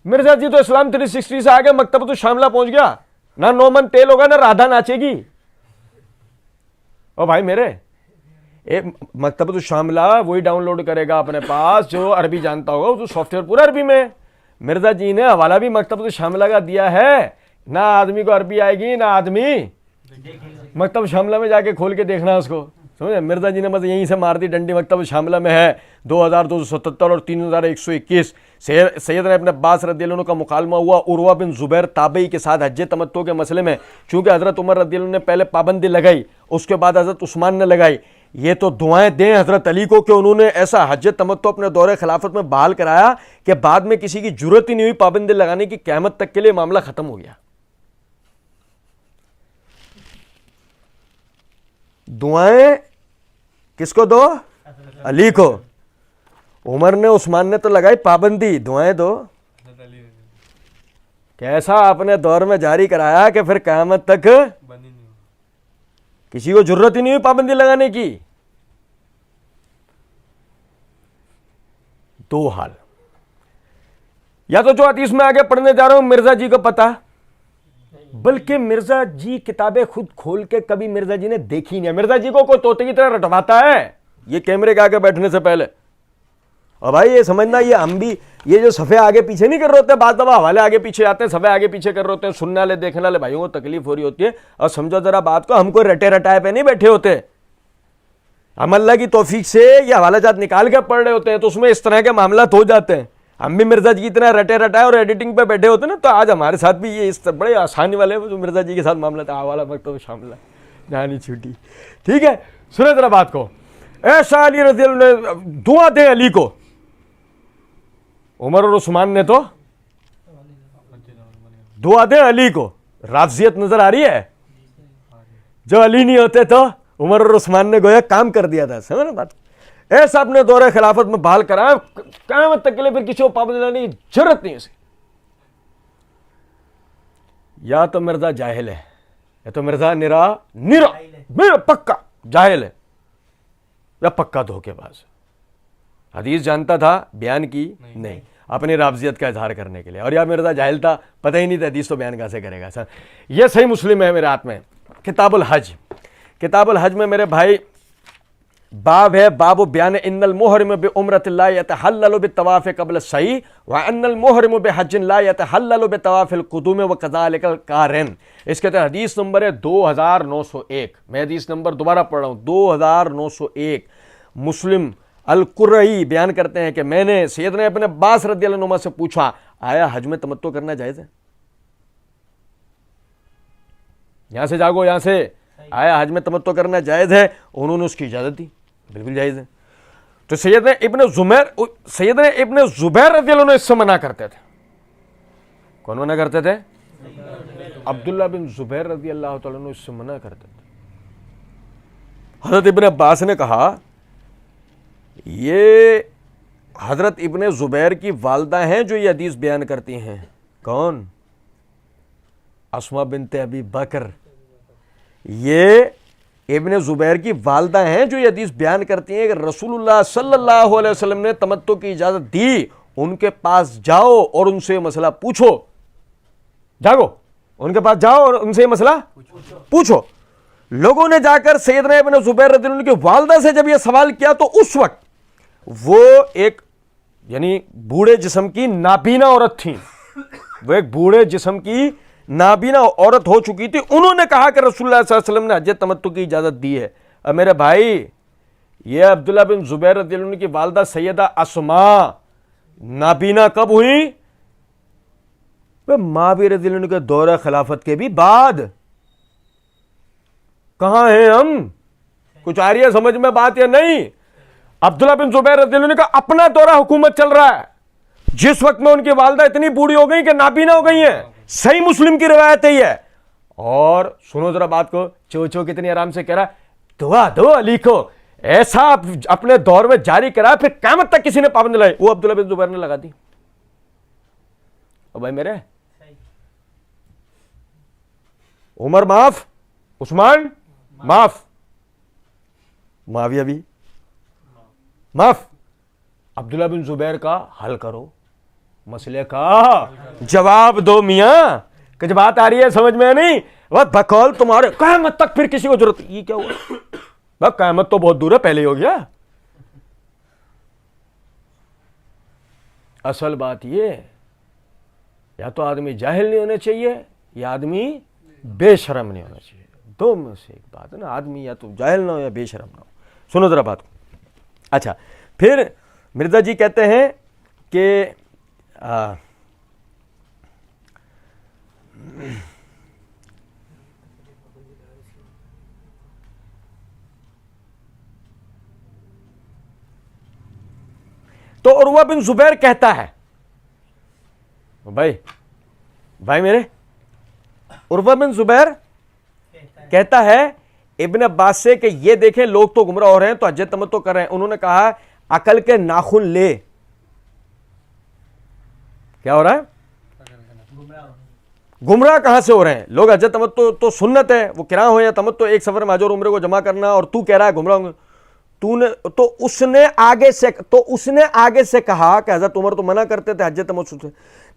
مرزا جی تو اسلام 360 سے آگے مکتبۃ الشاملہ پہنچ گیا. نہ نومن تیل ہوگا نہ رادھا ناچے گی. او بھائی میرے مکتبۃ الشاملہ وہی ڈاؤن لوڈ کرے گا اپنے پاس جو عربی جانتا ہوگا، وہ تو سافٹ ویئر پورا عربی میں. مرزا جی نے حوالہ بھی مکتبۃ الشاملہ کا دیا ہے. نہ آدمی کو عربی آئے گی نہ آدمی مکتبۃ الشاملہ میں جا کے کھول کے دیکھنا اس کو. سمجھے مرزا جی نے بس یہیں سے مار دی ڈنڈی. مکتبۃ الشاملہ میں ہے 2277 اور 3121. سیدنا ابن عباس رضی اللہ عنہ کا مکالمہ ہوا عروہ بن زبیر تابعی کے ساتھ حج تمتع کے مسئلے میں. چونکہ حضرت عمر رضی اللہ عنہ نے پہلے پابندی لگائی، اس کے بعد حضرت عثمان نے لگائی. یہ تو دعائیں دیں حضرت علی کو کہ انہوں نے ایسا حج تمتع اپنے دور خلافت میں بحال کرایا کہ بعد میں کسی کی جرت ہی نہیں ہوئی پابندی لگانے کی. قیامت تک کے لیے معاملہ ختم ہو گیا. دعائیں کس کو دو؟ علی کو. عمر نے عثمان نے تو لگائی پابندی، دعائیں دو. کیسا اپنے دور میں جاری کرایا کہ پھر قیامت تک کسی کو ضرورت ہی نہیں ہوئی پابندی لگانے کی. دو حال. یا تو جو حدیث میں آگے پڑھنے جا رہا ہوں مرزا جی کو پتا، بلکہ مرزا جی کتابیں خود کھول کے کبھی مرزا جی نے دیکھی نہیں ہے. مرزا جی کو کوئی طوطے کی طرح رٹواتا ہے یہ کیمرے کے آگے بیٹھنے سے پہلے. اور بھائی یہ سمجھنا یہ ہم بھی یہ جو صفحے آگے پیچھے نہیں کر رہے ہوتے، بعض دفعہ حوالے آگے پیچھے آتے ہیں، صفحے آگے پیچھے کر رہے ہوتے ہیں، سننے والے دیکھنے والے بھائیوں کو تکلیف ہو رہی ہوتی ہے. اور سمجھو ذرا بات کو، ہم کوئی رٹے رٹائے پہ نہیں بیٹھے ہوتے، ہم اللہ کی توفیق سے یہ حوالہ جات نکال کے پڑھ رہے ہوتے ہیں، تو اس میں اس طرح کے معاملات ہو جاتے ہیں. ہم بھی مرزا جی کی طرح رٹے رٹائے اور ایڈیٹنگ پہ بیٹھے ہوتے ہیں نا، تو آج ہمارے ساتھ بھی یہ اس بڑے آسانی والے جو مرزا جی کے ساتھ معاملہ تھا حوالہ مکتب شامل ہے جانی چھوٹی. ٹھیک ہے، سنیں ذرا بات کو. ایسا علی رضی اللہ دعا دے علی کو. عمر اور عثمان نے تو دعا دے علی کو. رافضیت نظر آ رہی ہے؟ جو علی نہیں ہوتے تو عمر اور عثمان نے گویا کام کر دیا تھا. سمجھ نا بات. ایسا اپنے دور خلافت میں بحال کرا، قیامت تک کے لیے پھر کسی کو پابند لانے کی ضرورت نہیں اسے. یا تو مرزا جاہل ہے یا تو مرزا میرا پکا جاہل ہے یا پکا دھوکے باز. حدیث جانتا تھا، بیان کی نہیں، اپنی رافضیت کا اظہار کرنے کے لیے. اور یا مرزا جاہل تھا، پتہ ہی نہیں تھا حدیث تو بیان کیسے کرے گا. یہ صحیح مسلم ہے میرے ہاتھ میں، کتاب الحج. کتاب الحج میں میرے بھائی باب ہے، باب بیان ان المحرم بعمرۃ لا يتحلل بالطواف قبل السعی وان المحرم بحج لا يتحلل بطواف القدوم وكذلك القارن. اس کے تحت حدیث نمبر ہے 2901. میں حدیث نمبر دوبارہ پڑھ رہا ہوں، 2901. مسلم القرئی بیان کرتے ہیں کہ میں نے سیدنا ابن عباس رضی اللہ عنہ سے پوچھا، آیا حج میں تمتع کرنا جائز ہے؟ یہاں سے جاگو، یہاں سے، آیا حج میں تمتع کرنا جائز ہے؟ انہوں نے اس کی اجازت دی، بالکل جائز ہے. تو سیدنا ابن زبیر رضی اللہ عنہ اس سے منع کرتے تھے. کون منع کرتے تھے؟ عبداللہ بن زبیر رضی اللہ تعالیٰ عنہ اس سے منع کرتے تھے. حضرت ابن عباس نے کہا یہ حضرت ابن زبیر کی والدہ ہیں جو یہ حدیث بیان کرتی ہیں. کون؟ اسماء بنت ابی بکر. یہ ابن زبیر کی والدہ ہیں جو یہ حدیث بیان کرتی ہیں کہ رسول اللہ صلی اللہ علیہ وسلم نے تمتع کی اجازت دی. ان کے پاس جاؤ اور ان سے مسئلہ پوچھو. جاگو، ان کے پاس جاؤ اور ان سے مسئلہ پوچھو. لوگوں نے جا کر سیدنا ابن زبیر رضی اللہ عنہ کی والدہ سے جب یہ سوال کیا تو اس وقت وہ ایک یعنی بوڑھے جسم کی نابینا عورت تھیں. وہ ایک بوڑھے جسم کی نابینا عورت ہو چکی تھی. انہوں نے کہا کہ رسول اللہ صلی اللہ علیہ وسلم نے حج تمتع کی اجازت دی ہے. اب میرے بھائی یہ عبداللہ بن زبیر رضی اللہ عنہ کی والدہ سیدہ اسماء نابینا کب ہوئی؟ معاویہ رضی اللہ عنہ کے دور خلافت کے بھی بعد. کہاں ہیں ہم؟ کچھ آ رہی ہے سمجھ میں بات یا نہیں؟ عبداللہ بن زبیر رضی اللہ عنہ کا اپنا دورہ حکومت چل رہا ہے جس وقت میں ان کی والدہ اتنی بوڑھی ہو گئی کہ نابینا ہو گئی ہیں. صحیح مسلم کی روایت ہے یہ. اور سنو ذرا بات کو، چو کتنی آرام سے کہہ رہا ہے دعا دو علی کو. ایسا اپنے دور میں جاری کرا پھر قیامت تک کسی نے پابند لائی. وہ عبداللہ بن زبیر نے لگا دی. اور بھائی میرے عمر معاف، عثمان معاف، معاویہ بھی معاف. عبداللہ بن زبیر کا حل کرو، مسئلے کا جواب دو میاں. کہ جب بات آ رہی ہے سمجھ میں نہیں، بقول تمہارے قیامت تک پھر کسی کو ضرورت. یہ کیا ہوا؟ قیامت تو بہت دور ہے، پہلے ہی ہو گیا. اصل بات یہ یا تو آدمی جاہل نہیں ہونا چاہیے یا آدمی بے شرم نہیں ہونا چاہیے. دو میں سے ایک بات ہے نا، آدمی یا تو جاہل نہ ہو یا بے شرم نہ ہو. سنو ذرا بات کو. اچھا پھر مرزا جی کہتے ہیں کہ تو عروہ بن زبیر کہتا ہے، بھائی میرے عروہ بن زبیر کہتا ہے ابن عباس سے کہ یہ دیکھیں لوگ تو گمراہ ہو رہے ہیں تو حج تمتع کر رہے ہیں. انہوں نے کہا عقل کے ناخن لے. کیا ہو رہا ہے؟ گمراہ کہاں سے ہو رہے ہیں لوگ؟ حج تمتع تو سنت ہے، وہ قران ہو یا تمتع ایک سفر میں حج اور عمرے کو جمع کرنا، اور تو کہہ رہا ہے گمراہ ہوں گے. تو اس نے آگے سے کہا کہ حضرت عمر تو منع کرتے تھے حج تمتع سے.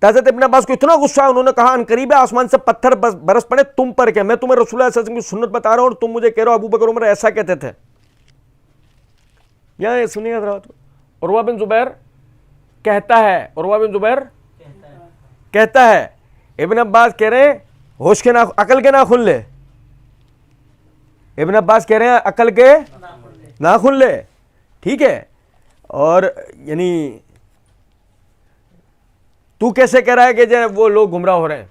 تو حضرت ابن عباس کو اتنا غصہ ہے, انہوں نے کہا ان قریب آسمان سے پتھر برس پڑے تم پر کیا, میں تمہیں رسول اللہ صلی اللہ علیہ وسلم کی سنت بتا رہا ہوں اور تم مجھے کہہ رہے ہو ابو بکر عمر ایسا کہتے تھے. یہاں سنیے حضرات, عروہ بن زبیر کہتا ہے ابن عباس کہہ رہے ہیں ہوش کے عقل کے ناخن لے. ابن عباس کہہ رہے ہیں عقل کے ناخن لے, ٹھیک ہے, اور یعنی تو کیسے کہہ رہا ہے کہ جو وہ لوگ گمراہ ہو رہے ہیں.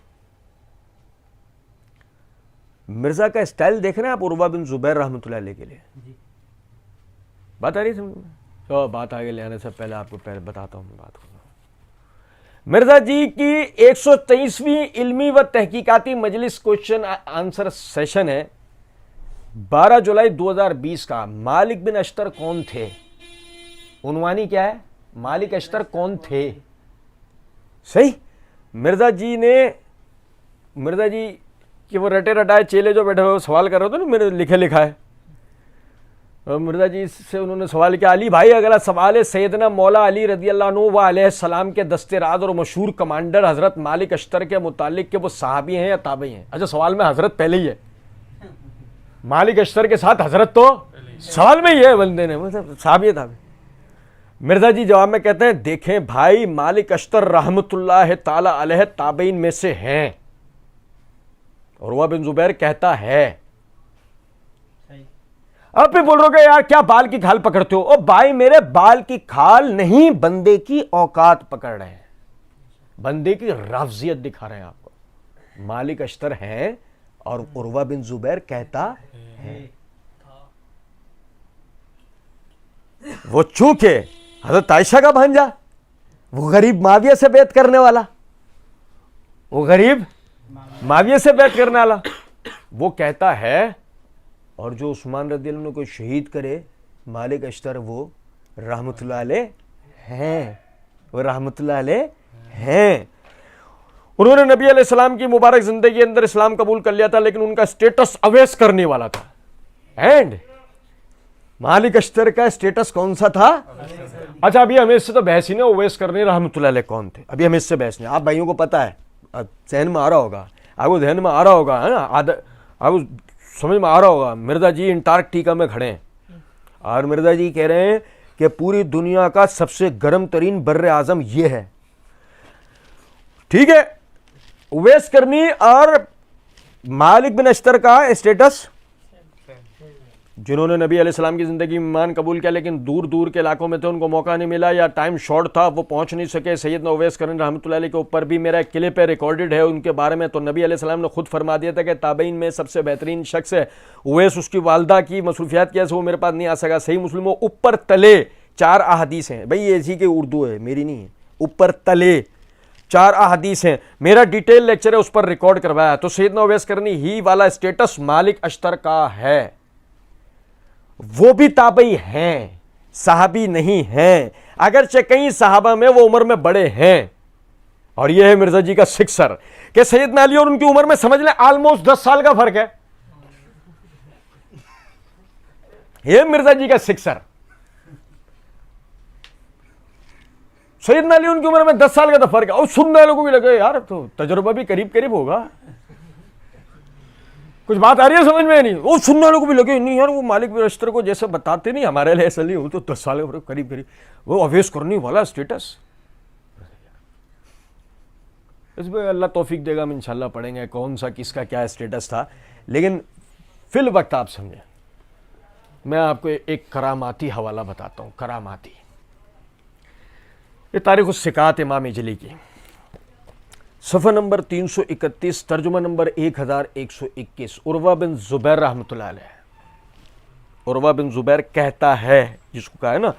مرزا کا اسٹائل دیکھ رہے ہیں آپ عروہ بن زبیر رحمۃ اللہ علیہ کے لیے. بات آ رہی ہے سمجھ میں؟ تو بات آگے لے آنے سے پہلے آپ کو پہلے بتاتا ہوں میں بات کروں. مرزا جی کی 123ویں علمی و تحقیقاتی مجلس کوشچن آنسر سیشن ہے 12 جولائی 2020 کا. مالک بن اشتر کون تھے؟ عنوانی کیا ہے؟ مالک اشتر کون تھے؟ صحیح. مرزا جی کہ وہ رٹے رٹائے چیلے جو بیٹھے ہوئے سوال کر رہے تھے نا, میرے لکھے لکھا ہے. مرزا جی سے انہوں نے سوال کیا, علی بھائی اگلا سوال ہے سیدنا مولا علی رضی اللہ عنہ و علیہ السلام کے دست راز اور مشہور کمانڈر حضرت مالک اشتر کے متعلق کہ وہ صحابی ہیں یا تابعی ہیں. اچھا سوال میں حضرت پہلے ہی ہے, مالک اشتر کے ساتھ حضرت تو سوال میں ہی ہے, بندے نے صحابی تابعی. مرزا جی جواب میں کہتے ہیں دیکھیں بھائی مالک اشتر رحمت اللہ تعالی علیہ تابعین میں سے ہیں. عروہ بن زبیر کہتا ہے. اب بھی بول رہے ہو کہ یار کیا بال کی کھال پکڑتے ہو؟ او بھائی میرے بال کی کھال نہیں, بندے کی اوقات پکڑ رہے ہیں, بندے کی رافضیت دکھا رہے ہیں آپ کو. مالک اشتر ہیں اور عروہ بن زبیر کہتا ہے. وہ چونکہ حضرت عائشہ کا بھانجا, وہ غریب معاویہ سے بیعت کرنے والا, وہ کہتا ہے, اور جو عثمان رضی اللہ عنہ کو شہید کرے مالک اشتر وہ رحمت اللہ علیہ ہیں, انہوں نے نبی علیہ السلام کی مبارک زندگی اندر اسلام قبول کر لیا تھا لیکن ان کا سٹیٹس اویس کرنے والا تھا. اینڈ مالک اشتر کا سٹیٹس کون سا تھا؟ اچھا ابھی ہمیں اس سے تو بحث ہی نہیں, اویس کرنے رحمت اللہ علیہ کون تھے, ابھی ہمیں اس سے بحث نہیں. آپ بھائیوں کو پتا ہے, ذہن میں آ رہا ہوگا, آپ کو ذہن میں آ رہا ہوگا, ہے نا, آپ کو سمجھ میں آ رہا ہوگا. مرزا جی انٹارکٹیکا میں کھڑے ہیں اور مرزا جی کہہ رہے ہیں کہ پوری دنیا کا سب سے گرم ترین بر اعظم یہ ہے, ٹھیک ہے. اویس کرنی اور مالک بن اشتر کا اسٹیٹس, جنہوں نے نبی علیہ السلام کی زندگی میں ایمان قبول کیا لیکن دور دور کے علاقوں میں تھے, ان کو موقع نہیں ملا یا ٹائم شارٹ تھا, وہ پہنچ نہیں سکے. سیدنا اویس کرنی رحمۃ اللہ علیہ کے اوپر بھی میرا ایک کلپ ہے ریکارڈڈ ہے ان کے بارے میں. تو نبی علیہ السلام نے خود فرما دیا تھا کہ تابعین میں سب سے بہترین شخص ہے اویس. اس کی والدہ کی مصروفیات کی وجہ سے وہ میرے پاس نہیں آ سکا. صحیح مسلم میں اوپر تلے 4 احادیث ہیں, بھائی یہ اسی کی اردو ہے, میری نہیں ہے. اوپر تلے 4 احادیث ہیں, میرا ڈیٹیل لیکچر ہے, اس پر ریکارڈ کروایا. تو سیدنا اویس کرنی ہی والا اسٹیٹس مالک اشتر کا ہے. وہ بھی تابعی ہیں, صحابی نہیں ہیں, اگرچہ کئی صحابہ میں وہ عمر میں بڑے ہیں. اور یہ ہے مرزا جی کا سکسر کہ سیدنا علی اور ان کی عمر میں سمجھ لیں آلموسٹ 10 سال کا فرق ہے. یہ مرزا جی کا سکسر, سیدنا علی ان کی عمر میں 10 سال کا تو فرق ہے. اور سننے والوں کو بھی لگے یار تو تجربہ بھی قریب قریب ہوگا. کچھ بات آ رہی ہے سمجھ میں نہیں؟ وہ سننے والوں کو بھی لگے نہیں یار وہ مالک بن اشتر کو جیسے بتاتے نہیں ہمارے لیے ایسا نہیں, وہ تو 10 سال کا قریب قریب, وہ اویس کرنی والا اسٹیٹس. اس میں اللہ توفیق دے گا, ہم انشاءاللہ پڑھیں گے کون سا کس کا کیا اسٹیٹس تھا. لیکن فی الوقت آپ سمجھیں, میں آپ کو ایک کراماتی حوالہ بتاتا ہوں. کراماتی, یہ تاریخ الثقات امام اجلی کی, صفحہ نمبر 331, ترجمہ نمبر 1121. عروہ بن زبیر رحمۃ اللہ علیہ, عروہ بن زبیر کہتا ہے, جس کو کہا ہے نا,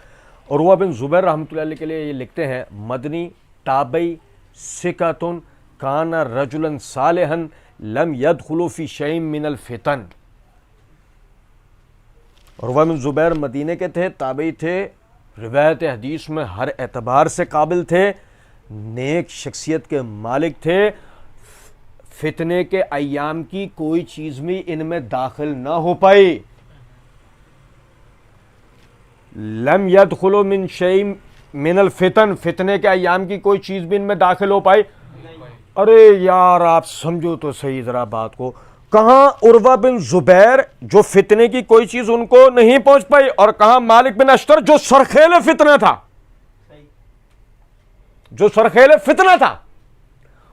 عروہ بن زبیر رحمۃ اللہ علیہ کے لیے یہ لکھتے ہیں مدنی تابعی ثقۃ کان رجلا صالحا لم يدخل فی شیء من الفتن. عروہ بن زبیر مدینے کے تھے, تابعی تھے, روایت حدیث میں ہر اعتبار سے قابل تھے, نیک شخصیت کے مالک تھے. فتنے کے ایام کی کوئی چیز بھی ان میں داخل نہ ہو پائی. لم يدخلوا من شيء من الفتن، فتنے کے ایام کی کوئی چیز بھی ان میں داخل ہو پائی. ارے یار آپ سمجھو تو صحیح ذرا بات کو. کہاں عروہ بن زبیر جو فتنے کی کوئی چیز ان کو نہیں پہنچ پائی، اور کہاں مالک بن اشتر جو سرخیل فتنہ تھا، جو سرخیل فتنہ تھا.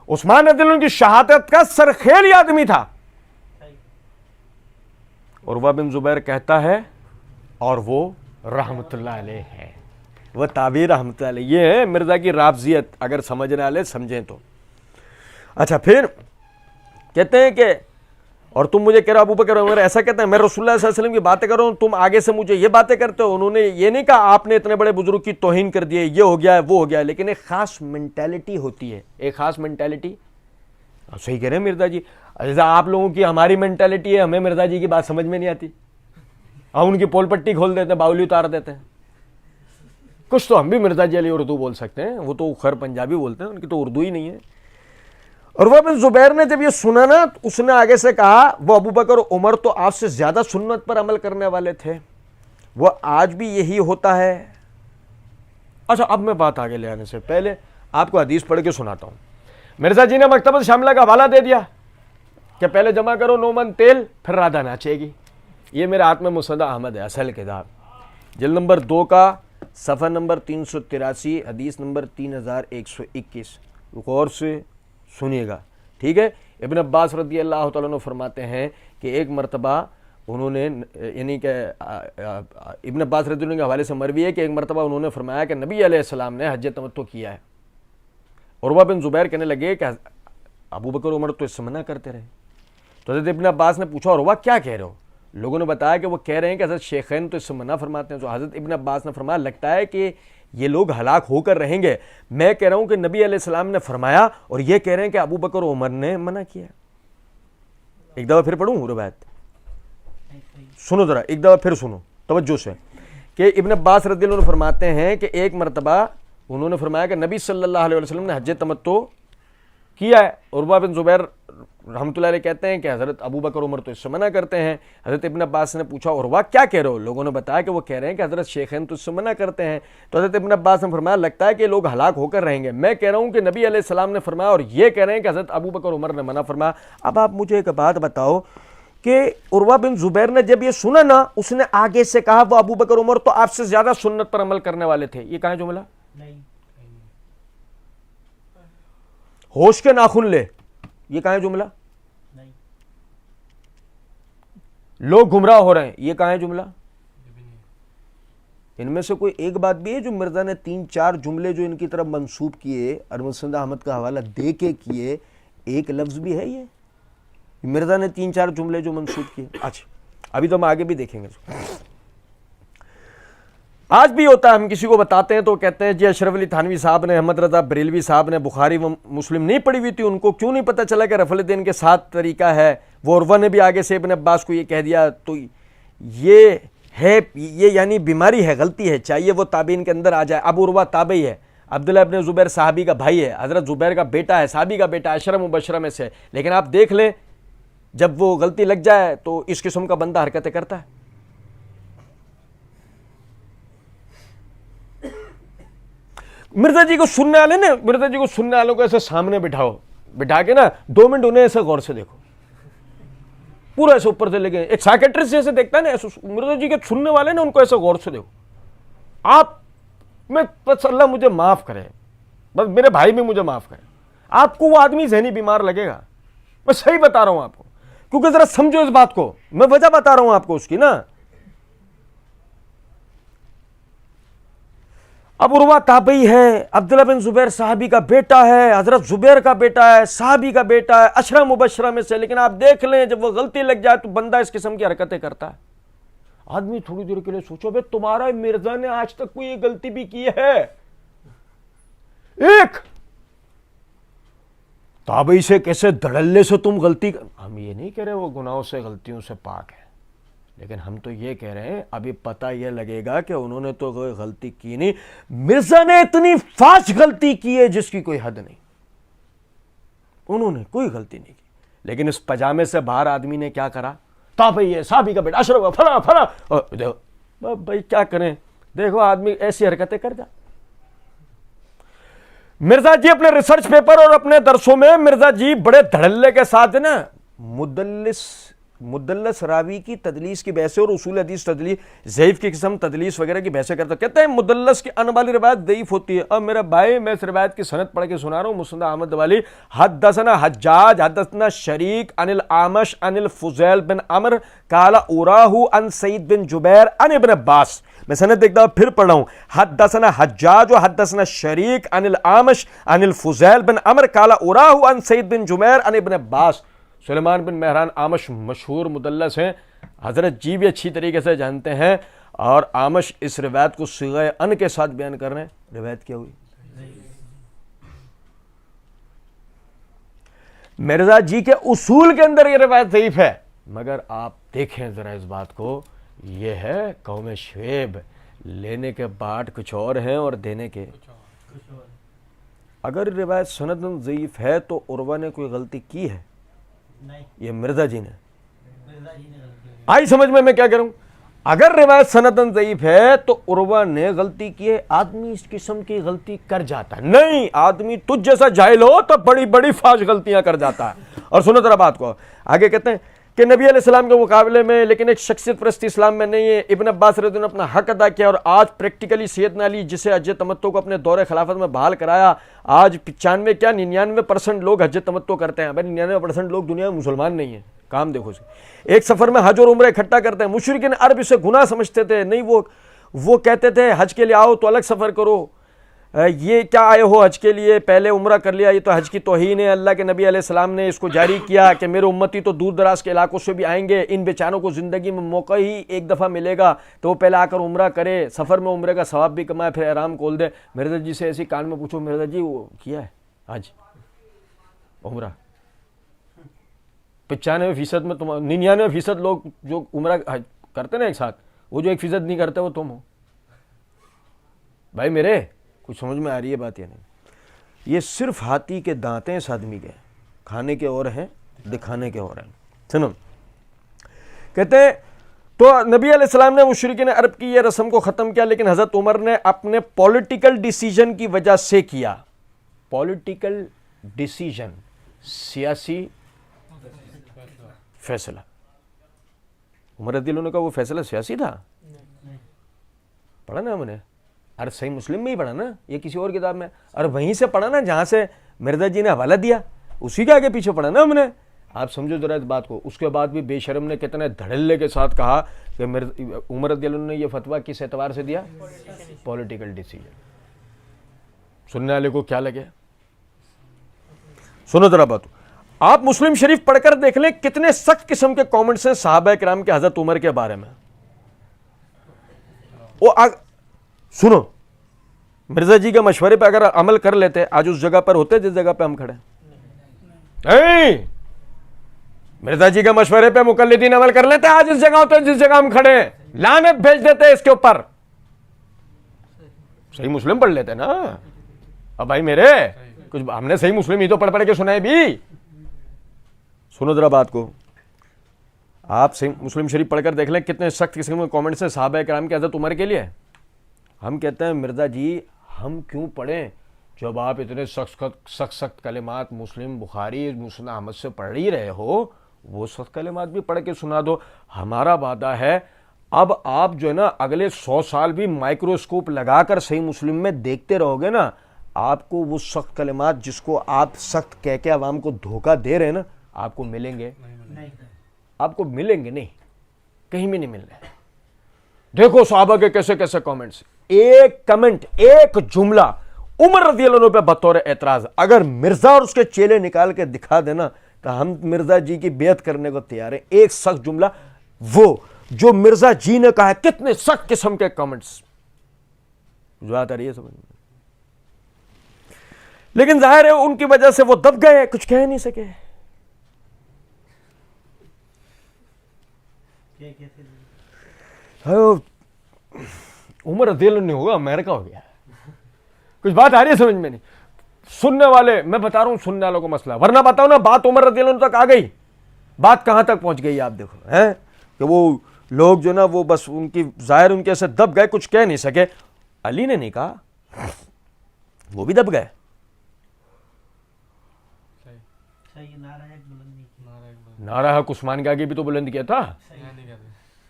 عثمان رضی اللہ عنہ کی شہادت کا سرخیل آدمی تھا. عروہ بن زبیر کہتا ہے اور وہ رحمت اللہ علیہ ہے، وہ تابعی رحمت اللہ علیہ. یہ ہے مرزا کی رافضیت، اگر سمجھنے والے سمجھیں تو. اچھا پھر کہتے ہیں کہ اور تم مجھے کہہ رہے ہو ابو بکر عمر ایسا کہتے ہیں، میں رسول اللہ صلی اللہ علیہ وسلم کی باتیں کر رہا ہوں، تم آگے سے مجھے یہ باتیں کرتے ہو. انہوں نے یہ نہیں کہا آپ نے اتنے بڑے بزرگ کی توہین کر دی ہے، یہ ہو گیا ہے وہ ہو گیا ہے، لیکن ایک خاص مینٹیلٹی ہوتی ہے، ایک خاص مینٹیلٹی. صحیح کہہ رہے ہیں مرزا جی، جیسا آپ لوگوں کی ہماری مینٹیلٹی ہے، ہمیں مرزا جی کی بات سمجھ میں نہیں آتی، ہم ان کی پول پٹی کھول دیتے ہیں، باولی اتار دیتے ہیں. کچھ تو ہم بھی مرزا جی علی اردو بول سکتے ہیں، وہ تو خیر پنجابی بولتے ہیں، ان کی تو اردو ہی نہیں ہے. عروہ بن زبیر نے جب یہ سنا نا، اس نے آگے سے کہا وہ ابو بکر اور عمر تو آپ سے زیادہ سنت پر عمل کرنے والے تھے، وہ آج بھی یہی ہوتا ہے. اچھا اب میں بات آگے لے آنے سے پہلے آپ کو حدیث پڑھ کے سناتا ہوں. مرزا جی نے مکتبۃ شاملہ کا حوالہ دے دیا کہ پہلے جمع کرو 9 من تیل، پھر رادھا ناچے گی. یہ میرے ہاتھ میں مسند احمد ہے، اصل کتاب، جلد نمبر 2 کا صفحہ نمبر 383، حدیث نمبر 3121. غور سے سنیے گا، ٹھیک ہے. ابن عباس رضی اللہ تعالیٰ عنہ فرماتے ہیں کہ ایک مرتبہ انہوں نے، یعنی کہ ابن عباس رضی اللہ عنہ کے حوالے سے مروی ہے کہ ایک مرتبہ انہوں نے فرمایا کہ نبی علیہ السلام نے حج تمتع کیا ہے. عروہ بن زبیر کہنے لگے کہ ابو بکر عمر تو اس سے منع کرتے رہے. تو حضرت ابن عباس نے پوچھا عروہ کیا کہہ رہے ہو؟ لوگوں نے بتایا کہ وہ کہہ رہے ہیں کہ حضرت شیخین تو اس سے منع فرماتے ہیں. تو حضرت ابن عباس نے فرمایا لگتا ہے کہ یہ لوگ ہلاک ہو کر رہیں گے. میں کہہ رہا ہوں کہ نبی علیہ السلام نے فرمایا اور یہ کہہ رہے ہیں کہ ابو بکر و عمر نے منع کیا. ایک دفعہ پھر پڑھوں روایت، سنو ذرا ایک دفعہ پھر سنو توجہ سے، کہ ابن عباس رضی اللہ عنہ فرماتے ہیں کہ ایک مرتبہ انہوں نے فرمایا کہ نبی صلی اللہ علیہ وسلم نے حج تمتع کیا ہے. عروہ بن زبیر رحمۃ اللہ علیہ کہتے ہیں کہ حضرت ابو بکر عمر تو اس سے منع کرتے ہیں. حضرت ابن عباس نے پوچھا عروہ کیا کہہ رہے ہو؟ لوگوں نے بتایا کہ وہ کہہ رہے ہیں کہ حضرت شیخین تو اس سے منع کرتے ہیں. تو حضرت ابن عباس نے فرمایا لگتا ہے کہ لوگ ہلاک ہو کر رہیں گے. میں کہہ رہا ہوں کہ نبی علیہ السلام نے فرمایا اور یہ کہہ رہے ہیں کہ حضرت ابو بکر عمر نے منع فرمایا. اب آپ مجھے ایک بات بتاؤ کہ عروہ بن زبیر نے جب یہ سنا نا، اس نے آگے سے کہا وہ ابو بکر عمر تو آپ سے زیادہ سنت پر عمل کرنے والے تھے. یہ کہاں جملہ؟ ہوش کے ناخن لے، یہ کہاں ہے جملہ؟ لوگ گمراہ ہو رہے ہیں، یہ کہاں ہے جملہ؟ ان میں سے کوئی ایک بات بھی ہے جو مرزا نے 3-4 جملے جو ان کی طرف منسوب کیے اور مسند احمد کا حوالہ دے کے کیے، ایک لفظ بھی ہے یہ مرزا نے 3-4 جملے جو منسوب کیے؟ اچھا ابھی تو ہم آگے بھی دیکھیں گے. آج بھی ہوتا ہے، ہم کسی کو بتاتے ہیں تو کہتے ہیں جی اشرف علی تھانوی صاحب نے، احمد رضا بریلوی صاحب نے بخاری و مسلم نہیں پڑھی ہوئی تھی، ان کو کیوں نہیں پتہ چلا کہ رفع الدین کے 7 طریقہ ہے؟ وہ عروہ نے بھی آگے سے ابن عباس کو یہ کہہ دیا. تو یہ ہے، یہ یعنی بیماری ہے، غلطی ہے، چاہیے وہ تابعین کے اندر آ جائے. اب عروہ تابعی ہے، عبداللہ ابن زبیر صحابی کا بھائی ہے، حضرت زبیر کا بیٹا ہے، صحابی کا بیٹا، 10 مبشرہ میں سے. لیکن آپ دیکھ لیں جب وہ غلطی لگ جائے تو اس قسم کا بندہ حرکتیں کرتا ہے. مرزا جی کو سننے والے نا، مرزا جی کو سننے والوں کو ایسے سامنے بٹھا کے نا 2 منٹ انہیں ایسے غور سے دیکھو، پورا ایسے اوپر سے لے کے، ایک سائیکیٹرسٹ جیسے دیکھتا ہے نا، ایسے مرزا جی کے سننے والے نا ان کو ایسے غور سے دیکھو. آپ میں بس اللہ مجھے معاف کرے، بس میرے بھائی بھی مجھے معاف کرے، آپ کو وہ آدمی ذہنی بیمار لگے گا. میں صحیح بتا رہا ہوں آپ کو، کیونکہ ذرا سمجھو اس بات کو، میں وجہ بتا رہا ہوں آپ کو اس کی نا. اب عروہ تابعی ہے، عبداللہ بن زبیر صحابی کا بیٹا ہے، حضرت زبیر کا بیٹا ہے، صحابی کا بیٹا ہے، 10 مبشرہ میں سے. لیکن آپ دیکھ لیں جب وہ غلطی لگ جائے تو بندہ اس قسم کی حرکتیں کرتا ہے. آدمی تھوڑی دیر کے لیے سوچو بھائی تمہارا مرزا نے آج تک کوئی غلطی بھی کی ہے؟ ایک تابعی سے کیسے دھڑلے سے تم غلطی ہم یہ نہیں کہہ رہے وہ گناہوں سے غلطیوں سے پاک ہے، لیکن ہم تو یہ کہہ رہے ہیں ابھی پتہ یہ لگے گا کہ انہوں نے تو کوئی غلطی کی نہیں، مرزا نے اتنی فاش غلطی کی ہے جس کی کوئی حد نہیں. انہوں نے کوئی غلطی نہیں کی، لیکن اس پجامے سے باہر آدمی نے کیا کرا؟ تابعی ہے، صحابی کا بیٹا، اشرف فلاں فلاں. بھائی کیا کریں، دیکھو آدمی ایسی حرکتیں کر جا. مرزا جی اپنے ریسرچ پیپر اور اپنے درسوں میں مرزا جی بڑے دھڑلے کے ساتھ نا مدلس راوی کی تدلیس کی بحث اور اصول حدیث تدلیس ضعیف کی قسم تدلیس وغیرہ کی بحثیں کرتا. کہتے ہیں مدلس کی آنے والی روایت ضعیف ہوتی ہے. اب میرا بھائی میں اس روایت کی سند پڑھ کے سنا رہا ہوں. مسند احمد والی حدثنا حجاج حدثنا شریک عن الاعمش عن الفضیل بن عمر قال اوراہ عن سعید بن جبیر عن ابن عباس. میں سند ایک دفعہ پھر پڑھ رہا ہوں. حدثنا حجاج و حدثنا شریک عن الاعمش عن الفضیل بن عمر قال اوراہ عن سعید بن جبیر عن ابن عباس. سلیمان بن مہران آمش مشہور مدلس ہیں. حضرت جی بھی اچھی طریقے سے جانتے ہیں. اور آمش اس روایت کو صیغہ ان کے ساتھ بیان کر رہے ہیں. روایت کیا ہوئی؟ مرزا جی کے اصول کے اندر یہ روایت ضعیف ہے. مگر آپ دیکھیں ذرا اس بات کو, یہ ہے قوم شعیب. لینے کے بعد کچھ اور ہیں اور دینے کے. اگر روایت سندن ضعیف ہے تو عروہ نے کوئی غلطی کی ہے؟ یہ مرزا جی نے. آئی سمجھ میں کیا کروں؟ اگر روایت سندن ضعیف ہے تو عروہ نے غلطی کی ہے. آدمی اس قسم کی غلطی کر جاتا ہے. نہیں, آدمی تجھ جیسا جاہل ہو تو بڑی بڑی فاش غلطیاں کر جاتا ہے. اور سنو ذرا بات کو آگے. کہتے ہیں کہ نبی علیہ السلام کے مقابلے میں لیکن ایک شخصیت پرستی اسلام میں نہیں ہے. ابن عباس رضی اللہ عنہ نے اپنا حق ادا کیا اور آج پریکٹیکلی سیدنا علی جسے حج تمتع کو اپنے دور خلافت میں بحال کرایا. آج 95 کیا 99% لوگ حج تمتع کرتے ہیں. بھائی 99% لوگ دنیا میں مسلمان نہیں ہیں. کام دیکھو اسے. ایک سفر میں حج اور عمرہ اکٹھا کرتے ہیں. مشرکین عرب اسے گناہ سمجھتے تھے. نہیں, وہ کہتے تھے حج کے لیے آؤ تو الگ سفر کرو. یہ کیا آئے ہو حج کے لیے, پہلے عمرہ کر لیا, یہ تو حج کی توہین ہے. اللہ کے نبی علیہ السلام نے اس کو جاری کیا کہ میرے امتی تو دور دراز کے علاقوں سے بھی آئیں گے, ان بیچاروں کو زندگی میں موقع ہی ایک دفعہ ملے گا تو وہ پہلے آ کر عمرہ کرے, سفر میں عمرے کا ثواب بھی کمائے, پھر احرام کھول دے. مرزا جی سے ایسی کان میں پوچھو, مرزا جی وہ کیا ہے حج عمرہ؟ 95% میں تم 99% لوگ جو عمرہ کرتے نا ایک ساتھ, وہ جو 1% نہیں کرتے وہ تم ہو. بھائی میرے کچھ سمجھ میں آ رہی ہے بات یا نہیں؟ یہ صرف ہاتھی کے دانت ہیں اس آدمی کے, کھانے کے اور ہیں, دکھانے کے اور ہیں. سنو, کہتے ہیں تو نبی علیہ السلام نے مشرکین عرب کی یہ رسم کو ختم کیا, لیکن حضرت عمر نے اپنے پولیٹیکل ڈیسیجن کی وجہ سے کیا. پولیٹیکل ڈیسیجن, سیاسی فیصلہ. عمر رضی اللہ عنہ کا وہ فیصلہ سیاسی تھا. پڑھا نا ہم نے, ارے صحیح مسلم میں ہی پڑھا نا, یہ کسی اور کتاب میں, اور وہیں سے پڑھا نا جہاں سے مرزا جی نے حوالہ دیا, اسی کے آگے پیچھے پڑھا نا ہم نے. آپ سمجھو ذرا اس بات کو. اس کے بعد بھی بے شرم نے کتنے دھڑلے کے ساتھ کہا کہ عمر رضی اللہ عنہ نے یہ فتویٰ کس اعتبار سے دیا؟ Political decision. سننے والے کو کیا لگے؟ سنو ذرا بات. آپ مسلم شریف پڑھ کر دیکھ لیں کتنے سخت قسم کے کامنٹس ہیں صحابہ کرام کے حضرت عمر کے بارے میں. سنو, مرزا جی کے مشورے پہ اگر عمل کر لیتے آج اس جگہ پر ہوتے جس جگہ پہ ہم کھڑے ہیں. مرزا جی کے مشورے پہ مقلدین عمل کر لیتے آج اس جگہ ہوتے جس جگہ ہم کھڑے ہیں. لعنت بھیج دیتے اس کے اوپر. صحیح مسلم پڑھ لیتے نا. اب بھائی میرے کچھ ہم نے صحیح مسلم ہی تو پڑھ کے سنائے بھی. سنو ذرا بات کو. آپ صحیح مسلم شریف پڑھ کر دیکھ لیں کتنے سخت قسم کے کامنٹس ہیں صحابہ کرام کے حضرت عمر کے لیے. ہم کہتے ہیں مرزا جی ہم کیوں پڑھیں جب آپ اتنے سخت کلمات مسلم بخاری مسند احمد سے پڑھ ہی رہے ہو, وہ سخت کلمات بھی پڑھ کے سنا دو. ہمارا وعدہ ہے اب آپ جو ہے نا اگلے 100 سال بھی مائکروسکوپ لگا کر صحیح مسلم میں دیکھتے رہو گے نا, آپ کو وہ سخت کلمات جس کو آپ سخت کہہ کے عوام کو دھوکہ دے رہے ہیں نا, آپ کو ملیں گے. آپ کو ملیں گے نہیں, کہیں بھی نہیں مل رہے. دیکھو صحابہ کے کیسے کیسے کامنٹس. ایک کمنٹ, ایک جملہ عمر رضی اللہ عنہ پہ بطور اعتراض اگر مرزا اور اس کے چیلے نکال کے دکھا دینا کہ ہم مرزا جی کی بیعت کرنے کو تیار ہیں, ایک سخت جملہ وہ جو مرزا جی نے کہا ہے. کتنے سخت قسم کے کامنٹس جو آتا رہی ہے سمجھ میں. لیکن ظاہر ہے ان کی وجہ سے وہ دب گئے, کچھ کہہ نہیں سکے. عمر رضی اللہ عنہ نہیں ہوگا, امریکہ ہو گیا. کچھ بات آ رہی ہے سمجھ میں نہیں. سننے والے, میں بتا رہا ہوں سننے والوں کو مسئلہ, ورنہ بتاؤ نا بات عمر رضی اللہ عنہ تک آ گئی, بات کہاں تک پہنچ گئی آپ دیکھو کہ وہ لوگ جو نا وہ بس ان کی ظاہر ان کے ایسے دب گئے, کچھ کہہ نہیں سکے. علی نے نہیں کہا, وہ بھی دب گئے. نعرہ حق عثمان کے آگے بھی تو بلند کیا تھا,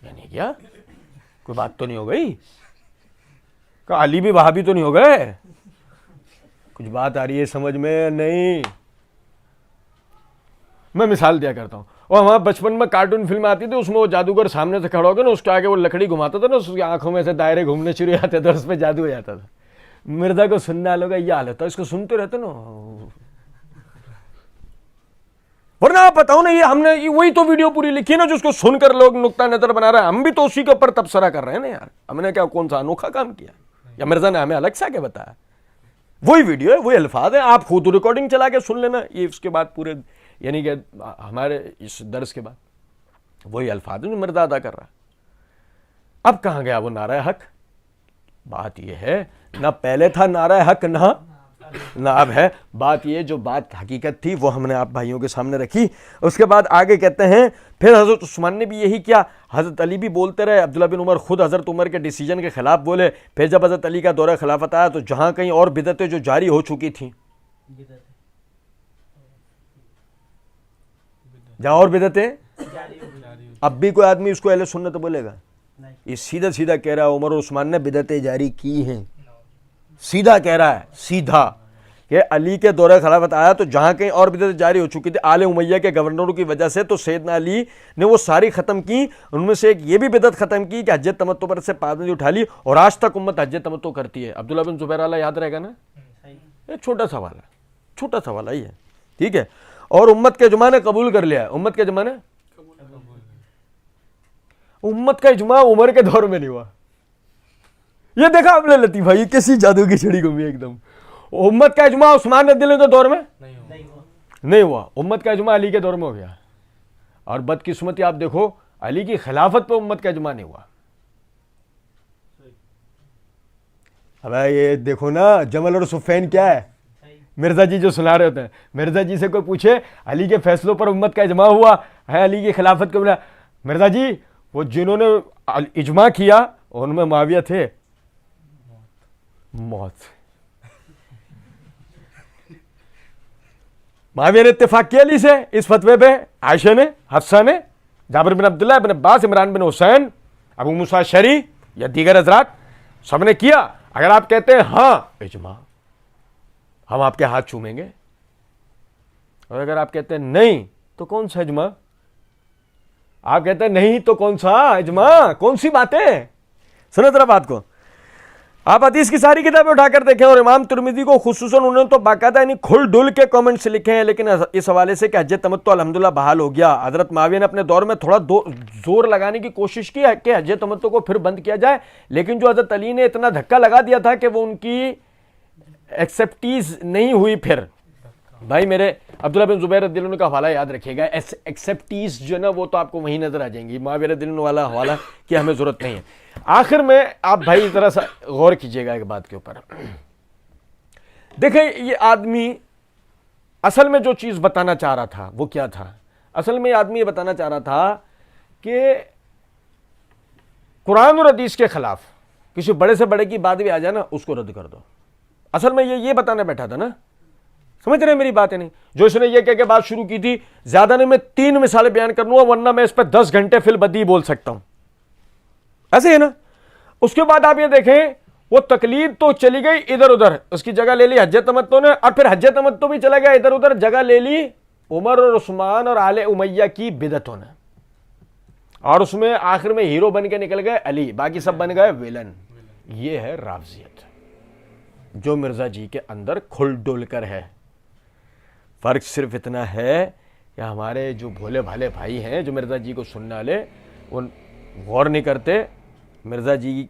یا نہیں کیا؟ کوئی بات تو نہیں ہو گئی؟ کہ علی بھی وہابی تو نہیں ہو گئے؟ کچھ بات آ رہی ہے سمجھ میں؟ نہیں. میں مثال دیا کرتا ہوں, اور ہمارا بچپن میں کارٹون فلم آتی تھی, اس میں وہ جادوگر سامنے سے کھڑا ہو گیا نا, اس کے آگے وہ لکڑی گھماتا تھا نا, اس کی آنکھوں میں سے دائرے گھومنے شروع ہو جاتے تھے, اس پہ جادو ہو جاتا تھا. مرزا کو سننے والوں کا یہ حال ہوتا ہے, اس کو سنتے رہتے نا. ورنہ آپ بتاؤ نا, یہ ہم نے وہی تو ویڈیو پوری لکھی نا جس کو سن کر لوگ نقطہ نظر بنا رہے ہیں. ہم بھی تو اسی کے اوپر تبصرہ کر رہے ہیں نا یار. ہم نے کیا کون سا انوکھا کام کیا, یا مرزا نے ہمیں الگ سے کیا بتایا؟ وہی ویڈیو ہے, وہی الفاظ ہیں, آپ خود ریکارڈنگ چلا کے سن لینا. یہ اس کے بعد پورے یعنی کہ ہمارے اس درس کے بعد وہی الفاظ ہیں جو مرزا ادا کر رہا ہے. اب کہاں گیا وہ نعرہ حق؟ بات یہ ہے نہ پہلے تھا نعرہ حق نہ اب ہے. بات یہ جو بات حقیقت تھی وہ ہم نے آپ بھائیوں کے سامنے رکھی. اس کے بعد آگے کہتے ہیں پھر حضرت عثمان نے بھی یہی کیا, حضرت علی بھی بولتے رہے, عبداللہ بن عمر خود حضرت عمر کے ڈیسیجن کے خلاف بولے. پھر جب حضرت علی کا دورہ خلافت آیا تو جہاں کہیں اور بدعتیں جو جاری ہو چکی تھیں, جہاں اور بدعتیں, اب بھی کوئی آدمی اس کو اہل سنت بولے گا؟ یہ سیدھا سیدھا کہہ رہا ہے عمر اور عثمان نے بدعتیں جاری کی ہیں. سیدھا کہہ رہا ہے, سیدھا کہ علی کے دورہ خلافت آیا تو جہاں کہیں اور بدعتیں جاری ہو چکی تھی آل امیہ کے گورنروں کی وجہ سے, تو سیدنا علی نے وہ ساری ختم کی. ان میں سے ایک یہ بھی بدعت ختم کی کہ حج تمتع پر سے پابندی اٹھا لی, اور آج تک امت حج تمتع کرتی ہے. عبداللہ بن زبیر والا یاد رہے گا نا, ایک چھوٹا سوال ہے, چھوٹا سوال ہے یہ, ٹھیک ہے. اور امت کے اجماع نے قبول کر لیا ہے. امت کے اجماع نے, امت کا اجماع عمر کے دور میں نہیں ہوا. یہ دیکھا آپ نے لطیف بھائی, کیسی جادو کی چھڑی گھومی ایک دم. امت کا اجماع عثمان رضی اللہ عنہ کے دور میں نہیں ہوا, امت کا اجماع علی کے دور میں ہو گیا. اور بدقسمتی آپ دیکھو, علی کی خلافت پہ امت کا اجماع نہیں ہوا. اب یہ دیکھو نا, جمل اور صفین کیا ہے؟ مرزا جی جو سنا رہے ہوتے ہیں, مرزا جی سے کوئی پوچھے علی کے فیصلوں پر امت کا اجماع ہوا ہے, علی کی خلافت کو بولا, مرزا جی وہ جنہوں نے اجماع کیا ان میں معاویہ تھے, موت. معاویہ نے اتفاق کیا علی سے اس فتوے پہ, عائشہ نے, حفصہ نے, جابر بن عبداللہ, ابن عباس, عمران بن حسین, ابو موسیٰ اشعری یا دیگر حضرات, سب نے کیا. اگر آپ کہتے ہیں ہاں اجماع, ہم آپ کے ہاتھ چومیں گے, اور اگر آپ کہتے ہیں نہیں تو کون سا اجماع؟ آپ کہتے ہیں نہیں تو کون سا اجماع, کون سی باتیں؟ سنو ذرا بات کو. آپ حدیث کی ساری کتابیں اٹھا کر دیکھیں, اور امام ترمذی کو خصوصاً انہوں نے تو باقاعدہ یعنی کھل ڈل کے کامنٹس لکھے ہیں. لیکن اس حوالے سے کہ حج تمتع الحمدللہ بحال ہو گیا, حضرت معاویہ نے اپنے دور میں تھوڑا زور لگانے کی کوشش کی ہے کہ حج تمتع کو پھر بند کیا جائے, لیکن جو حضرت علی نے اتنا دھکا لگا دیا تھا کہ وہ ان کی ایکسیپٹیز نہیں ہوئی. پھر بھائی میرے عبداللہ بن زبیر رضی اللہ عنہ کا حوالہ یاد رکھیے گا, ایکسیپٹیز جو ہے نا وہ تو آپ کو وہیں نظر آ جائیں گی. معاویہ رضی اللہ عنہ والا حوالہ کی ہمیں ضرورت نہیں ہے. آخر میں آپ بھائی ذرا سا غور کیجئے گا ایک بات کے اوپر. دیکھیں یہ آدمی اصل میں جو چیز بتانا چاہ رہا تھا وہ کیا تھا؟ اصل میں یہ آدمی یہ بتانا چاہ رہا تھا کہ قرآن اور حدیث کے خلاف کسی بڑے سے بڑے کی بات بھی آ جائے نا, اس کو رد کر دو. اصل میں یہ بتانا بیٹھا تھا نا, سمجھ رہے ہیں میری بات ہے؟ نہیں جو اس نے یہ کہہ کے بات شروع کی تھی, زیادہ نہیں میں 3 مثالیں بیان کر لوں گا, ورنہ میں اس پہ 10 گھنٹے فی البدیہہ بول سکتا ہوں. ایسے ہے نا. اس کے بعد آپ یہ دیکھیں وہ تقلید تو چلی گئی ادھر ادھر, اس کی جگہ لے لی حج تمتع نے, اور پھر حج تمتع بھی چلا گیا ادھر ادھر, جگہ لے لی عمر اور عثمان اور آل امیہ کی بدعتوں نے, اور اس میں آخر میں ہیرو بن کے نکل گئے علی, باقی سب بن گئے ویلن. یہ ہے رافضیت جو مرزا جی کے اندر کھل ڈول کر ہے. فرق صرف اتنا ہے کہ ہمارے جو بھولے بھالے بھائی ہیں جو مرزا جی کو سننے والے, وہ غور نہیں کرتے, مرزا جی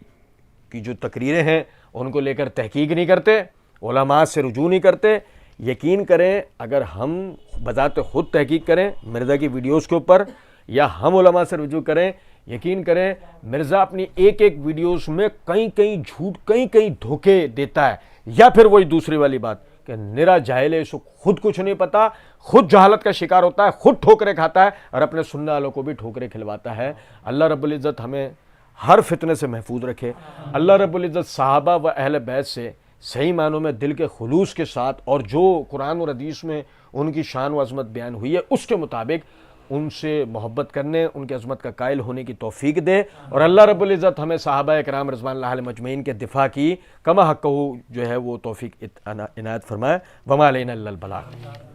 کی جو تقریریں ہیں ان کو لے کر تحقیق نہیں کرتے, علماء سے رجوع نہیں کرتے. یقین کریں اگر ہم بذات خود تحقیق کریں مرزا کی ویڈیوز کے اوپر, یا ہم علماء سے رجوع کریں, یقین کریں مرزا اپنی ایک ایک ویڈیوز میں کہیں کہیں جھوٹ کہیں کہیں دھوکے دیتا ہے. یا پھر وہی دوسری والی بات, کہ نرا جاہل ہے، اس کو خود کچھ نہیں پتا، خود جہالت کا شکار ہوتا ہے، خود ٹھوکریں کھاتا ہے اور اپنے سننے والوں کو بھی ٹھوکریں کھلواتا ہے۔ اللہ رب العزت ہمیں ہر فتنے سے محفوظ رکھے۔ اللہ رب العزت صحابہ و اہل بیت سے صحیح معنوں میں دل کے خلوص کے ساتھ، اور جو قرآن اور حدیث میں ان کی شان و عظمت بیان ہوئی ہے اس کے مطابق ان سے محبت کرنے، ان کی عظمت کا قائل ہونے کی توفیق دے، اور اللہ رب العزت ہمیں صحابہ کرام رضوان اللہ علیہم اجمعین کے دفاع کی کما حقہ جو ہے وہ توفیق عنایت فرمائے۔ وما علینا الا البلاغ۔